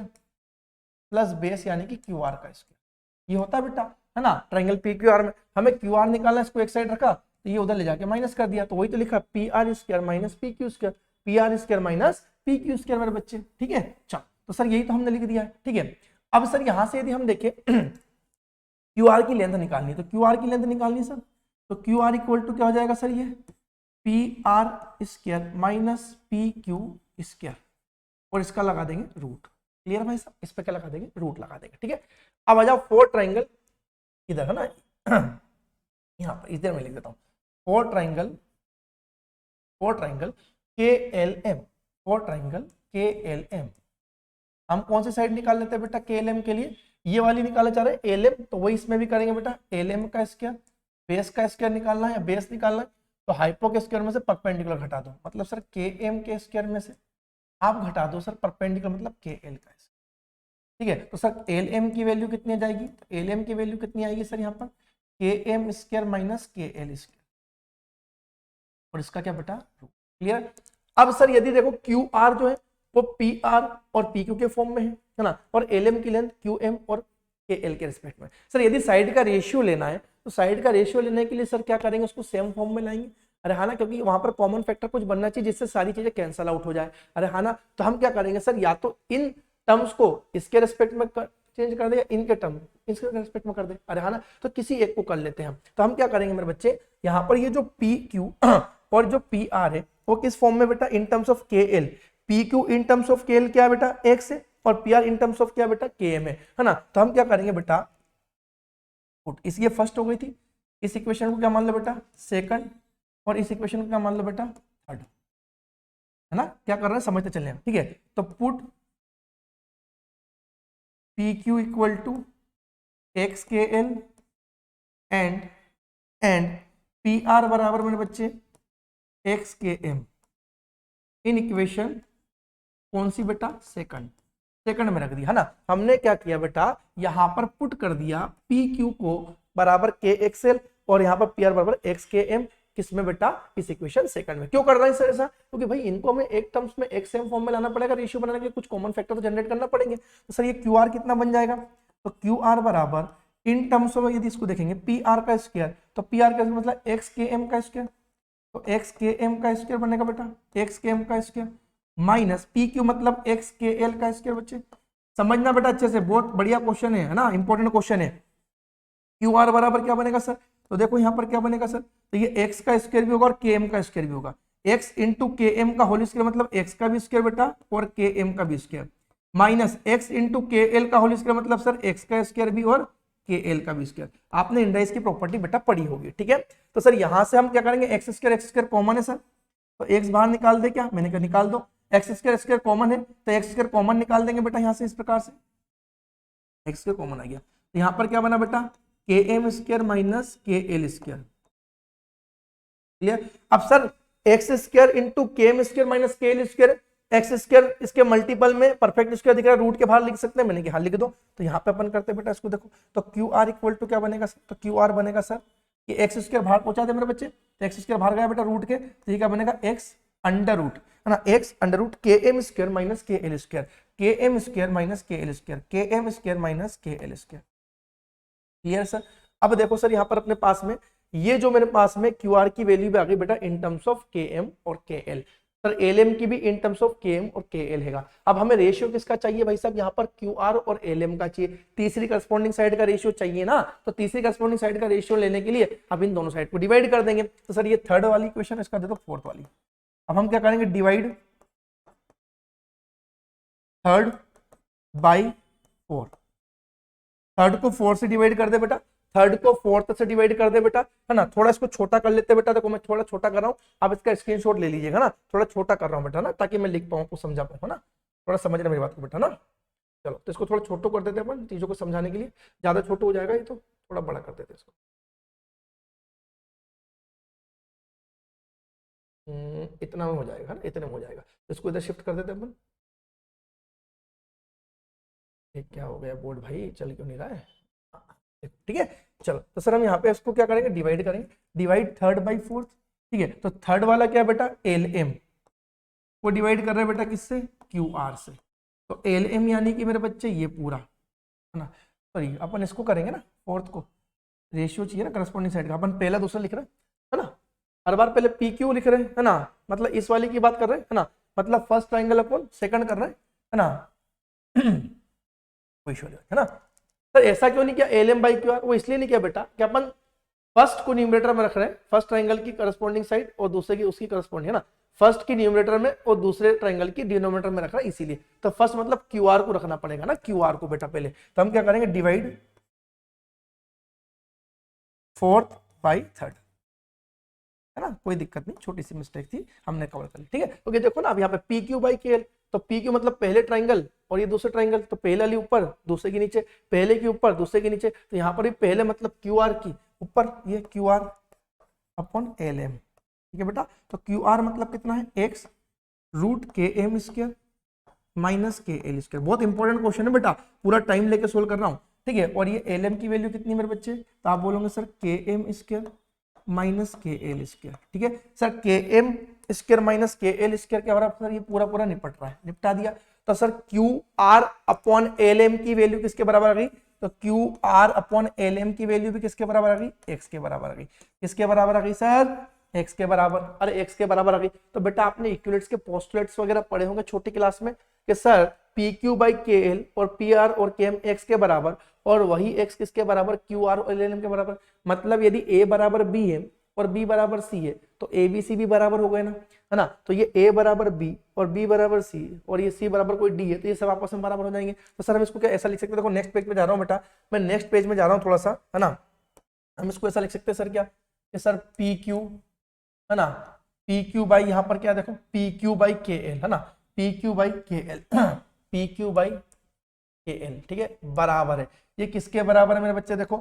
प्लस बेस यानी कि क्यू आर का स्क्वायर, ये होता है बेटा, है ना। ट्रायंगल पी क्यू आर में हमें क्यू आर निकालना है, इसको एक साइड रखा तो ये उधर ले जाके माइनस कर दिया, तो वही तो लिखा P R square minus P Q square, P are square minus P Q square मेरे बच्चे, ठीक है। चलो तो सर यही तो हमने लिख दिया है, ठीक है। अब सर यहां से यदि हम देखें क्यू आर की लेंथ निकालनी है, तो क्यू आर की लेंथ निकालनी है सर, तो क्यू आर इक्वल टू क्या हो जाएगा सर, ये P R square minus P Q square, और इसका लगा देंगे रूट, क्लियर भाई साहब, इस पे क्या लगा देंगे, रूट लगा देंगे, ठीक है। अब आ जाओ फोर ट्राइंगल इधर, है ना, यहाँ पर इधर मैं लिख देता हूँ four triangle K L M, four triangle K L M. हम कौन सी साइड निकाल लेते हैं बेटा के एल एम के लिए, ये वाली निकालना चाह रहे हैं एल एम, तो वही इसमें भी करेंगे बेटा, एल एम का स्क्वायर बेस का स्क्वायर निकालना है या बेस निकालना है, तो हाइपो के स्क्वायर में से परपेंडिकुलर घटा दो, मतलब सर के एम के स्क्वायर में से आप घटा दो सर परपेंडिकुलर मतलब के एल का, ठीक है। तो सर एल एम की वैल्यू कितनी आ जाएगी, तो एल एम की वैल्यू कितनी आएगी सर यहाँ पर, के M square minus K L square, और इसका क्या बेटा रूट, क्लियर। अब सर यदि देखो क्यू आर जो है वो पी आर और पी क्यू के फॉर्म में है ना, और एल एम की लेंथ क्यू एम और के एल के रिस्पेक्ट में। सर यदि साइड का रेशियो लेना है तो साइड का रेशियो लेने के लिए सर क्या करेंगे, उसको सेम फॉर्म में लाएंगे, अरे हाँ ना, क्योंकि वहां पर कॉमन फैक्टर कुछ बनना चाहिए जिससे सारी चीजें कैंसल आउट हो जाए, अरे हाँ ना। तो हम क्या करेंगे सर, या तो इन टर्म्स को इसके रेस्पेक्ट में चेंज कर दे या इनके टर्म इसके रेस्पेक्ट में कर दे, अरे हाँ ना, तो किसी एक को कर लेते हैं हम। तो हम क्या करेंगे मेरे बच्चे, यहाँ पर ये जो पी क्यू और जो पी आर है वो किस फॉर्म में बेटा, in terms of K L. P Q in terms of K L क्या है बेटा, एक्स है, और P R in terms of क्या बेटा, के एम है ना। तो हम क्या करेंगे बेटा, इस ये फर्स्ट हो गई थी, इस इक्वेशन को क्या मान लो बेटा सेकंड, और इस इक्वेशन को क्या मान लो बेटा थर्ड, है ना। क्या कर रहे हैं समझते चले हम, ठीक है। तो put P Q equal to X K L and P R बराबर मेरे बच्चे एक्स के एम इन इक्वेशन कौन सी बेटा, सेकंड में रख दिया, है ना। हमने क्या किया बेटा, यहां पर पुट कर दिया पी क्यू को बराबर के एक्स एल और यहाँ पर पी आर बराबर एक्स के एम, किसमें बेटा, इस इक्वेशन सेकंड में। क्यों कर रहा है सर ऐसा, क्योंकि भाई इनको हमें एक टर्म्स में एक सेम फॉर्म में लाना पड़ेगा, रेशियो बनाने के लिए कुछ कॉमन फैक्टर तो जनरेट करना पड़ेंगे। तो सर ये क्यू आर कितना बन जाएगा, तो क्यू आर बराबर इन टर्म्स ऑफ यदि इसको देखेंगे पी आर का स्क्वायर, तो पी आर का मतलब एक्स के एम का स्क्वायर, तो एक्स के एम का स्क्वायर बनेगा बेटा, एक्स के एम का स्क्वायर माइनस पी क्यू मतलब एक्स के एल का स्क्वायर। बच्चे समझना बेटा अच्छे से, बहुत बढ़िया क्वेश्चन है ना, इंपॉर्टेंट क्वेश्चन है। क्यू आर बराबर क्या बनेगा सर, तो देखो यहाँ पर क्या बनेगा सर, तो ये एक्स का स्क्वायर भी होगा और के एम का स्क्वायर भी होगा। एक्स इंटू के एम का होल स्क्वायर मतलब एक्स का भी स्क्वायर बेटा और के एम का भी स्क्वायर, माइनस एक्स इंटू के एल का होल स्क्वायर मतलब सर एक्स का स्क्वायर भी और के एल का भी स्क्वायर। आपने इंडाइस की प्रॉपर्टी बेटा पढ़ी होगी, ठीक है। तो सर यहां से हम क्या करेंगे, एक्स स्क्वायर कॉमन है सर, तो एक्स बाहर निकाल दे, क्या मैंने कहा निकाल दो, एक्स स्क्वायर कॉमन है तो एक्स स्क्वायर कॉमन निकाल देंगे बेटा, यहां से इस प्रकार से एक्स स्क्वायर कॉमन आ गया। तो यहां पर क्या बना बेटा, के M square minus K L square, clear. अब सर एक्स स्क्वायर इंटू के M square minus K L square, x square इसके मल्टीपल में परफेक्ट स्क्वायर दिख रहा है, रूट के बाहर लिख सकते हैं, मैंने कहा लिख दो। तो यहाँ पे अपन करते हैं बेटा इसको, देखो तो क्यू आर इक्वल टू क्या बनेगा सर, तो क्यू आर बनेगा सर कि एक्स स्क्वायर बाहर पहुंचा दे मेरे बच्चे, तो एक्स स्क्वायर बाहर गया बेटा रूट के, तो ये क्या बनेगा एक्स अंडर रूट, है ना, x under root K M square minus K L square, के M square minus K L square, के M square minus K L square, clear sir. अब देखो सर यहाँ पर अपने पास में ये जो मेरे पास में क्यू आर की वैल्यू भी आ गई बेटा इन टर्म्स ऑफ के एम और के एल, सर एल एम की भी इन टर्म्स ऑफ के एम और के एल है। अब हमें रेशियो किसका चाहिए भाई साहब, यहाँ पर क्यू आर और एल एम का चाहिए, तीसरी करस्पॉन्डिंग साइड का रेशियो चाहिए ना। तो तीसरी करस्पॉन्डिंग साइड का रेशियो लेने के लिए अब इन दोनों साइड को डिवाइड कर देंगे। तो सर ये थर्ड वाली इक्वेशन, इसका दे दो फोर्थ वाली। अब हम क्या करेंगे, divide third by four, third को फोर से डिवाइड कर दे बेटा, थर्ड को फोर्थ से डिवाइड कर दे बेटा, है ना। थोड़ा इसको छोटा कर लेते बेटा, देखो मैं थोड़ा छोटा कर रहा हूँ, आप इसका स्क्रीनशॉट ले लीजिएगा ना, थोड़ा छोटा कर रहा हूँ बेटा ना, ताकि मैं लिख पाऊँ, कुछ समझा पाऊँ, है ना, थोड़ा समझना मेरी बात को बेटा ना। चलो तो इसको थोड़ा छोटो कर देते हैं अपन, चीजों को समझाने के लिए, ज्यादा छोटो हो जाएगा ये, तो थोड़ा बड़ा कर देते हैं इसको। इतना में हो जाएगा ना, इतने में हो जाएगा, तो इसको इधर शिफ्ट कर देते हैं अपन। क्या हो गया बोर्ड भाई, चल क्यों नहीं रहा है, ठीक है। चलो तो सर हम यहाँ पे इसको क्या करेंगे, डिवाइड करेंगे, डिवाइड थर्ड बाई फोर्थ, ठीक है। तो थर्ड वाला क्या बेटा, एल एम को डिवाइड कर रहे हैं बेटा किससे, क्यू आर से, तो एल एम यानी कि मेरे बच्चे ये पूरा, है ना। सॉरी अपन इसको करेंगे ना, फोर्थ को रेशियो चाहिए ना करस्पॉन्डिंग साइड का, अपन पहला दूसरा लिख रहे हैं, है ना, हर बार पहले पी क्यू लिख रहे हैं, है ना, मतलब इस वाले की बात कर रहे हैं, है ना, मतलब फर्स्ट ट्राइंगल अपन सेकंड कर रहे हैं, है ना है ना। सर ऐसा क्यों नहीं किया L M by Q R, वो इसलिए नहीं किया बेटा कि अपन फर्स्ट को न्यूमरेटर में रख रहे हैं, फर्स्ट ट्राइंगल की करस्पॉन्डिंग साइड और दूसरे की उसकी करस्पॉन्डिंग, है ना, फर्स्ट की न्यूमरेटर में और दूसरे ट्राइंगल की डिनोमिनेटर में रख रहा है, इसीलिए। तो फर्स्ट मतलब क्यू आर को रखना पड़ेगा ना, क्यू आर को बेटा पहले। तो हम क्या करेंगे, डिवाइड फोर्थ बाई थर्ड, है ना, कोई दिक्कत नहीं, छोटी सी मिस्टेक थी, हमने कवर कर ली, ठीक है। क्योंकि देखो ना अब यहाँ पे पी क्यू बाई के एल, तो पी क्यू मतलब पहले ट्राइंगल और ये दूसरे ट्राइंगल, तो पहले वाली ऊपर दूसरे के नीचे, पहले के ऊपर दूसरे के नीचे, तो यहाँ पर भी पहले मतलब क्यू आर की ऊपर, ये Q R upon L M, ठीक है बेटा। तो क्यू आर मतलब कितना है, X root K M square minus K L square, बहुत इंपॉर्टेंट क्वेश्चन है बेटा, पूरा टाइम लेके सोल्व कर रहा हूँ, ठीक है। और ये एल एम की वैल्यू कितनी मेरे बच्चे, तो आप बोलोगे सर के M square minus K L square, ठीक है सर, के M square minus K L square क्या हो रहा है सर, ये पूरा पूरा निपट रहा है, निपटा दिया। तो sir Q R upon L M की वैल्यू किसके बराबर आ गई, तो Q R upon L M की वैल्यू भी किसके बराबर आ गई, एक्स के बराबर आ गई, किसके बराबर आ गई सर, एक्स के बराबर। अरे एक्स के बराबर आ गई, तो बेटा आपने इक्विलेट्स के पोस्टुलेट्स वगैरह पढ़े होंगे छोटी क्लास में कि सर पी क्यू बाई के एल और पी आर और के एम एक्स के बराबर, और वही एक्स किसके बराबर, क्यू आर और एल एम के बराबर। मतलब यदि ए बराबर बी है और बी बराबर सी है तो ए बी सी भी बराबर हो गए ना, है ना। तो ये ए बराबर बी और बी बराबर सी और ये सी बराबर कोई डी है, तो ये सब आपस में बराबर हो जाएंगे। तो सर हम इसको क्या ऐसा लिख सकते हैं, देखो नेक्स्ट पेज पे जा रहा हूँ बेटा, मैं नेक्स्ट पेज में जा रहा हूँ थोड़ा सा, है ना। हम इसको ऐसा लिख सकते हैं सर क्या, कि सर पी क्यू, है ना, पी क्यू बाई यहाँ पर क्या देखो पी क्यू बाई के एल, है ना, पी क्यू बाई के एल पी क्यू बाई के एल, ठीक है, बराबर है। ये किसके बराबर है मेरे बच्चे, देखो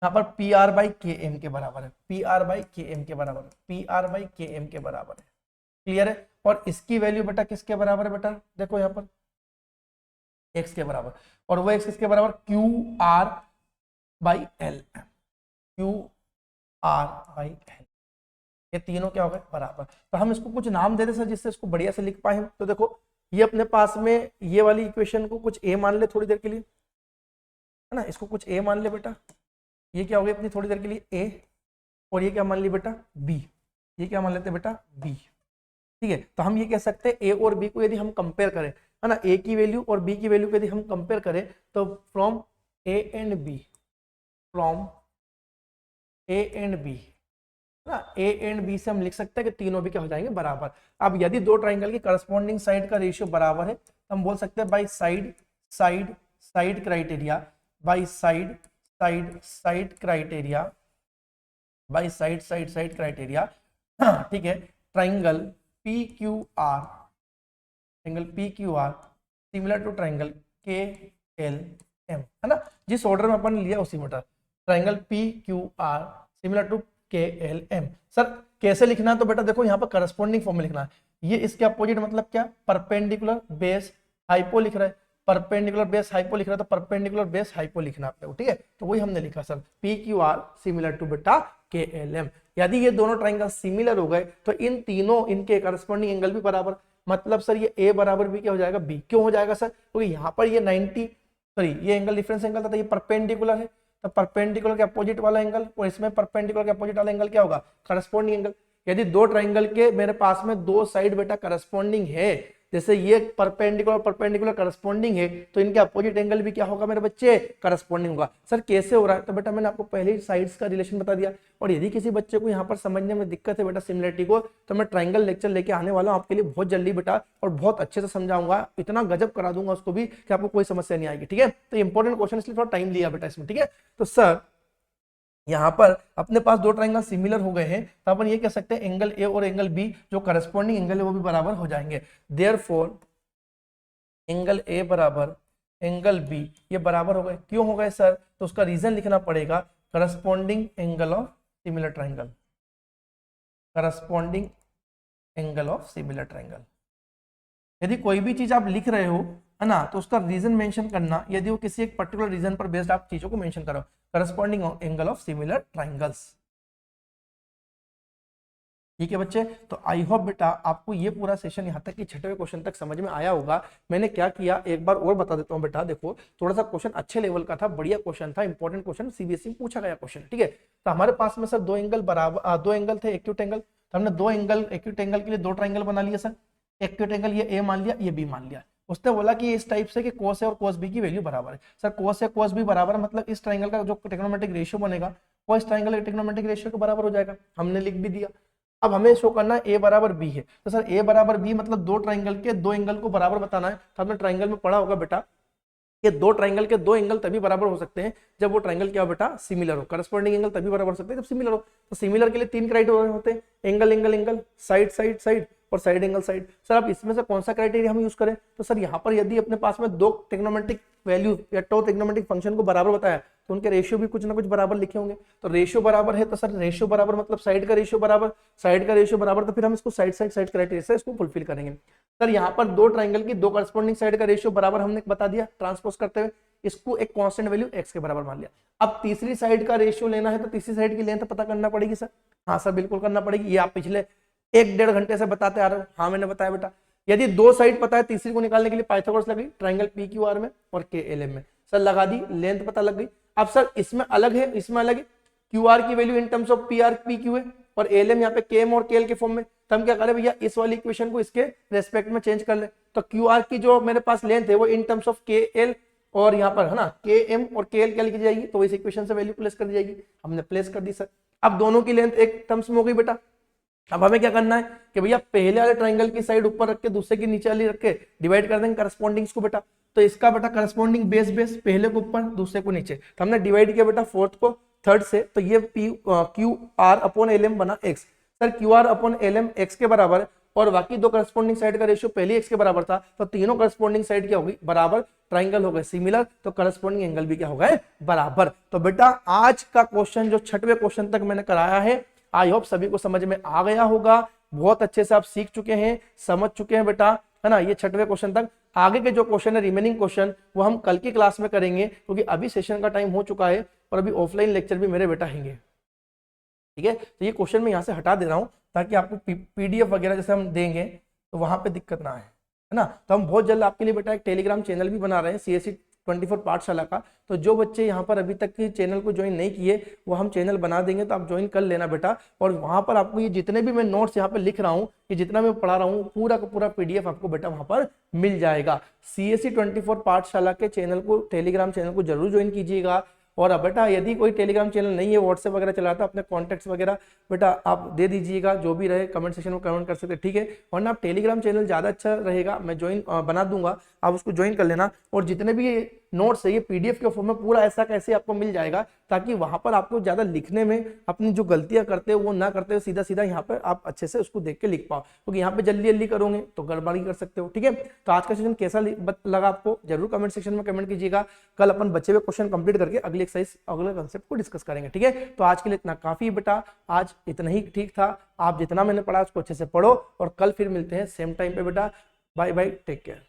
यहाँ पर पी आर बाई के एम के बराबर है, पी आर बाई के एम के बराबर है, पी आर बाई के एम के बराबर है। क्लियर है। और इसकी वैल्यू बेटा किसके बराबर है, बेटा देखो यहाँ पर एक्स के बराबर, और वो एक्स किसके बराबर, Q R by L, Q R by L, ये तीनों क्या हो गए, बराबर। तो हम इसको कुछ नाम दे दे सर जिससे इसको बढ़िया से लिख पाए। तो देखो ये अपने पास में ये वाली इक्वेशन को कुछ ए मान ले थोड़ी देर के लिए, है ना, इसको कुछ ए मान ले बेटा, ये क्या हो गया अपनी थोड़ी देर के लिए ए, और ये क्या मान ली बेटा बी, ये क्या मान लेते बेटा बी, ठीक है। तो हम ये कह सकते हैं ए और बी को यदि हम कंपेयर करें, है ना, ए की वैल्यू और बी की वैल्यू को यदि हम कंपेयर करें तो from A and B, from A and B, no, A and B से हम लिख सकते हैं कि तीनों भी क्या हो जाएंगे, बराबर। अब यदि दो ट्राइंगल की करस्पॉन्डिंग साइड का रेशियो बराबर है तो हम बोल सकते हैं by side side side criteria, by side side side criteria, by side side side criteria, ठीक है, triangle P Q R, triangle P Q R similar to triangle K L M, है ना, जिस ऑर्डर में अपन लिया उसी में, triangle P Q R similar to K L M. Sir कैसे लिखना है, तो बेटा देखो यहाँ पर करस्पॉन्डिंग फॉर्म में लिखना है। ये इसके अपोजिट मतलब क्या, परपेंडिकुलर बेस हाइपो लिख रहा है, परपेंडिकुलर बेस हाइपो लिख रहा है, तो परपेंडिकुलर बेस हाइपो लिखना है आपको, ठीक है। तो वही हमने लिखा sir P Q R similar to बेटा के एल एम। यदि ये दोनों ट्राइंगल सिमिलर हो गए तो इन तीनों इनके करस्पॉन्डिंग एंगल भी बराबर। मतलब सर ये ए बराबर भी क्या हो जाएगा, बी। क्यों हो जाएगा सर, क्योंकि तो यहाँ पर ये 90 सॉरी ये एंगल डिफरेंस एंगल था, तो ये परपेंडिकुलर है, तो परपेंडिकुलर के अपोजिट वाला एंगल और इसमें परपेंडिकुलर के अपोजिट वाला एंगल क्या होगा, करस्पॉन्डिंग एंगल। यदि दो ट्राइंगल के मेरे पास में दो साइड बेटा करस्पॉन्डिंग है, जैसे ये परपेंडिकुलर परपेंडिकुलर करस्पॉन्डिंग है, तो इनके अपोजिट एंगल भी क्या होगा मेरे बच्चे, करस्पॉन्डिंग होगा। सर कैसे हो रहा है, तो बेटा मैंने आपको पहले ही साइड्स का रिलेशन बता दिया। और यदि किसी बच्चे को यहाँ पर समझने में दिक्कत है बेटा सिमिलरिटी को, तो मैं ट्राइंगल लेक्चर लेके आने वाला हूँ आपके लिए बहुत जल्दी बेटा, और बहुत अच्छे से समझाऊंगा, इतना गजब करा दूंगा उसको भी कि आपको कोई समस्या नहीं आएगी, ठीक है। तो इंपॉर्टेंट क्वेश्चन इसलिए थोड़ा टाइम लिया बेटा इसमें, ठीक है। तो सर यहाँ पर अपने पास दो ट्राइंगल सिमिलर हो गए हैं, तो अपन ये कह सकते हैं एंगल ए और एंगल बी जो करस्पॉन्डिंग एंगल है वो भी बराबर हो जाएंगे। देयरफॉर एंगल ए बराबर एंगल बी ये बराबर हो गए। क्यों हो गए सर, तो उसका रीजन लिखना पड़ेगा, corresponding angle of similar triangle, corresponding angle of similar triangle. यदि कोई भी चीज आप लिख रहे हो, है ना, तो उसका रीजन मेंशन करना, यदि वो किसी एक पर्टिकुलर रीजन पर बेस्ड आप चीजों को मेंशन करो, corresponding angle of similar triangles. ठीक है बच्चे, तो आई होप बेटा आपको ये पूरा सेशन यहाँ तक कि छठवें क्वेश्चन तक समझ में आया होगा। मैंने क्या किया एक बार और बता देता हूँ बेटा, देखो थोड़ा सा क्वेश्चन अच्छे लेवल का था, बढ़िया क्वेश्चन था, इंपॉर्टेंट क्वेश्चन, सीबीएसई में पूछा गया क्वेश्चन, ठीक है। तो हमारे पास में सर दो एंगल बराबर, दो एंगल थे एक्यूट एंगल, तो हमने दो एंगल एक्यूट एंगल के लिए दो ट्राइंगल बना लिया सर। एक्यूट एंगल ये ए मान लिया, ये बी मान लिया। उसने बोला कि इस टाइप से कि cos ए और cos बी की वैल्यू बराबर है। सर cos ए cos बी बराबर है, मतलब इस ट्राइंगल का जो ट्रिग्नोमेट्रिक रेशियो बनेगा वो इस ट्राइंगल के ट्रिग्नोमेट्रिक रेशियो के बराबर हो जाएगा। हमने लिख भी दिया। अब हमें शो करना है ए बराबर बी है, तो सर ए बराबर बी मतलब दो ट्राइंगल के दो एंगल को बराबर बताना है। तो हमने ट्राइंगल में पढ़ा होगा बेटा कि दो ट्राइंगल के दो एंगल तभी बराबर हो सकते हैं जब वो ट्राइंगल क्या हो बेटा, सिमिलर हो। करस्पॉन्डिंग एंगल तभी बराबर हो सकते हैं जब सिमिलर हो। तो सिमिलर के लिए तीन क्राइटेरिया होते हैं, angle angle angle, side side side और साइड एंगल साइड। सर अब इसमें से कौन सा क्राइटेरिया हम यूज करें, तो सर यहाँ पर यदि अपने पास में दो ट्रिग्नोमेट्रिक वैल्यू या टो ट्रिग्नोमेट्रिक फंक्शन को बराबर बताया तो उनके रेशियो भी कुछ ना कुछ बराबर लिखे होंगे। तो रेशियो बराबर है तो सर रेशियो बराबर मतलब साइड का रेशियो बराबर, साइड का रेशियो बराबर, तो फिर हम इसको साइड साइड साइड क्राइटेरिया से इसको फुलफिल करेंगे। सर यहाँ पर दो ट्राइंगल की दो करस्पॉन्डिंग साइड का रेशियो बराबर हमने बता दिया ट्रांसपोज करते हुए, इसको एक कांस्टेंट वैल्यू x के बराबर मान लिया। अब तीसरी साइड का रेशियो लेना है तो तीसरी साइड की लेंथ पता करना पड़ेगी सर। हाँ सर बिल्कुल करना पड़ेगी, ये आप पिछले एक डेढ़ घंटे से बताते आ रहे हो। हाँ मैंने बताया बेटा, यदि दो साइड पता है तीसरी को निकालने के लिए पाइथागोरस लग गई ट्राइंगल पी क्यू आर में और के एल एम में, सर लगा दी, लेंथ पता लग गई। अब सर इसमें अलग है, इसमें अलग है, क्यू आर की value in terms of P R P Q है और एल एम यहाँ पे के एम और के एल के फॉर्म में। तो हम क्या करें भैया, इस वाली इक्वेशन को इसके रेस्पेक्ट में चेंज कर ले। तो क्यू आर की जो मेरे पास लेंथ है वो इन टर्म्स ऑफ के एल और यहाँ पर है ना के एम और के एल क्या लिखी जाएगी, तो इस इक्वेशन से वैल्यू प्लेस कर दी जाएगी। हमने प्लेस कर दी सर। अब दोनों की लेंथ एक टर्म्स में हो गई बेटा। अब हमें क्या करना है कि भैया पहले वाले ट्राइंगल की साइड ऊपर रख के दूसरे की नीचे वाली रख के डिवाइड कर देंगे करस्पॉन्डिंग्स को बेटा। तो इसका बेटा करस्पॉन्डिंग बेस बेस पहले को ऊपर दूसरे को नीचे, तो हमने डिवाइड किया बेटा फोर्थ को थर्ड से, तो ये Q R upon L M बना X. Sir Q R upon L M X के बराबर है और बाकी दो करस्पॉन्डिंग साइड का रेशियो पहले एक्स के बराबर था, तो तीनों करस्पॉन्डिंग साइड क्या होगी बराबर, ट्राइंगल हो गए सिमिलर, तो करस्पॉन्डिंग एंगल भी क्या हो गए बराबर। तो बेटा आज का क्वेश्चन जो छठवें क्वेश्चन तक मैंने कराया है, आई होप सभी को समझ में आ गया होगा, बहुत अच्छे से आप सीख चुके हैं, समझ चुके हैं बेटा, है ना। ये छठवें क्वेश्चन तक। आगे के जो क्वेश्चन है रिमेनिंग क्वेश्चन वो हम कल की क्लास में करेंगे, क्योंकि अभी सेशन का टाइम हो चुका है और अभी ऑफलाइन लेक्चर भी मेरे बेटा होंगे, ठीक है। तो ये क्वेश्चन मैं यहाँ से हटा दे रहा हूँ ताकि आपको पीडीएफ वगैरह जैसे हम देंगे तो वहां पे दिक्कत ना आए, है ना। तो हम बहुत जल्द आपके लिए बेटा एक टेलीग्राम चैनल भी बना रहे हैं सीएससी 24 पाठशाला का, तो जो बच्चे यहाँ पर अभी तक की चैनल को ज्वाइन नहीं किए वो हम चैनल बना देंगे, तो आप ज्वाइन कर लेना बेटा। और वहां पर आपको ये जितने भी मैं नोट्स यहाँ पर लिख रहा हूँ, ये जितना मैं पढ़ा रहा हूँ पूरा का पूरा पीडीएफ आपको बेटा वहां पर मिल जाएगा। सीएससी 24 पाठशाला के चैनल को, टेलीग्राम चैनल को जरूर ज्वाइन कीजिएगा। और अब बेटा यदि कोई टेलीग्राम चैनल नहीं है, व्हाट्सएप वगैरह चलाता, अपने कॉन्टैक्ट्स वगैरह बेटा आप दे दीजिएगा, जो भी रहे कमेंट सेक्शन में कमेंट कर सकते हैं, ठीक है। वरना आप टेलीग्राम चैनल ज़्यादा अच्छा रहेगा, मैं ज्वाइन बना दूंगा, आप उसको ज्वाइन कर लेना। और जितने भी नोट्स है ये पीडीएफ के फॉर्म में पूरा ऐसा कैसे आपको मिल जाएगा, ताकि वहां पर आपको ज़्यादा लिखने में अपनी जो गलतियां करते हो वो ना करते हो, सीधा सीधा यहाँ पर आप अच्छे से उसको देख के लिख पाओ, क्योंकि यहाँ पे जल्दी जल्दी करोगे तो गड़बड़ी कर सकते हो, ठीक है। तो आज का सेशन कैसा लगा आपको जरूर कमेंट सेक्शन में कमेंट कीजिएगा। कल अपन बचे हुए क्वेश्चन कंप्लीट करके अगले एक्सरसाइज अगले कंसेप्ट को डिस्कस करेंगे, ठीक है। तो आज के लिए इतना काफी बेटा, आज इतना ही ठीक था। आप जितना मैंने पढ़ा उसको अच्छे से पढ़ो और कल फिर मिलते हैं सेम टाइम पे बेटा। Bye bye, take care.